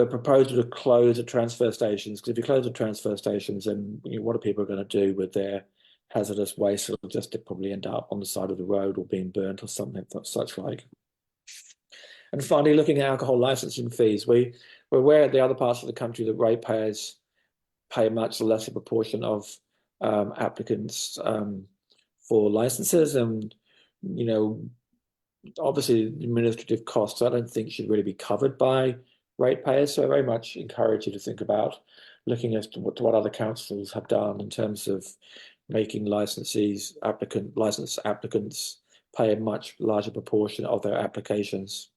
proposal to close the transfer stations, because if you close the transfer stations, then what are people going to do with their hazardous waste? It'll just probably end up on the side of the road or being burnt or something such like. And finally, looking at alcohol licensing fees, we're aware at the other parts of the country that ratepayers pay a much lesser proportion of applicants for licenses, and obviously administrative costs I don't think should really be covered by ratepayers. So I very much encourage you to think about looking as to what other councils have done in terms of making license applicants pay a much larger proportion of their applications.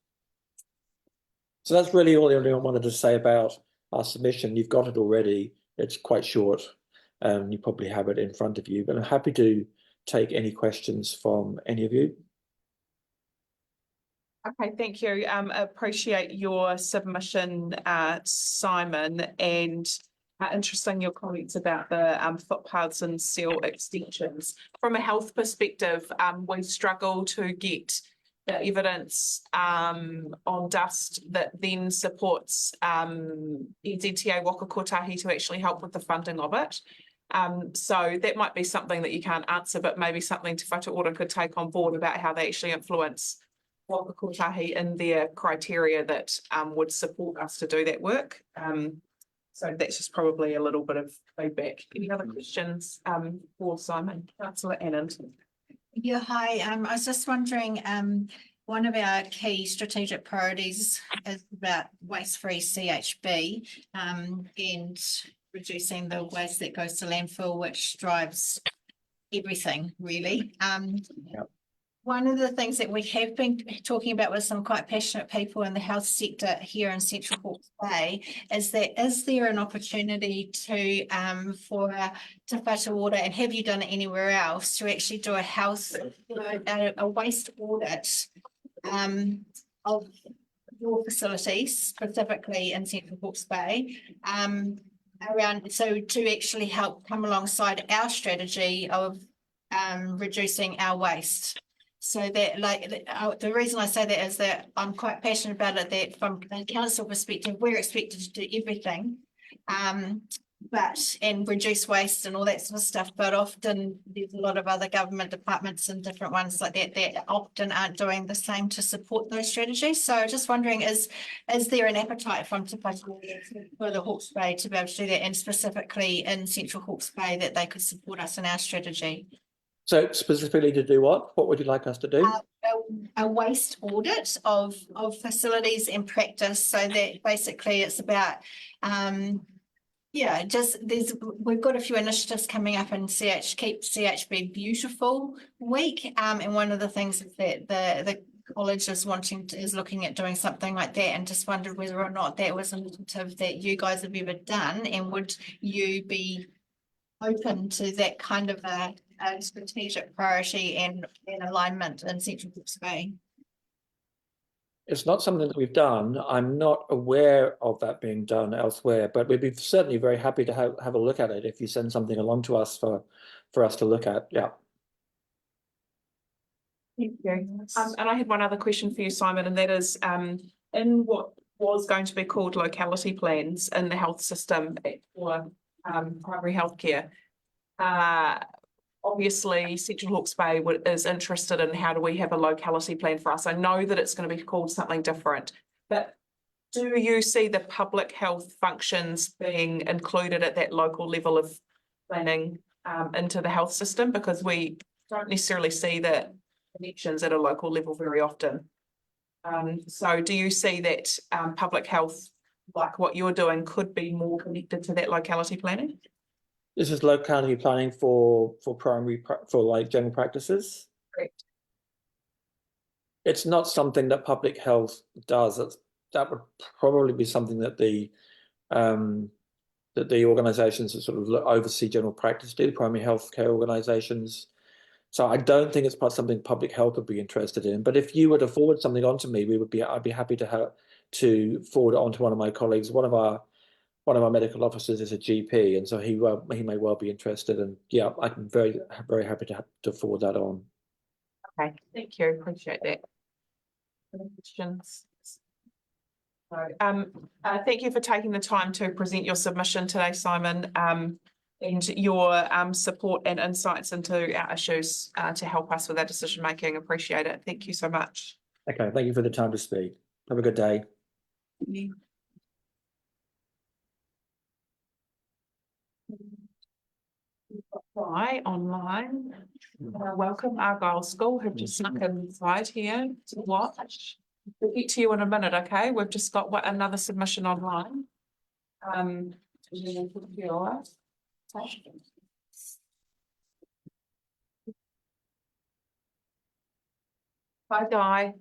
So that's really all I wanted to say about our submission. You've got it already. It's quite short. You probably have it in front of you, but I'm happy to take any questions from any of you. Okay, thank you. Appreciate your submission, Simon, and interesting your comments about the footpaths and seal extensions. From a health perspective, we struggle to get the evidence on dust that then supports NZTA Waka Kotahi to actually help with the funding of it. So that might be something that you can't answer, but maybe something Te Whatu Ora could take on board about how they actually influence Waka Kotahi in their criteria that would support us to do that work. So that's just probably a little bit of feedback. Any other questions for Simon? Councillor Anand. Yeah, hi. I was just wondering, one of our key strategic priorities is about waste-free CHB and reducing the waste that goes to landfill, which drives everything really. One of the things that we have been talking about with some quite passionate people in the health sector here in Central Hawke's Bay is there an opportunity to for Te Whatu Ora, and have you done it anywhere else, to actually do a waste audit of your facilities, specifically in Central Hawke's Bay, around, so to actually help come alongside our strategy of reducing our waste. So that, like, the reason I say that is that I'm quite passionate about it, that from a council perspective, we're expected to do everything, and reduce waste and all that sort of stuff. But often there's a lot of other government departments and different ones like that often aren't doing the same to support those strategies. So just wondering, is there an appetite from Te Whatu Ora for the Hawke's Bay to be able to do that, and specifically in Central Hawke's Bay, that they could support us in our strategy? So specifically to do what? What would you like us to do? A waste audit of facilities and practice, so that basically it's about we've got a few initiatives coming up in Keep CHB Beautiful Week, and one of the things is that the college is looking at doing something like that, and just wondered whether or not that was an initiative that you guys have ever done, and would you be open to that kind of a strategic priority and alignment in Central Hawke's Bay? It's not something that we've done. I'm not aware of that being done elsewhere, but we'd be certainly very happy to have a look at it if you send something along to us for us to look at. Yeah. Thank you. And I had one other question for you, Simon, and that is in what was going to be called locality plans in the health system for primary healthcare. Obviously, Central Hawke's Bay is interested in how do we have a locality plan for us. I know that it's going to be called something different, but do you see the public health functions being included at that local level of planning into the health system? Because we don't necessarily see the connections at a local level very often. So do you see that public health, like what you're doing, could be more connected to that locality planning? This is locality planning for like general practices. Correct. It's not something that public health does. That would probably be something that the organisations that sort of oversee general practice do, primary healthcare organisations. So I don't think it's something public health would be interested in. But if you were to forward something on to me, I'd be happy to forward it on to one of my colleagues. One of our medical officers is a GP, and so he may well be interested. And yeah, I'm very happy to forward that on. Okay, thank you. Appreciate that. Any questions? So, thank you for taking the time to present your submission today, Simon, and your support and insights into our issues to help us with our decision making. Appreciate it. Thank you so much. Okay, thank you for the time to speak. Have a good day. Apply online. Welcome Argyle School, who've just snuck inside here to watch. We'll get to you in a minute, okay? We've just got another submission online. Bye, Di.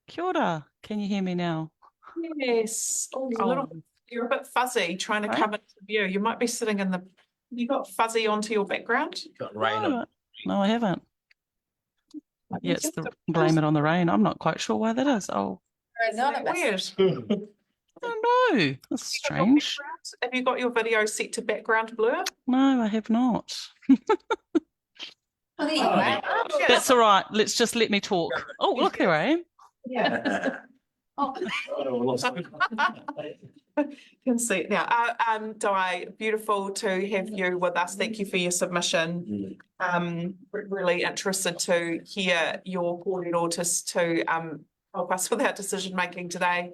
Kia ora, can you hear me now? Yes. Oh, Oh. You're a bit fuzzy trying to Right. come into the view. You might be sitting in the, you got fuzzy onto your background? Got rain No, on. no, I haven't. Yeah, it's the blame it on the rain. I'm not quite sure why that is. Oh, None of us. Weird. I don't know. That's strange. Have you got your video set to background blur? No, I have not. Oh, there you go. That's all right. Let me talk. Oh, look, here I am. Yeah. Can see it now. Di, beautiful to have you with us. Thank you for your submission. Really interested to hear your kōrero to help us with our decision making today.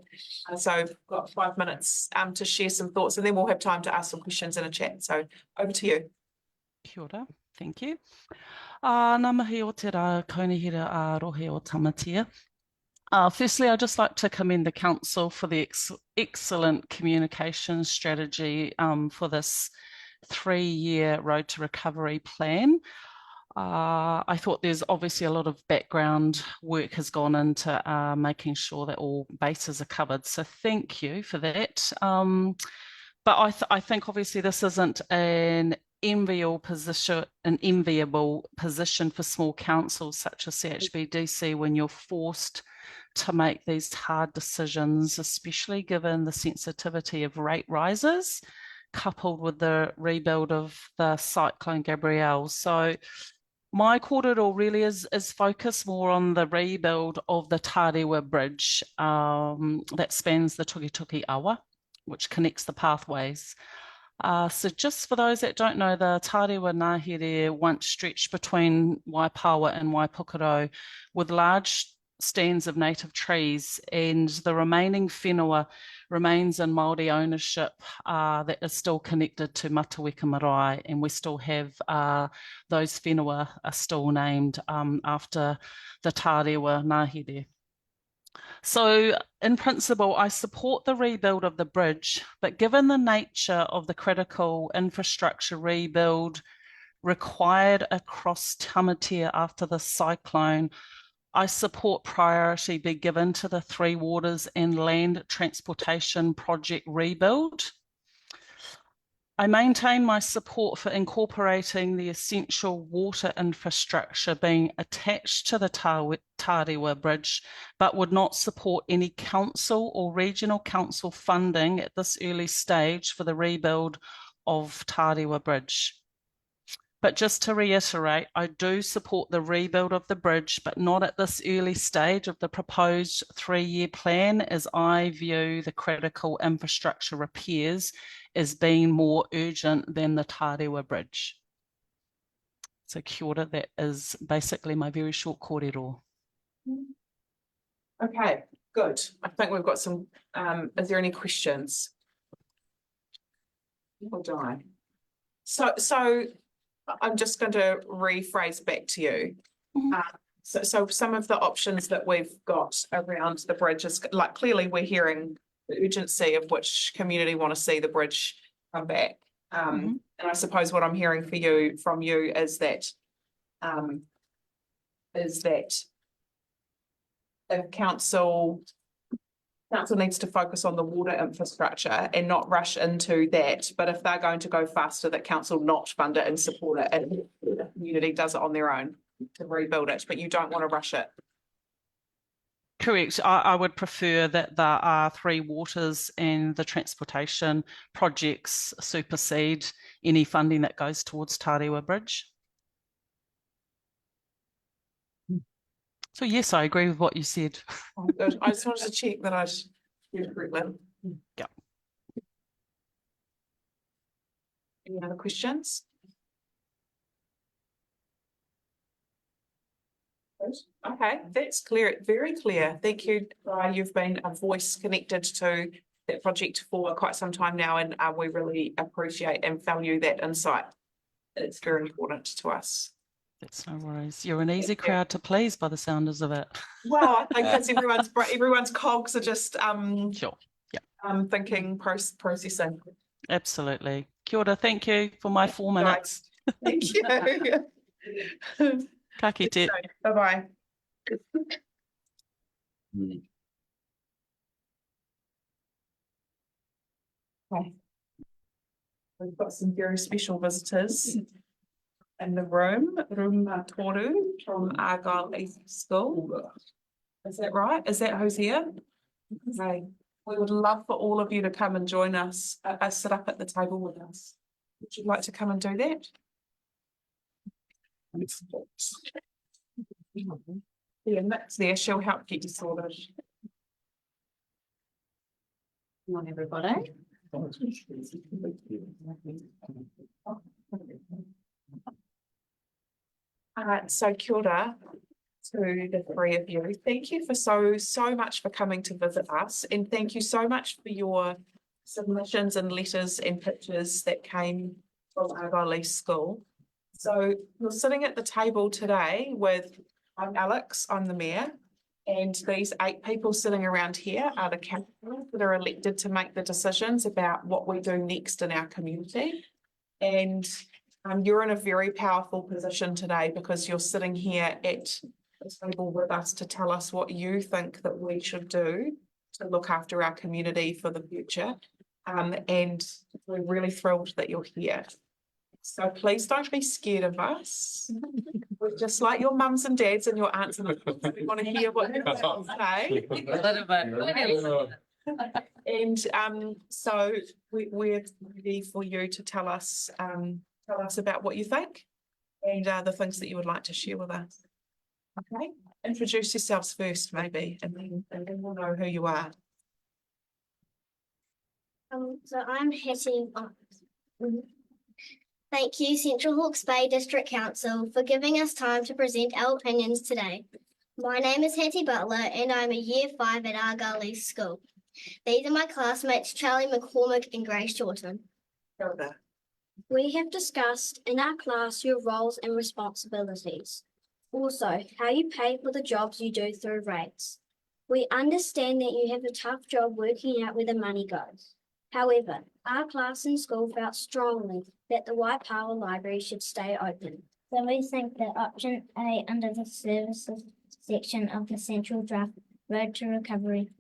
So we've got 5 minutes to share some thoughts, and then we'll have time to ask some questions in a chat. So over to you. Kia ora. Thank you. Nā mihi o te rā kaunihira a rohe o tamatia. Firstly, I'd just like to commend the Council for the excellent communication strategy for this 3-year Road to Recovery plan. I thought there's obviously a lot of background work has gone into making sure that all bases are covered. So thank you for that. But I think obviously this isn't an enviable position for small councils such as CHBDC when you're forced to make these hard decisions, especially given the sensitivity of rate rises, coupled with the rebuild of the Cyclone Gabrielle. So my kōrero really is focused more on the rebuild of the Tarewa Bridge that spans the Tukituki Awa, which connects the pathways. So just for those that don't know, the Tarewa Ngahere once stretched between Waipawa and Waipukaro with large stands of native trees, and the remaining whenua remains in Māori ownership that is still connected to Mataweka Marae, and we still have those whenua are still named after the Tarewa Ngahere. So in principle, I support the rebuild of the bridge, but given the nature of the critical infrastructure rebuild required across Tamatea after the cyclone, I support priority be given to the Three Waters and Land Transportation Project rebuild. I maintain my support for incorporating the essential water infrastructure being attached to the Tarewa Bridge, but would not support any council or regional council funding at this early stage for the rebuild of Tarewa Bridge. But just to reiterate, I do support the rebuild of the bridge, but not at this early stage of the proposed 3-year plan, as I view the critical infrastructure repairs as being more urgent than the Tarewa Bridge. So kia ora, that is basically my very short kōrero. Okay, good. I think we've got some, is there any questions? Or Di? So I'm just going to rephrase back to you. So some of the options that we've got around the bridge is like, clearly we're hearing the urgency of which community want to see the bridge come back. And I suppose what I'm hearing from you is that the council needs to focus on the water infrastructure and not rush into that. But if they're going to go faster, that council not fund it and support it, and the community does it on their own to rebuild it, but you don't want to rush it. Correct. I would prefer that the Three Waters and the transportation projects supersede any funding that goes towards Tarewa Bridge. So yes, I agree with what you said. Oh, good. I just wanted to check that I'd heard correctly. Yeah. Any other questions? Okay, that's clear, very clear. Thank you. You've been a voice connected to that project for quite some time now, and we really appreciate and value that insight. It's very important to us. That's no worries. You're an easy crowd to please by the sounds of it. Well, I think because everyone's cogs are just sure. Yeah. Thinking processing. Absolutely. Kia ora, thank you for my 4 minutes. Thank you. Ka kite. Bye-bye. Okay. We've got some very special visitors in the room, Toru from Argyle East School. Is that right? Is that who's here? Okay. We would love for all of you to come and join us, sit up at the table with us. Would you like to come and do that? Yeah, Nick's there. She'll help get you sorted. Come on, everybody. So kia ora to the three of you. Thank you for so much for coming to visit us, and thank you so much for your submissions and letters and pictures that came from Argyle East School. So you're sitting at the table today with, I'm Alex, I'm the mayor, and these 8 people sitting around here are the councillors that are elected to make the decisions about what we do next in our community. And you're in a very powerful position today because you're sitting here at the table with us to tell us what you think that we should do to look after our community for the future. And we're really thrilled that you're here. So please don't be scared of us. We're just like your mums and dads and your aunts and uncles. We want to hear what you say. And so we're ready for you to tell us about what you think and the things that you would like to share with us. Okay, introduce yourselves first, maybe, and then we'll know who you are. So I'm Hetty. Thank you, Central Hawke's Bay District Council, for giving us time to present our opinions today. My name is Hattie Butler and I'm a Year 5 at Argyle East School. These are my classmates Charlie McCormick and Grace Shorten. We have discussed in our class your roles and responsibilities. Also, how you pay for the jobs you do through rates. We understand that you have a tough job working out where the money goes. However, our class in school felt strongly that the Waipawa Library should stay open. So we think that option A under the services section of the Central Draft Road to Recovery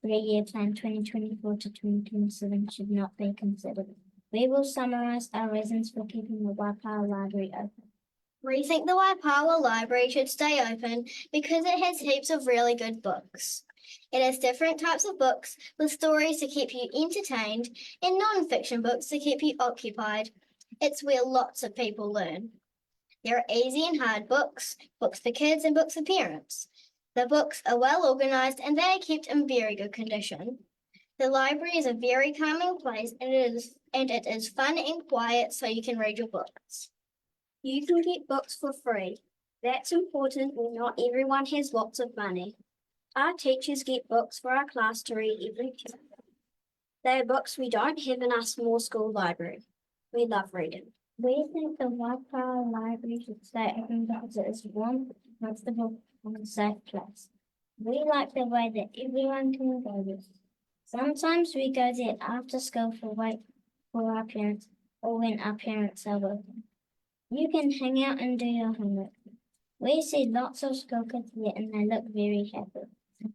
3-year plan 2024 to 2027 should not be considered. We will summarise our reasons for keeping the Waipawa Library open. We think the Waipawa Library should stay open because it has heaps of really good books. It has different types of books with stories to keep you entertained and non-fiction books to keep you occupied. It's where lots of people learn. There are easy and hard books, books for kids and books for parents. The books are well organised and they are kept in very good condition. The library is a very calming place and it is fun and quiet so you can read your books. You can get books for free. That's important when not everyone has lots of money. Our teachers get books for our class to read every term. They are books we don't have in our small school library. We love reading. We think the Waipawa Library should stay open because it is warm, comfortable, and a safe place. We like the way that everyone can go there. Sometimes we go there after school for our parents or when our parents are working. You can hang out and do your homework. We see lots of school kids there and they look very happy.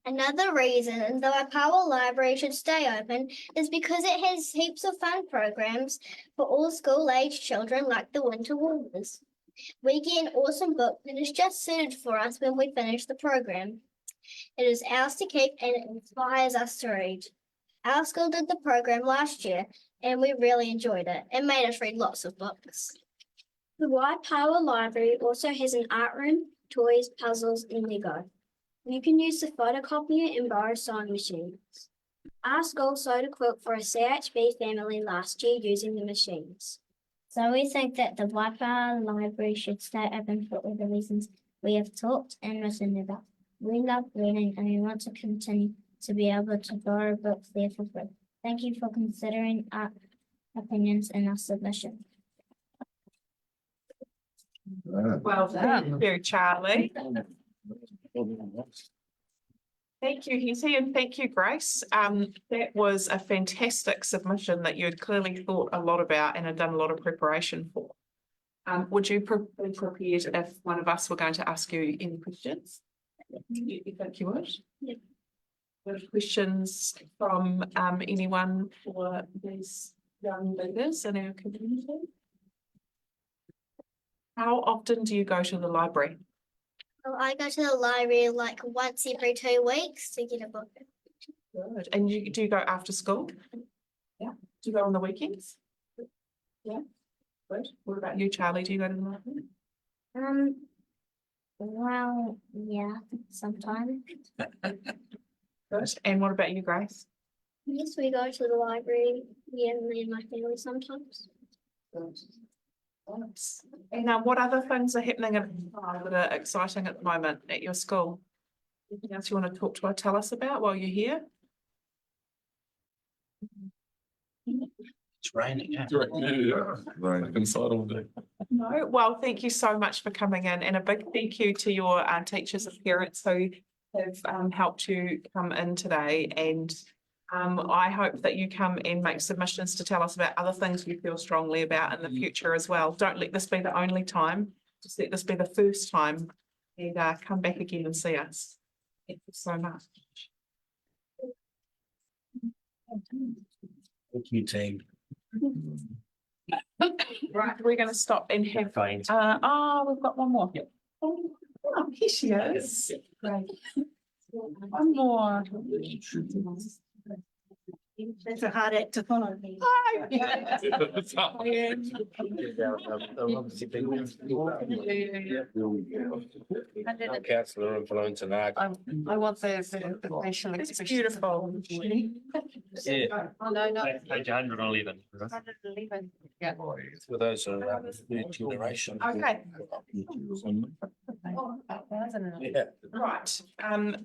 Another reason the Waipawa Library should stay open is because it has heaps of fun programs for all school-aged children like the Winter Warmers. We get an awesome book that is just suited for us when we finish the program. It is ours to keep and it inspires us to read. Our school did the program last year and we really enjoyed it. It made us read lots of books. The Waipawa Library also has an art room, toys, puzzles and Lego. You can use the photocopier and borrow sewing machines. Our school sewed a quilt for a CHB family last year using the machines. So we think that the Waipawa Library should stay open for all the reasons we have talked and written about. We love reading and we want to continue to be able to borrow books there for free. Thank you for considering our opinions in our submission. Well, thank you, Charlie. Thank you, Hetty, and thank you, Grace. That was a fantastic submission that you had clearly thought a lot about and had done a lot of preparation for. Would you be prepared if one of us were going to ask you any questions? You think you would? Yeah. Questions from anyone for these young leaders in our community? How often do you go to the library? Well, I go to the library like once every 2 weeks to get a book. Good. And do you go after school? Yeah. Do you go on the weekends? Yeah. Good. What about you, Charlie? Do you go to the library? Well, yeah, sometimes. Good. And what about you, Grace? Yes, we go to the library, yeah, me and my family sometimes. Good. Thanks. And what other things are happening that are exciting at the moment at your school? Anything else you want to tell us about while you're here? It's raining. Yeah. Right. Inside all day. No, well, thank you so much for coming in, and a big thank you to your teachers and parents who have helped you come in today. And I hope that you come and make submissions to tell us about other things you feel strongly about in the future as well. Don't let this be the only time. Just let this be the first time, and come back again and see us. Thank you so much. Thank you, team. Right, we're going to stop and have. We've got one more. Yep. Oh, here she is. Great. One more. That's a hard act to follow. Hi. Councillor influence tonight. I want the facial It's expression. beautiful. Yeah. Oh, no, no. Page 111. 111. Yeah. For those who are new generation. Okay. Oh, about 1,000. Yeah. Right,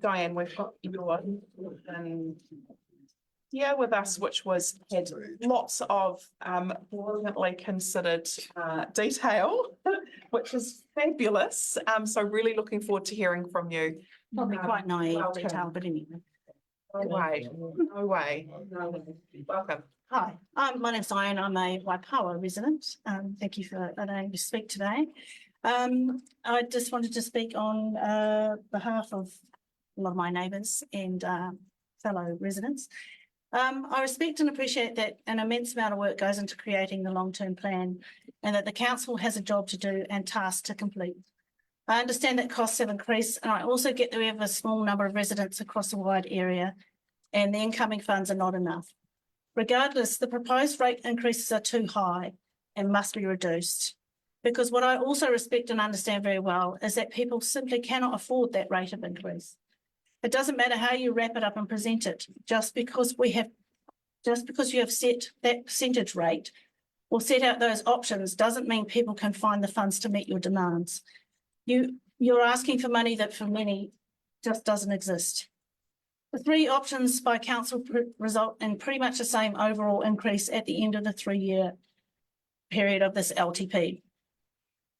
Diane, we've got your here with us, which had lots of brilliantly considered detail, which is fabulous. So really looking forward to hearing from you. Probably quite naive welcome. detail, but anyway. No way, no way. Welcome. Hi, my name's Diane. I'm a Waipawa resident. Thank you for allowing me to speak today. I just wanted to speak on behalf of a lot of my neighbours and fellow residents. I respect and appreciate that an immense amount of work goes into creating the long-term plan and that the council has a job to do and tasks to complete. I understand that costs have increased, and I also get that we have a small number of residents across a wide area and the incoming funds are not enough. Regardless, the proposed rate increases are too high and must be reduced. Because what I also respect and understand very well is that people simply cannot afford that rate of increase. It doesn't matter how you wrap it up and present it, just because you have set that percentage rate or set out those options doesn't mean people can find the funds to meet your demands. You're asking for money that for many just doesn't exist. The three options by council result in pretty much the same overall increase at the end of the 3-year period of this LTP.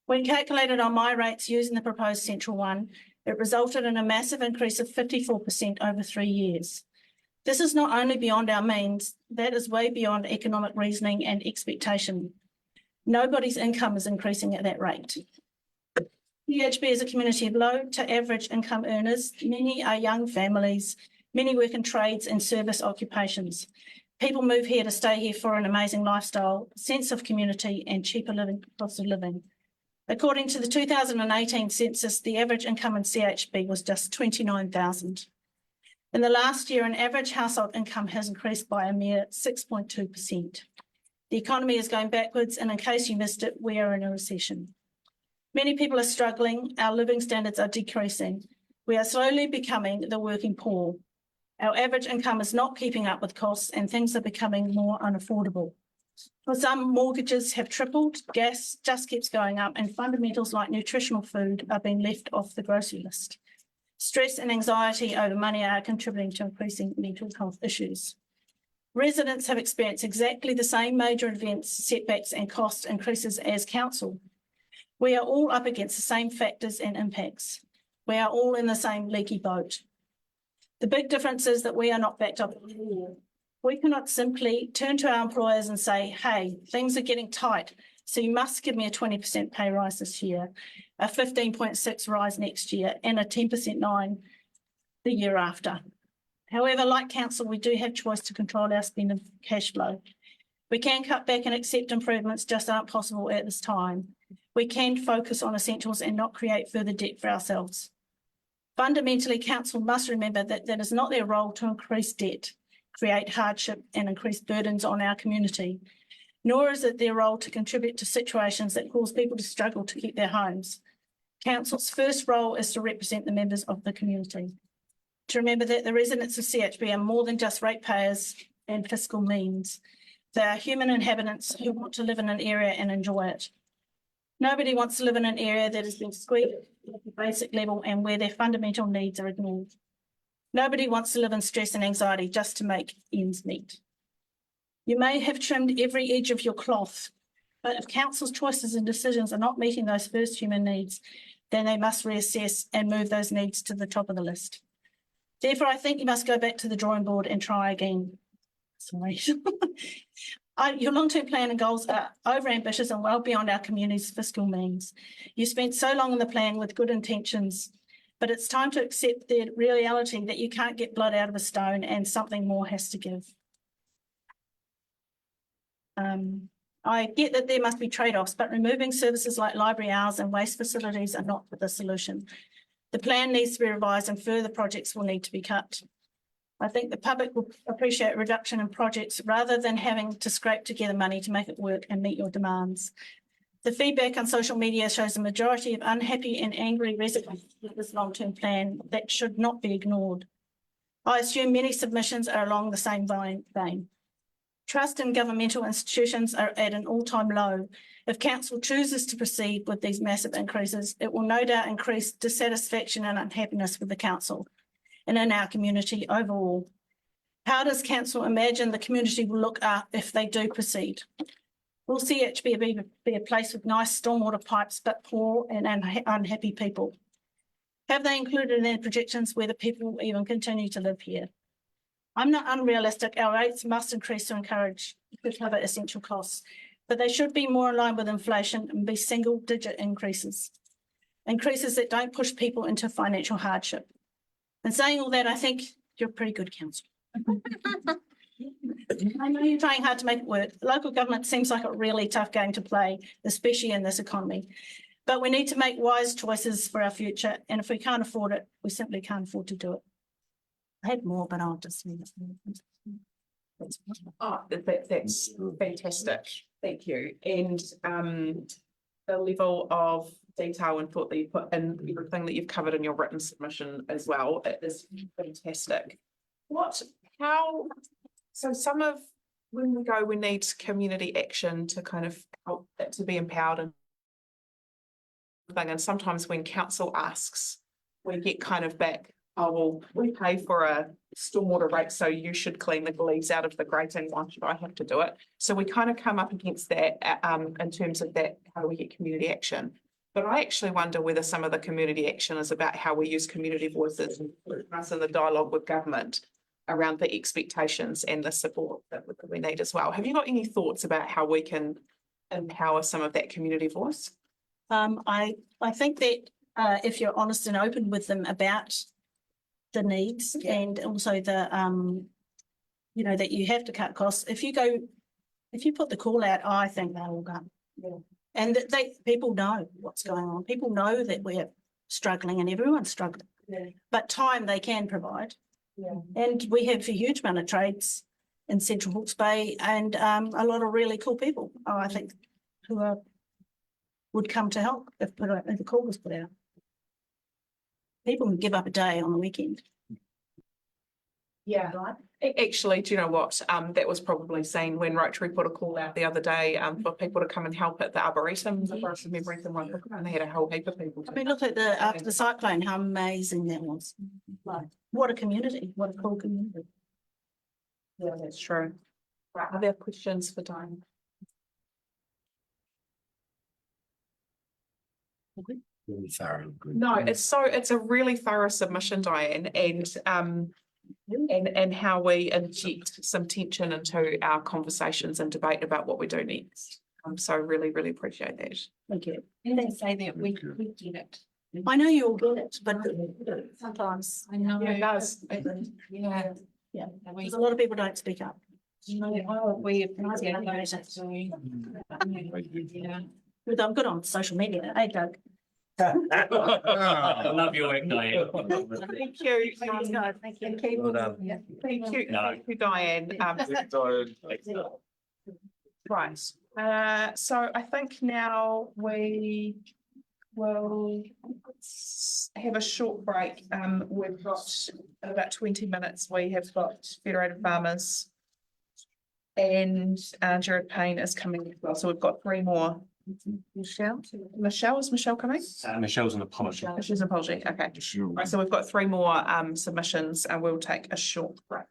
When calculated on my rates using the proposed central one, it resulted in a massive increase of 54% over 3 years. This is not only beyond our means, that is way beyond economic reasoning and expectation. Nobody's income is increasing at that rate. PHB is a community of low to average income earners. Many are young families, many work in trades and service occupations. People move here to stay here for an amazing lifestyle, sense of community and cheaper cost of living. According to the 2018 census, the average income in CHB was just $29,000. In the last year, an average household income has increased by a mere 6.2%. The economy is going backwards, and in case you missed it, we are in a recession. Many people are struggling. Our living standards are decreasing. We are slowly becoming the working poor. Our average income is not keeping up with costs, and things are becoming more unaffordable. For some, mortgages have tripled, gas just keeps going up, and fundamentals like nutritional food are being left off the grocery list. Stress and anxiety over money are contributing to increasing mental health issues. Residents have experienced exactly the same major events, setbacks and cost increases as council. We are all up against the same factors and impacts. We are all in the same leaky boat. The big difference is that we are not backed up. We cannot simply turn to our employers and say, hey, things are getting tight, so you must give me a 20% pay rise this year, a 15.6 rise next year, and a 10% 9 the year after. However, like council, we do have choice to control our spend of cash flow. We can cut back and accept improvements just aren't possible at this time. We can focus on essentials and not create further debt for ourselves. Fundamentally, council must remember that that is not their role to increase debt, create hardship and increase burdens on our community, nor is it their role to contribute to situations that cause people to struggle to keep their homes. Council's first role is to represent the members of the community. To remember that the residents of CHB are more than just ratepayers and fiscal means. They are human inhabitants who want to live in an area and enjoy it. Nobody wants to live in an area that has been squeezed at the basic level and where their fundamental needs are ignored. Nobody wants to live in stress and anxiety just to make ends meet. You may have trimmed every edge of your cloth, but if council's choices and decisions are not meeting those first human needs, then they must reassess and move those needs to the top of the list. Therefore, I think you must go back to the drawing board and try again. Sorry. Your long-term plan and goals are overambitious and well beyond our community's fiscal means. You spent so long on the plan with good intentions, but it's time to accept the reality that you can't get blood out of a stone and something more has to give. I get that there must be trade-offs, but removing services like library hours and waste facilities are not the solution. The plan needs to be revised and further projects will need to be cut. I think the public will appreciate a reduction in projects rather than having to scrape together money to make it work and meet your demands. The feedback on social media shows a majority of unhappy and angry residents with this long-term plan that should not be ignored. I assume many submissions are along the same vein. Trust in governmental institutions are at an all-time low. If council chooses to proceed with these massive increases, it will no doubt increase dissatisfaction and unhappiness with the council and in our community overall. How does council imagine the community will look if they do proceed? Will CHB be a place with nice stormwater pipes but poor and unhappy people? Have they included in their projections whether people will even continue to live here? I'm not unrealistic. Our rates must increase to cover essential costs, but they should be more in line with inflation and be single-digit increases that don't push people into financial hardship. And saying all that, I think you're a pretty good council. I know you're trying hard to make it work. Local government seems like a really tough game to play, especially in this economy. But we need to make wise choices for our future, and if we can't afford it, we simply can't afford to do it. I had more, but I'll just leave it. Oh, that's fantastic. Thank you. And the level of detail and thought that you put in everything that you've covered in your written submission as well, it is fantastic. So some of when we go, we need community action to kind of help it to be empowered and sometimes when council asks, we get kind of back, oh, well, we pay for a stormwater rate, so you should clean the leaves out of the grating. Why should I have to do it? So we kind of come up against that in terms of that, how do we get community action? But I actually wonder whether some of the community action is about how we use community voices and us in the dialogue with government around the expectations and the support that we need as well. Have you got any thoughts about how we can empower some of that community voice? I think that if you're honest and open with them about the needs and also the that you have to cut costs. If you put the call out, I think they'll all go. Yeah. And people know what's going on. People know that we're struggling and everyone's struggling. Yeah. But time they can provide. Yeah. And we have a huge amount of trades in Central Hawke's Bay and a lot of really cool people, I think, who would come to help if the call was put out. People can give up a day on the weekend. Yeah, actually, do you know what? That was probably seen when Rotary put a call out the other day for people to come and help at the Arboretum. And they had a whole heap of people. I mean, look at after the cyclone, how amazing that was. Like, what a community, what a cool community. Yeah, that's true. Right, are there questions for Diane? Really thorough. No, it's a really thorough submission, Diane, and and how we inject some tension into our conversations and debate about what we do next. So really, really appreciate that. Thank you. And they say that we get it. I know you all get it, but sometimes. I know. Yeah, it does. Yeah. Yeah, because a lot of people don't speak up. We appreciate it. Yeah. But I'm good on social media. Hey, Doug. I love your work, Diane. Thank you. Thanks, guys. Thank you. Well done. Thank you, thank you, Diane. Right, so I think now we will have a short break. We've got about 20 minutes. We have got Federated Farmers and Jared Payne is coming as well. So we've got three more. Michelle, is Michelle coming? Michelle's an apology. She's an apology, okay. Right, so we've got three more submissions and we'll take a short break.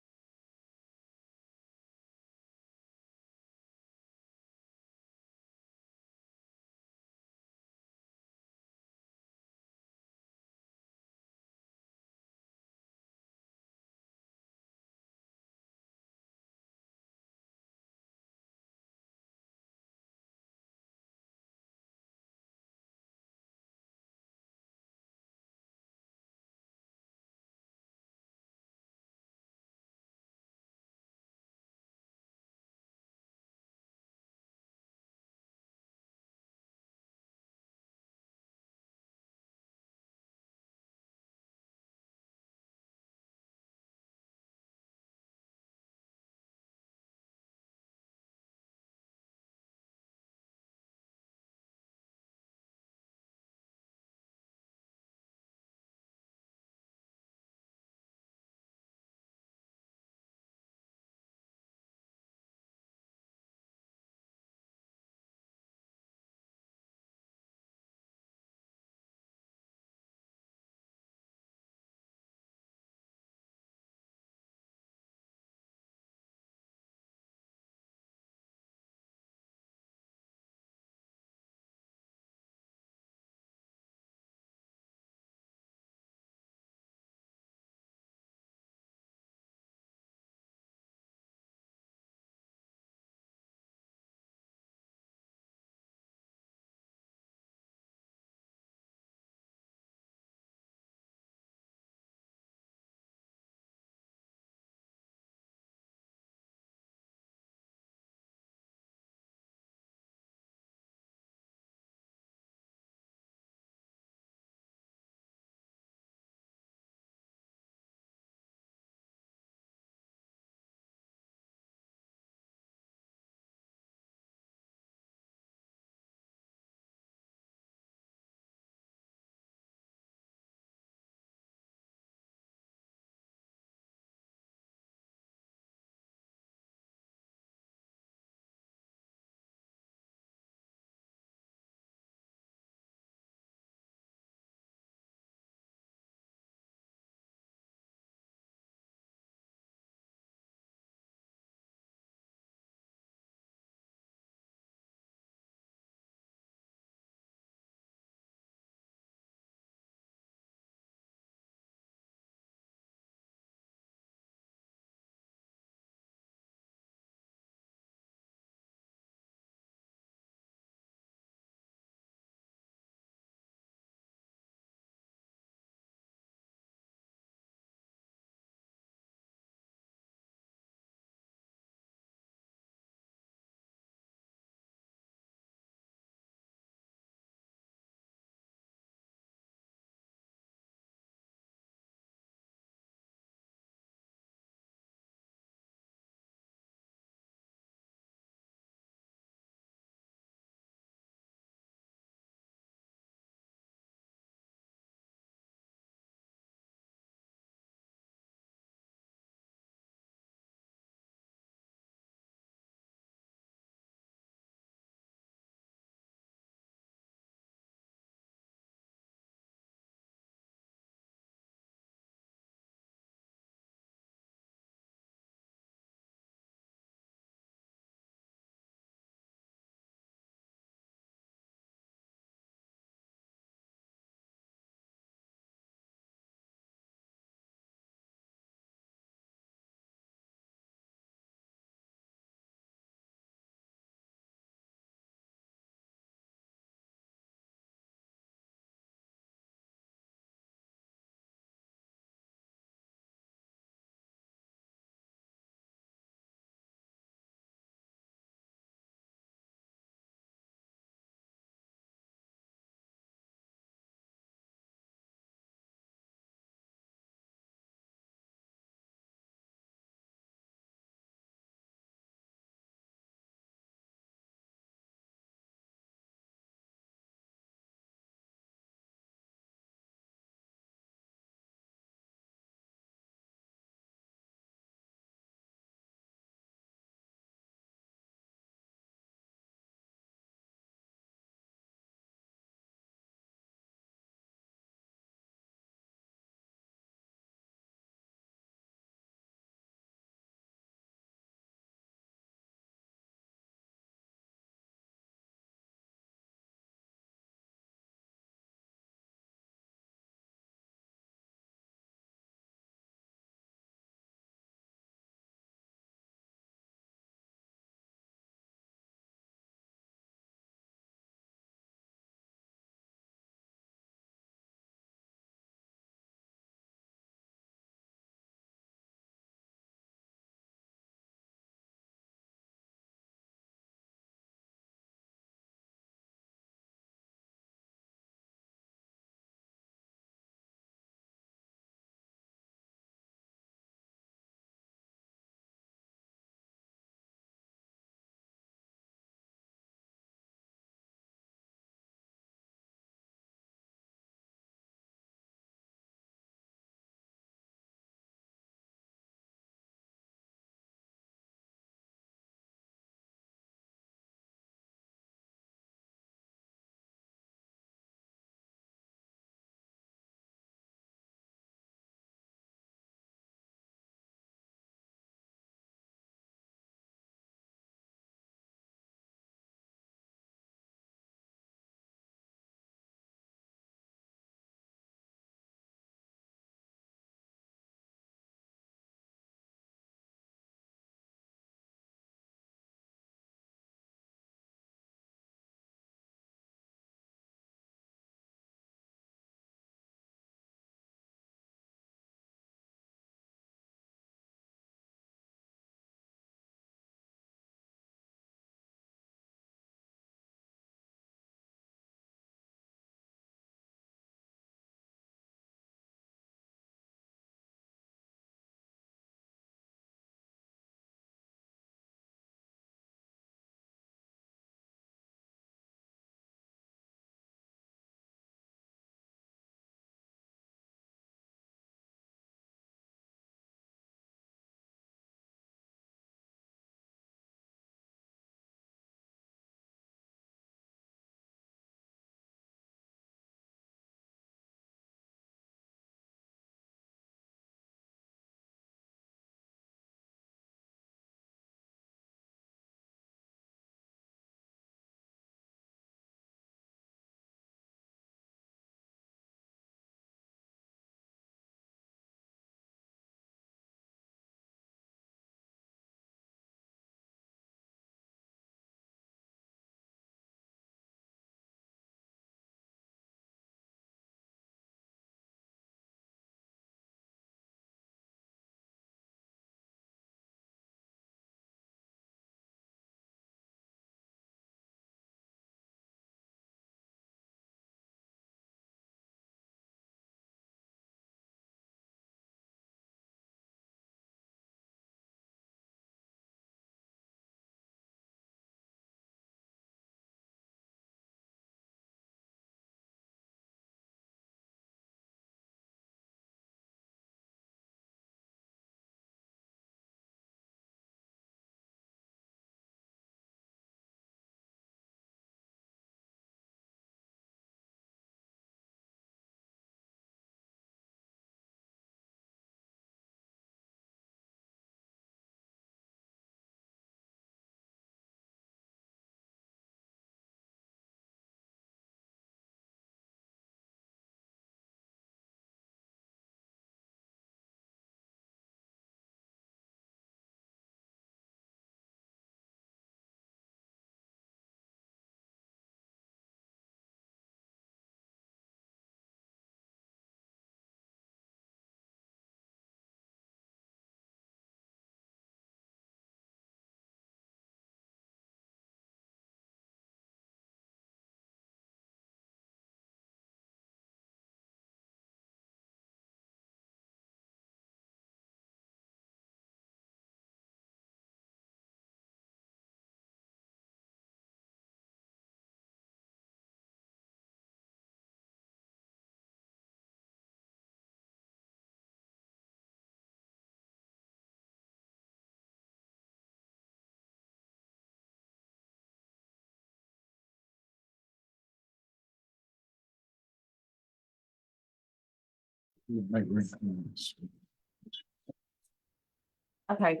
Okay,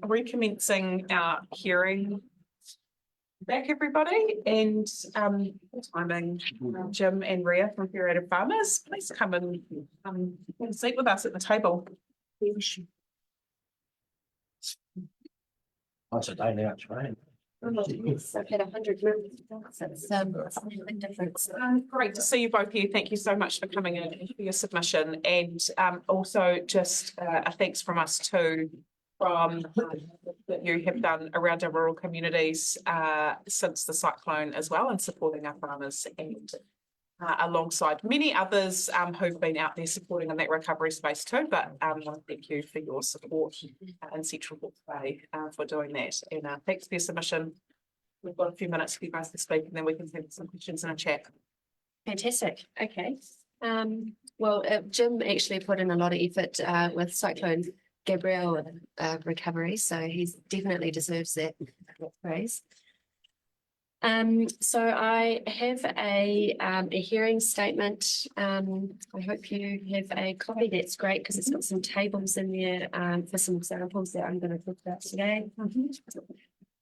recommencing our hearing. Back everybody and timing Jim and Rhea from Federated Farmers, please come and sit with us at the table. That's a day now, right? I've had 100 minutes. It's a big difference. Great to see you both here. Thank you so much for coming in and for your submission, and also just a thanks from us too from that you have done around our rural communities since the cyclone as well, and supporting our farmers, and alongside many others who've been out there supporting in that recovery space too. But thank you for your support in Central Hawke's Bay for doing that, and thanks for your submission. We've got a few minutes for you guys to speak, and then we can have some questions in a chat. Fantastic. Okay. Well, Jim actually put in a lot of effort with Cyclone Gabrielle recovery, so he definitely deserves that praise. So I have a hearing statement. I hope you have a copy. That's great because it's got some tables in there for some examples that I'm going to talk about today.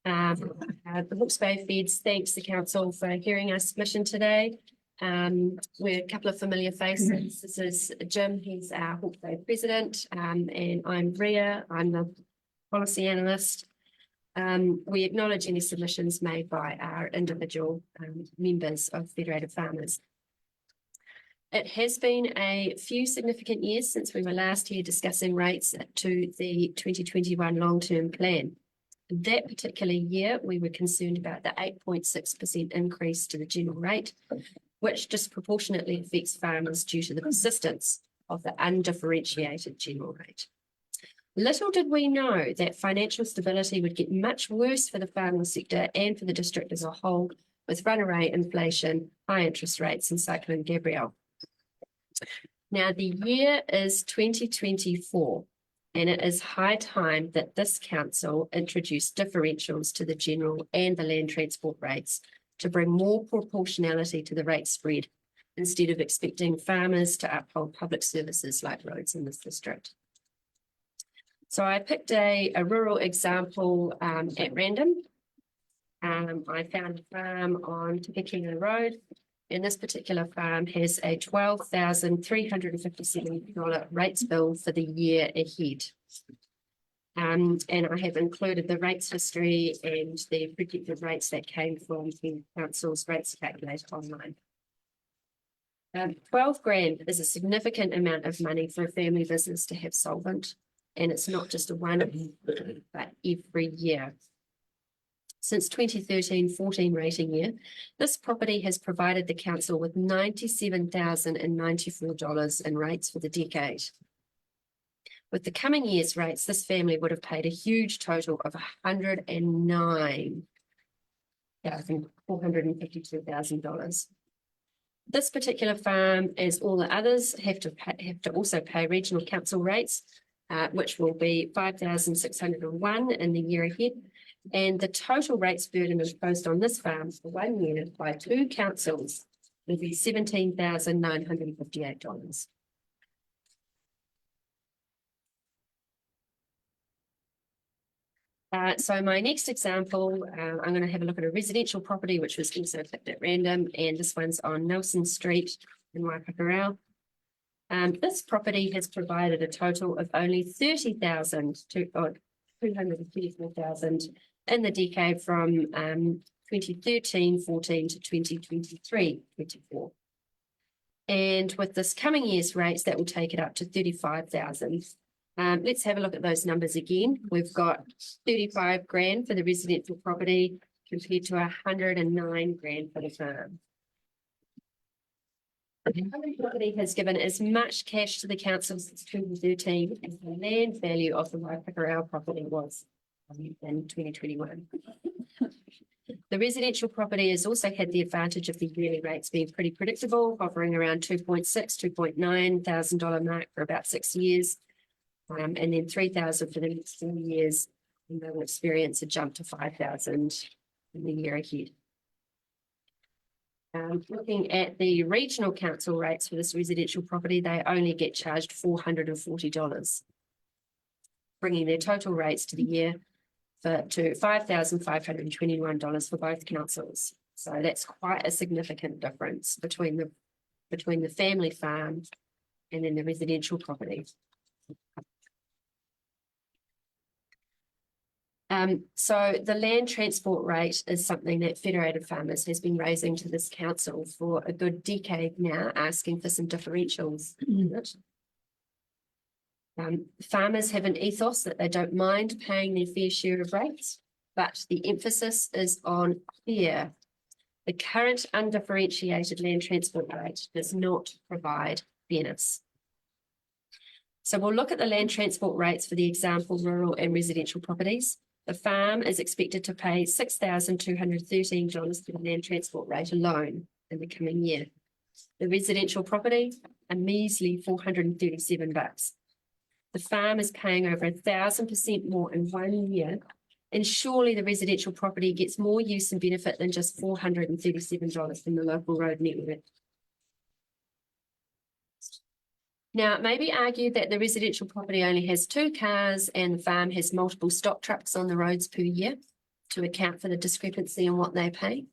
The Hawke's Bay Feds thanks the council for hearing our submission today. We're a couple of familiar faces. This is Jim, he's our Hawke's Bay president, and I'm Rhea, I'm the policy analyst. We acknowledge any submissions made by our individual members of Federated Farmers. It has been a few significant years since we were last here discussing rates to the 2021 long-term plan. That particular year, we were concerned about the 8.6% increase to the general rate, which disproportionately affects farmers due to the persistence of the undifferentiated general rate. Little did we know that financial stability would get much worse for the farming sector and for the district as a whole, with runaway inflation, high interest rates, and Cyclone Gabrielle. Now, the year is 2024, and it is high time that this council introduce differentials to the general and the land transport rates to bring more proportionality to the rate spread, instead of expecting farmers to uphold public services like roads in this district. So I picked a rural example at random. I found a farm on Tikakina Road, and this particular farm has a $12,357 rates bill for the year ahead. And I have included the rates history and the predicted rates that came from the council's rates calculator online. 12 grand is a significant amount of money for a family business to have solvent. And it's not just a one, but every year. Since 2013-14 rating year, this property has provided the council with $97,094 in rates for the decade. With the coming year's rates, this family would have paid a huge total of $109,452,000. This particular farm, as all the others, have to also pay regional council rates, which will be $5,601 in the year ahead. And the total rates burden imposed on this farm for 1 year by two councils will be $17,958. So my next example, I'm going to have a look at a residential property, which was also picked at random, and this one's on Nelson Street in Waipakarau. This property has provided a total of only $234,000 in the decade from 2013-14 to 2023-24. And with this coming year's rates, that will take it up to $35,000. Let's have a look at those numbers again. We've got 35 grand for the residential property compared to 109 grand for the farm. The property has given as much cash to the council since 2013 as the land value of the Waipakarau property was in 2021. The residential property has also had the advantage of the yearly rates being pretty predictable, hovering around $2,900 mark for about 6 years, and then $3,000 for the next 4 years, and they will experience a jump to $5,000 in the year ahead. Looking at the regional council rates for this residential property, they only get charged $440, bringing their total rates to the year to $5,521 for both councils. So that's quite a significant difference between the family farm and then the residential property. So the land transport rate is something that Federated Farmers has been raising to this council for a good decade now, asking for some differentials. Farmers have an ethos that they don't mind paying their fair share of rates, but the emphasis is on fair. The current undifferentiated land transport rate does not provide fairness. So we'll look at the land transport rates for the example rural and residential properties. The farm is expected to pay $6,213 for the land transport rate alone in the coming year. The residential property, a measly $437. The farm is paying over 1,000% more in 1 year, and surely the residential property gets more use and benefit than just $437 from the local road network. Now, it may be argued that the residential property only has 2 cars and the farm has multiple stock trucks on the roads per year to account for the discrepancy in what they pay.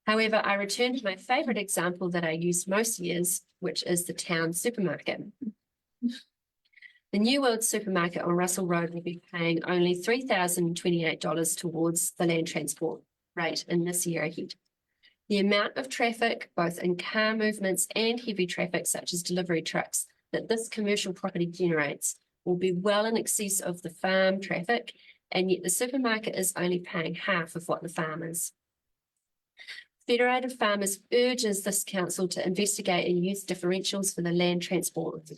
However, I return to my favourite example that I use most years, which is the town supermarket. The New World supermarket on Russell Road will be paying only $3,028 towards the land transport rate in this year ahead. The amount of traffic, both in car movements and heavy traffic, such as delivery trucks, that this commercial property generates will be well in excess of the farm traffic, and yet the supermarket is only paying half of what the farm is. Federated Farmers urges this council to investigate and use differentials for the land transport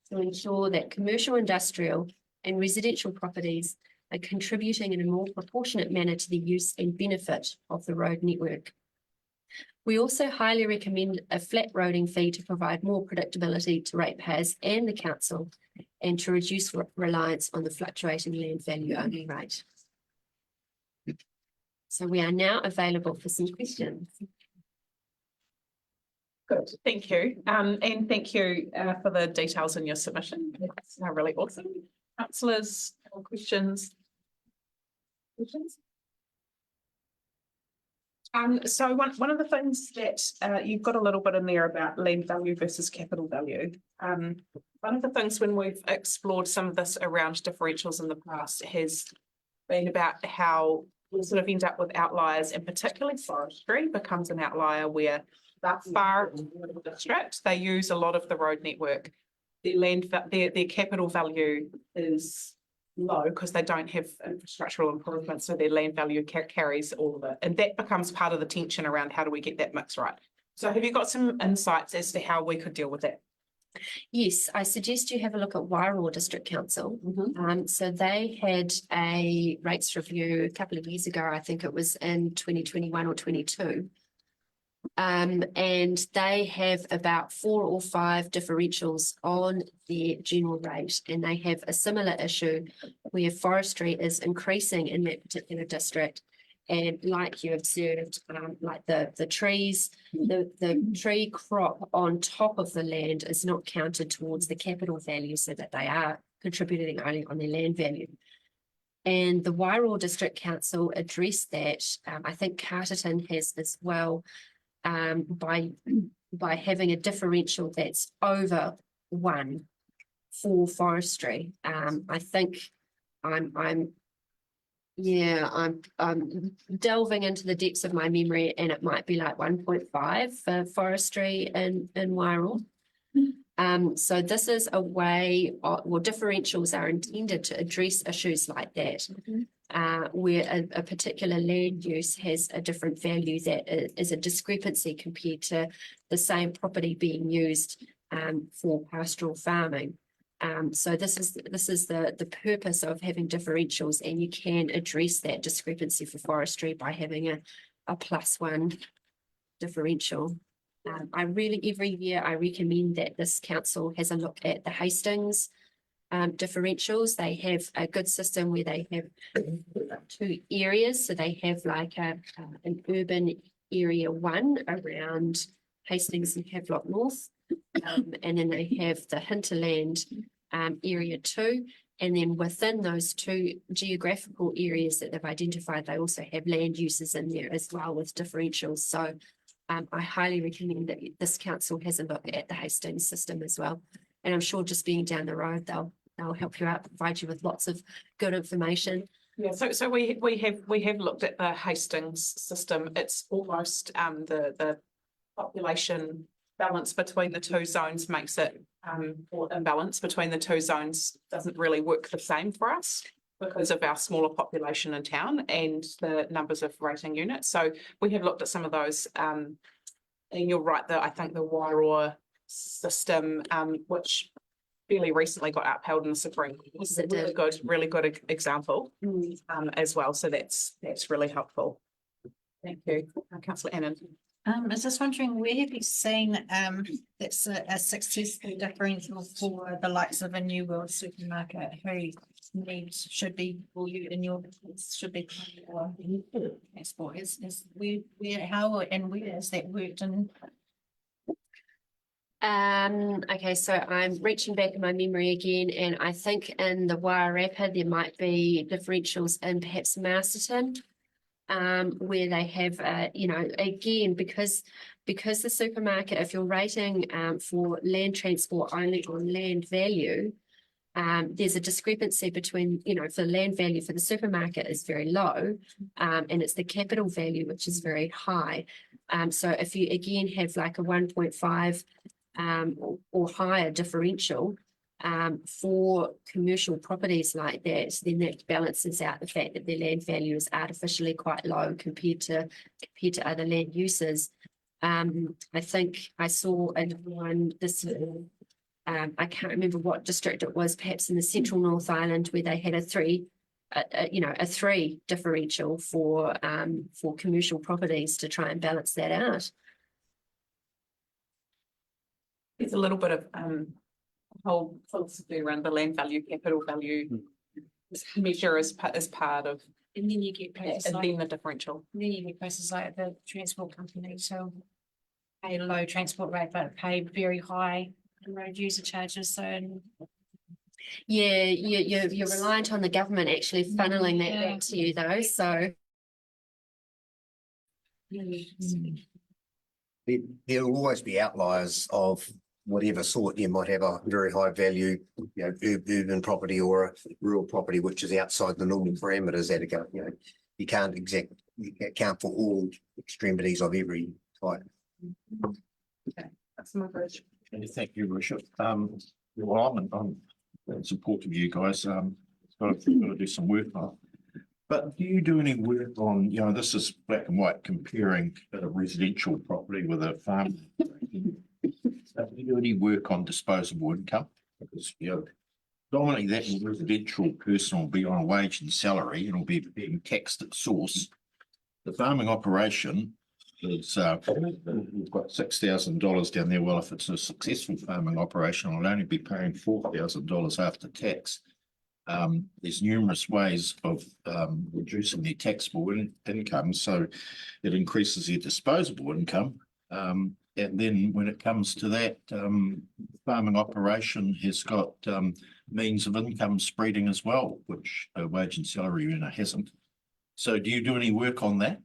to ensure that commercial, industrial and residential properties are contributing in a more proportionate manner to the use and benefit of the road network. We also highly recommend a flat roading fee to provide more predictability to ratepayers and the council and to reduce reliance on the fluctuating land value only rate. So we are now available for some questions. Good, thank you. And thank you for the details in your submission. That's really awesome. Councillors, questions? So one of the things that you've got a little bit in there about land value versus capital value. One of the things when we've explored some of this around differentials in the past has been about how we sort of end up with outliers, and particularly forestry becomes an outlier where that far in the district, they use a lot of the road network. Their capital value is low because they don't have infrastructural improvements, so their land value carries all of it. And that becomes part of the tension around how do we get that mix right. So have you got some insights as to how we could deal with that? Yes, I suggest you have a look at Wairoa District Council. So they had a rates review a couple of years ago, I think it was in 2021 or 22. And they have about 4 or 5 differentials on their general rate, and they have a similar issue where forestry is increasing in that particular district. And like you observed, like the trees, the tree crop on top of the land is not counted towards the capital value, so that they are contributing only on their land value. And the Wairoa District Council addressed that. I think Carterton has as well, by having a differential that's over 1 for forestry. I think I'm delving into the depths of my memory, and it might be like 1.5 for forestry in Wairoa. So this is a way, differentials are intended to address issues like that, where a particular land use has a different value that is a discrepancy compared to the same property being used for pastoral farming. So this is the purpose of having differentials, and you can address that discrepancy for forestry by having a +1 differential. Every year I recommend that this council has a look at the Hastings differentials. They have a good system where they have 2 areas. So they have like an urban area 1 around Hastings and Havelock North. And then they have the hinterland area 2. And then within those 2 geographical areas that they've identified, they also have land uses in there as well with differentials. So I highly recommend that this council has a look at the Hastings system as well. And I'm sure just being down the road, they'll help you out, provide you with lots of good information. Yeah, so we have looked at the Hastings system. It's almost the population balance between the 2 zones makes it or imbalance between the 2 zones doesn't really work the same for us because of our smaller population in town and the numbers of rating units. So we have looked at some of those, and you're right that I think the Wairoa system, which fairly recently got upheld in the Supreme Court, is a really good example as well. So that's really helpful. Thank you, Councillor Annan. I was just wondering, where have you seen that's a successful differential for the likes of a New World supermarket who needs should be for you in your business should be transport is where how and where has that worked and okay, so I'm reaching back in my memory again, and I think in the Wairarapa there might be differentials in perhaps Masterton, where they have, you know, again, because the supermarket, if you're rating for land transport only on land value, there's a discrepancy between, you know, if the land value for the supermarket is very low, and it's the capital value which is very high. So if you again have like a 1.5 or higher differential for commercial properties like that, then that balances out the fact that their land value is artificially quite low compared to other land uses. I think I saw another one this I can't remember what district it was, perhaps in the central North Island, where they had a 3 differential for commercial properties to try and balance that out. There's a little bit of whole philosophy around the land value, capital value measure as part of, and then you get places and like, then the differential. then you get places like the transport company so pay a low transport rate but pay very high road user charges. So yeah, you're reliant on the government actually funneling that back to you though. So there'll always be outliers of whatever sort. You might have a very high value, you know, urban property or a rural property, which is outside the normal parameters that are, you know, you can't account for all extremities of every type. Okay, that's my bridge. Thank you, Bishop. Well, I'm in support of you guys. Got to do some work on. But do you do any work on, you know, this is black and white comparing a residential property with a farm? Do you do any work on disposable income? Because, you know, dominantly that residential person will be on a wage and salary and will be being taxed at source. The farming operation is, we've got $6,000 down there. Well, if it's a successful farming operation, I'll only be paying $4,000 after tax. There's numerous ways of reducing their taxable income, so it increases their disposable income. And then when it comes to that, farming operation has got means of income spreading as well, which a wage and salary earner hasn't. So do you do any work on that?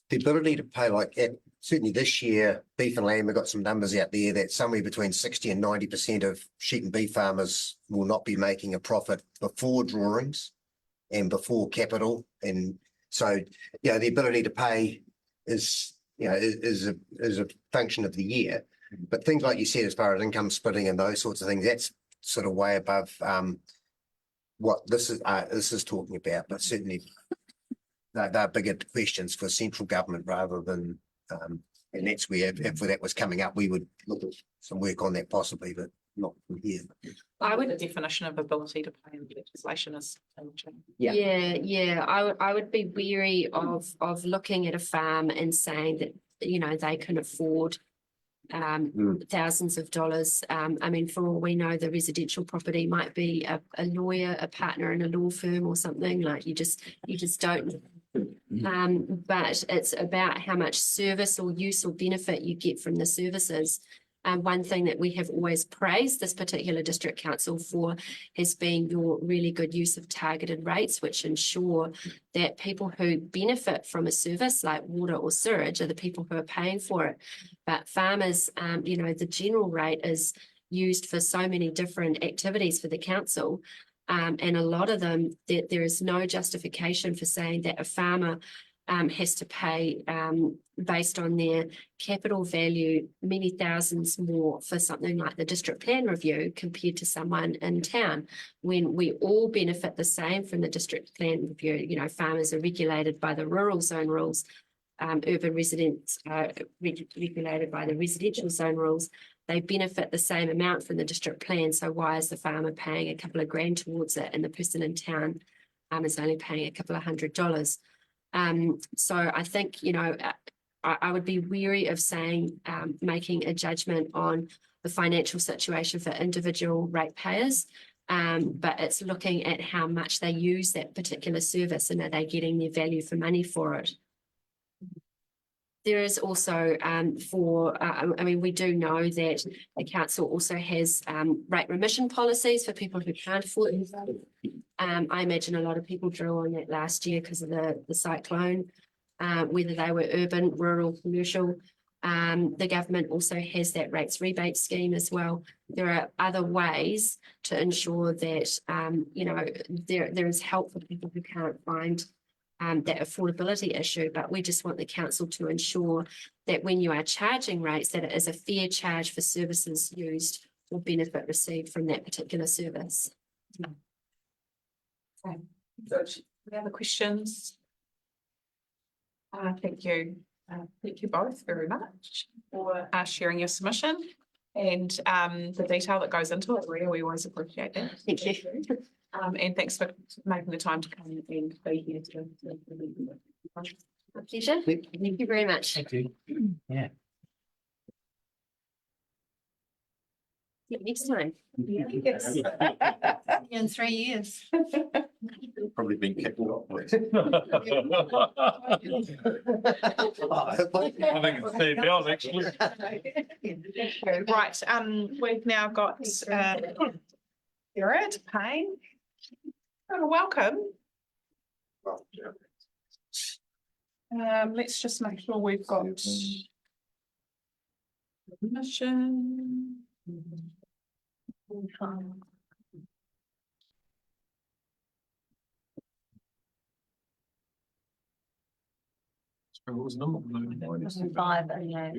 The ability to pay, like certainly this year, beef and lamb, we've got some numbers out there that somewhere between 60 and 90% of sheep and beef farmers will not be making a profit before drawings and before capital. And so, you know, the ability to pay is, you know, is a function of the year. But things like you said, as far as income splitting and those sorts of things, that's sort of way above what this is talking about. But certainly they're bigger questions for central government rather than, and that's where if that was coming up, we would look at some work on that possibly, but not from here. The definition of ability to pay in legislation is changing. Yeah. I would be wary of looking at a farm and saying that, you know, they can afford thousands of dollars. I mean, for all we know, the residential property might be a lawyer, a partner in a law firm or something. Like you just don't But it's about how much service or use or benefit you get from the services. One thing that we have always praised this particular district council for has been your really good use of targeted rates, which ensure that people who benefit from a service like water or sewage are the people who are paying for it. But farmers, the general rate is used for so many different activities for the council. And a lot of them, there is no justification for saying that a farmer has to pay based on their capital value many thousands more for something like the district plan review compared to someone in town, when we all benefit the same from the district plan review. Farmers are regulated by the rural zone rules, urban residents are regulated by the residential zone rules. They benefit the same amount from the district plan, so why is the farmer paying a couple of grand towards it and the person in town is only paying a couple of $100? So I think, I would be wary of saying, making a judgment on the financial situation for individual ratepayers, but it's looking at how much they use that particular service and are they getting their value for money for it. There is also we do know that the council also has rate remission policies for people who can't afford it. I imagine a lot of people drew on that last year because of the cyclone, whether they were urban, rural, commercial. The government also has that rates rebate scheme as well. There are other ways to ensure that, there is help for people who can't find that affordability issue, but we just want the council to ensure that when you are charging rates, that it is a fair charge for services used or benefit received from that particular service. Okay, good. Any other questions? Thank you. Thank you both very much for sharing your submission and the detail that goes into it. Really, we always appreciate that. Thank you. And thanks for making the time to come and be here to. My pleasure. Thank you very much. Thank you. Yeah. See you next time. Yes. In 3 years. Probably been kicked off. I think it's fair belt, actually. Right, we've now got Jared Payne. Oh, welcome. Let's just make sure we've got permission. What was the number? 5, yeah.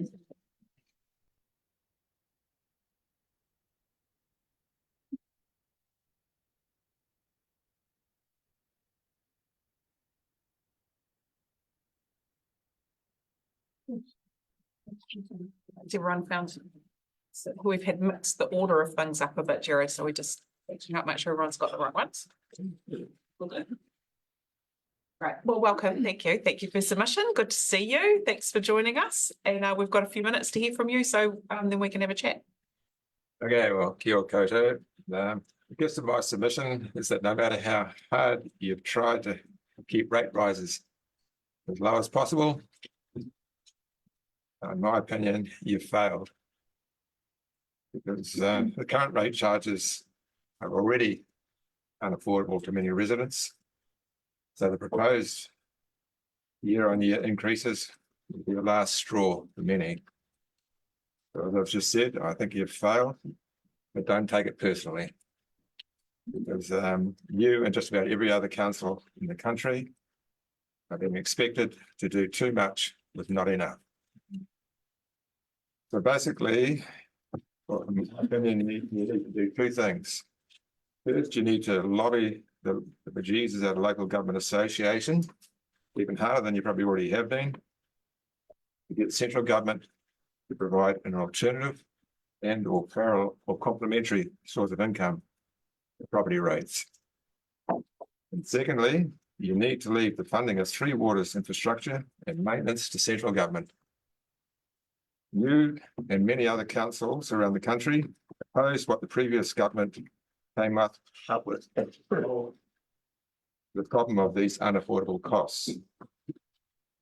Has everyone found we've had mixed the order of things up a bit, Jared, so we just can't make sure everyone's got the right ones. Right, well, welcome. Thank you. Thank you for submission. Good to see you. Thanks for joining us. And we've got a few minutes to hear from you, so then we can have a chat. Okay, well, kia ora koutou. The gist of my submission is that no matter how hard you've tried to keep rate rises as low as possible, in my opinion, you've failed. Because the current rate charges are already unaffordable to many residents. So the proposed year-on-year increases will be the last straw for many. So as I've just said, I think you've failed, but don't take it personally. Because you and just about every other council in the country are being expected to do too much with not enough. So basically, well, in my opinion, you need to do two things. First, you need to lobby the bejesus at a local government association, even harder than you probably already have been, to get central government to provide an alternative and or parallel or complementary source of income to property rates. And secondly, you need to leave the funding of Three Waters infrastructure and maintenance to central government. You and many other councils around the country opposed what the previous government came up with. The problem of these unaffordable costs.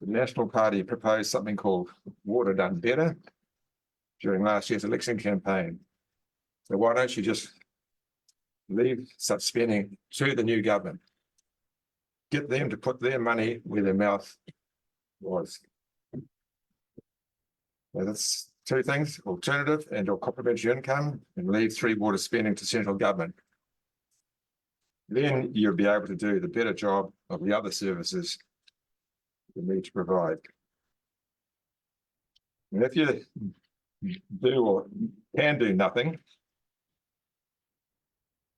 the National Party proposed something called Water Done Better during last year's election campaign. So why don't you just leave such spending to the new government? Get them to put their money where their mouth was. Well, that's two things: alternative and or complementary income, and leave three water spending to central government. Then you'll be able to do the better job of the other services you need to provide. And if you do or can do nothing,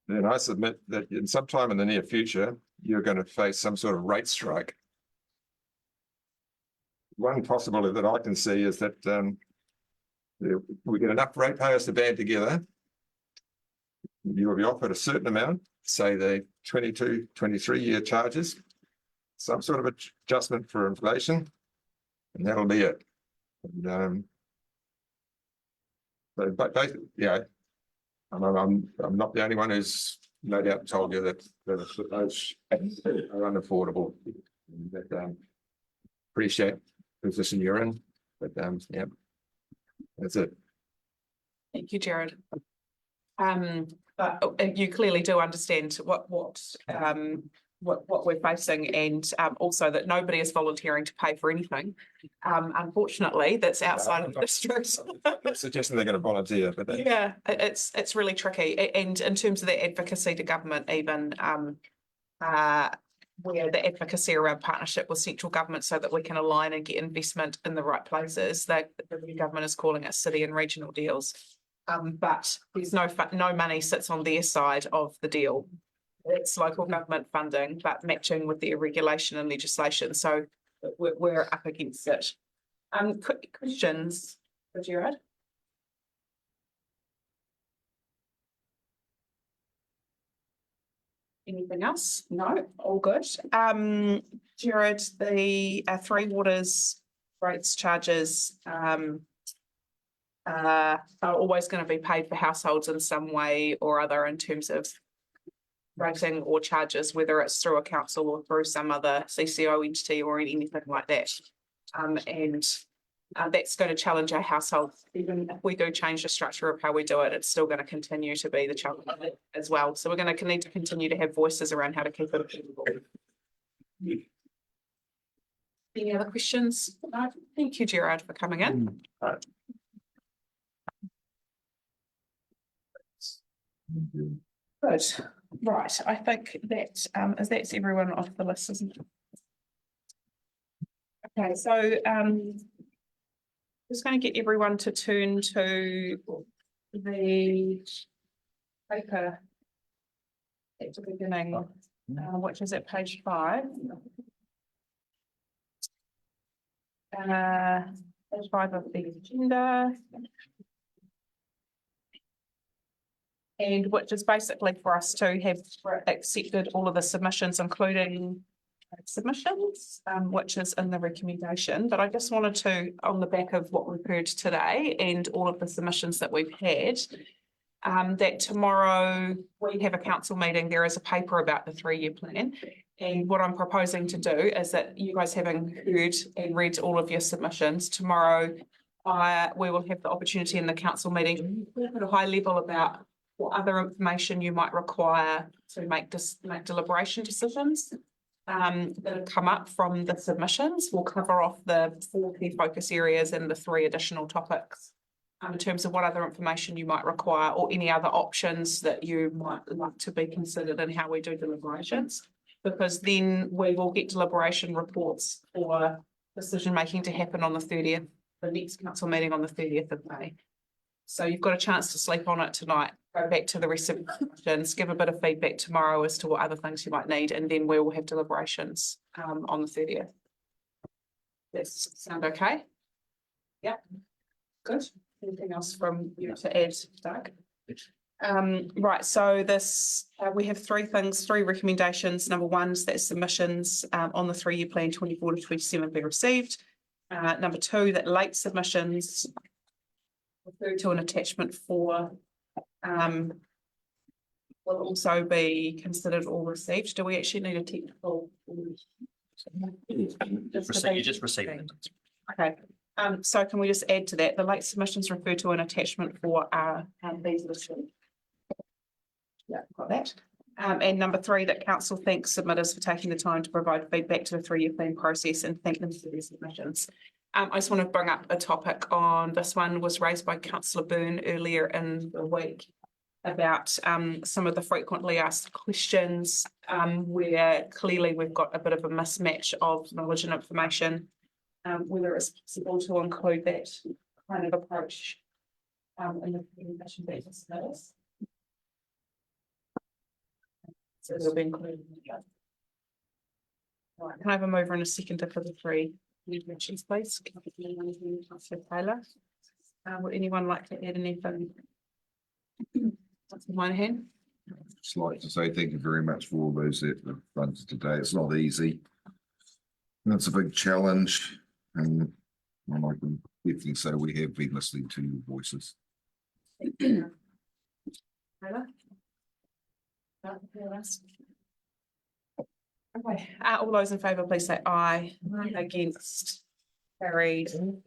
then I submit that in some time in the near future, you're going to face some sort of rate strike. One possibility that I can see is that we get enough ratepayers to band together. You will be offered a certain amount, say the 22-23 year charges, some sort of adjustment for inflation, and that'll be it. And, but basically, yeah, I'm not the only one who's no doubt told you that those are unaffordable. That appreciate the position you're in, but yeah, that's it. Thank you, Jared. But you clearly do understand what we're facing, and also that nobody is volunteering to pay for anything. Unfortunately, that's outside of the district. I'm not suggesting they're going to volunteer, but yeah, it's really tricky. And in terms of the advocacy to government, even where the advocacy around partnership with central government so that we can align and get investment in the right places, that the new government is calling it city and regional deals. But there's no money sits on their side of the deal. It's local government funding, but matching with their regulation and legislation. So we're up against it. Questions for Jared? Anything else? No, all good. Jared, the Three Waters rates charges are always going to be paid for households in some way or other in terms of rating or charges, whether it's through a council or through some other CCO entity or anything like that. And that's going to challenge our household. Even if we do change the structure of how we do it, it's still going to continue to be the challenge as well. So we're going to need to continue to have voices around how to keep it affordable. Any other questions? No? Thank you, Gerard, for coming in. Good. Right. I think that that's everyone off the list, isn't it? Okay, so just going to get everyone to turn to the paper at the beginning, which is at page 5. Page 5 of the agenda. And which is basically for us to have accepted all of the submissions, including submissions, which is in the recommendation. But I just wanted to, on the back of what we've heard today and all of the submissions that we've had, that tomorrow we have a council meeting. There is a paper about the 3-year plan. And what I'm proposing to do is that you guys, having heard and read all of your submissions, tomorrow we will have the opportunity in the council meeting at a high level about what other information you might require to make deliberation decisions that have come up from the submissions. We'll cover off the 4 key focus areas and the 3 additional topics in terms of what other information you might require or any other options that you might like to be considered in how we do deliberations, because then we will get deliberation reports for decision making to happen on the 30th, the next council meeting on the 30th of May. So you've got a chance to sleep on it tonight, go back to the rest of the questions, give a bit of feedback tomorrow as to what other things you might need, and then we will have deliberations on the 30th. Does that sound okay? Yeah, good. Anything else from you to add, Doug? Right, so this we have 3 things, 3 recommendations. Number 1 is that submissions on the 3-year plan 24 to 27 be received. Number 2, that late submissions referred to an attachment 4 will also be considered or received. Do we actually need a technical You just received it. Okay, so can we just add to that, the late submissions refer to an attachment for these listed. Yeah, got that. And number 3, that council thanks submitters for taking the time to provide feedback to the 3-year plan process and thank them for their submissions. I just want to bring up a topic on this one was raised by Councillor Byrne earlier in the week about some of the frequently asked questions where clearly we've got a bit of a mismatch of knowledge and information, whether it's possible to include that kind of approach in the presentation back to submitters. So it'll be included. Right, can I have a mover and a seconder for the 3 mentions, please? Councillor Taylor. Would anyone like to add anything? Councillor Moynihan. Just like to say thank you very much for all those that have run today. It's not easy. And it's a big challenge, and I can definitely say we have been listening to your voices. Taylor? Okay, all those in favour, please say aye. Against, carried, and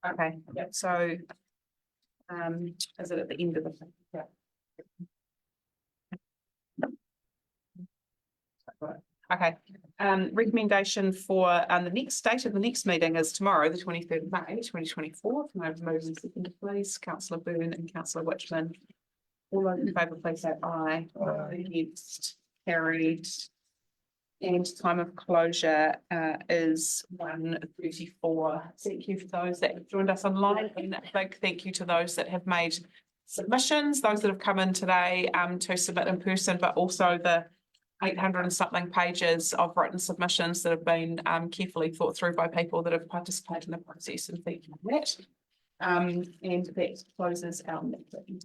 okay, yep, so is it at the end of the thing? Yeah. Okay, recommendation for the next date of the next meeting is tomorrow, the 23rd of May, 2024. Can I have a motion and second, please? Councillor Byrne and Councillor Witchman. All those in favour, please say aye. Against, carried. And time of closure is 1:34. Thank you for those that have joined us online, and a big thank you to those that have made submissions, those that have come in today to submit in person, but also the 800 and something pages of written submissions that have been carefully thought through by people that have participated in the process, and thank you for that. And that closes our meeting.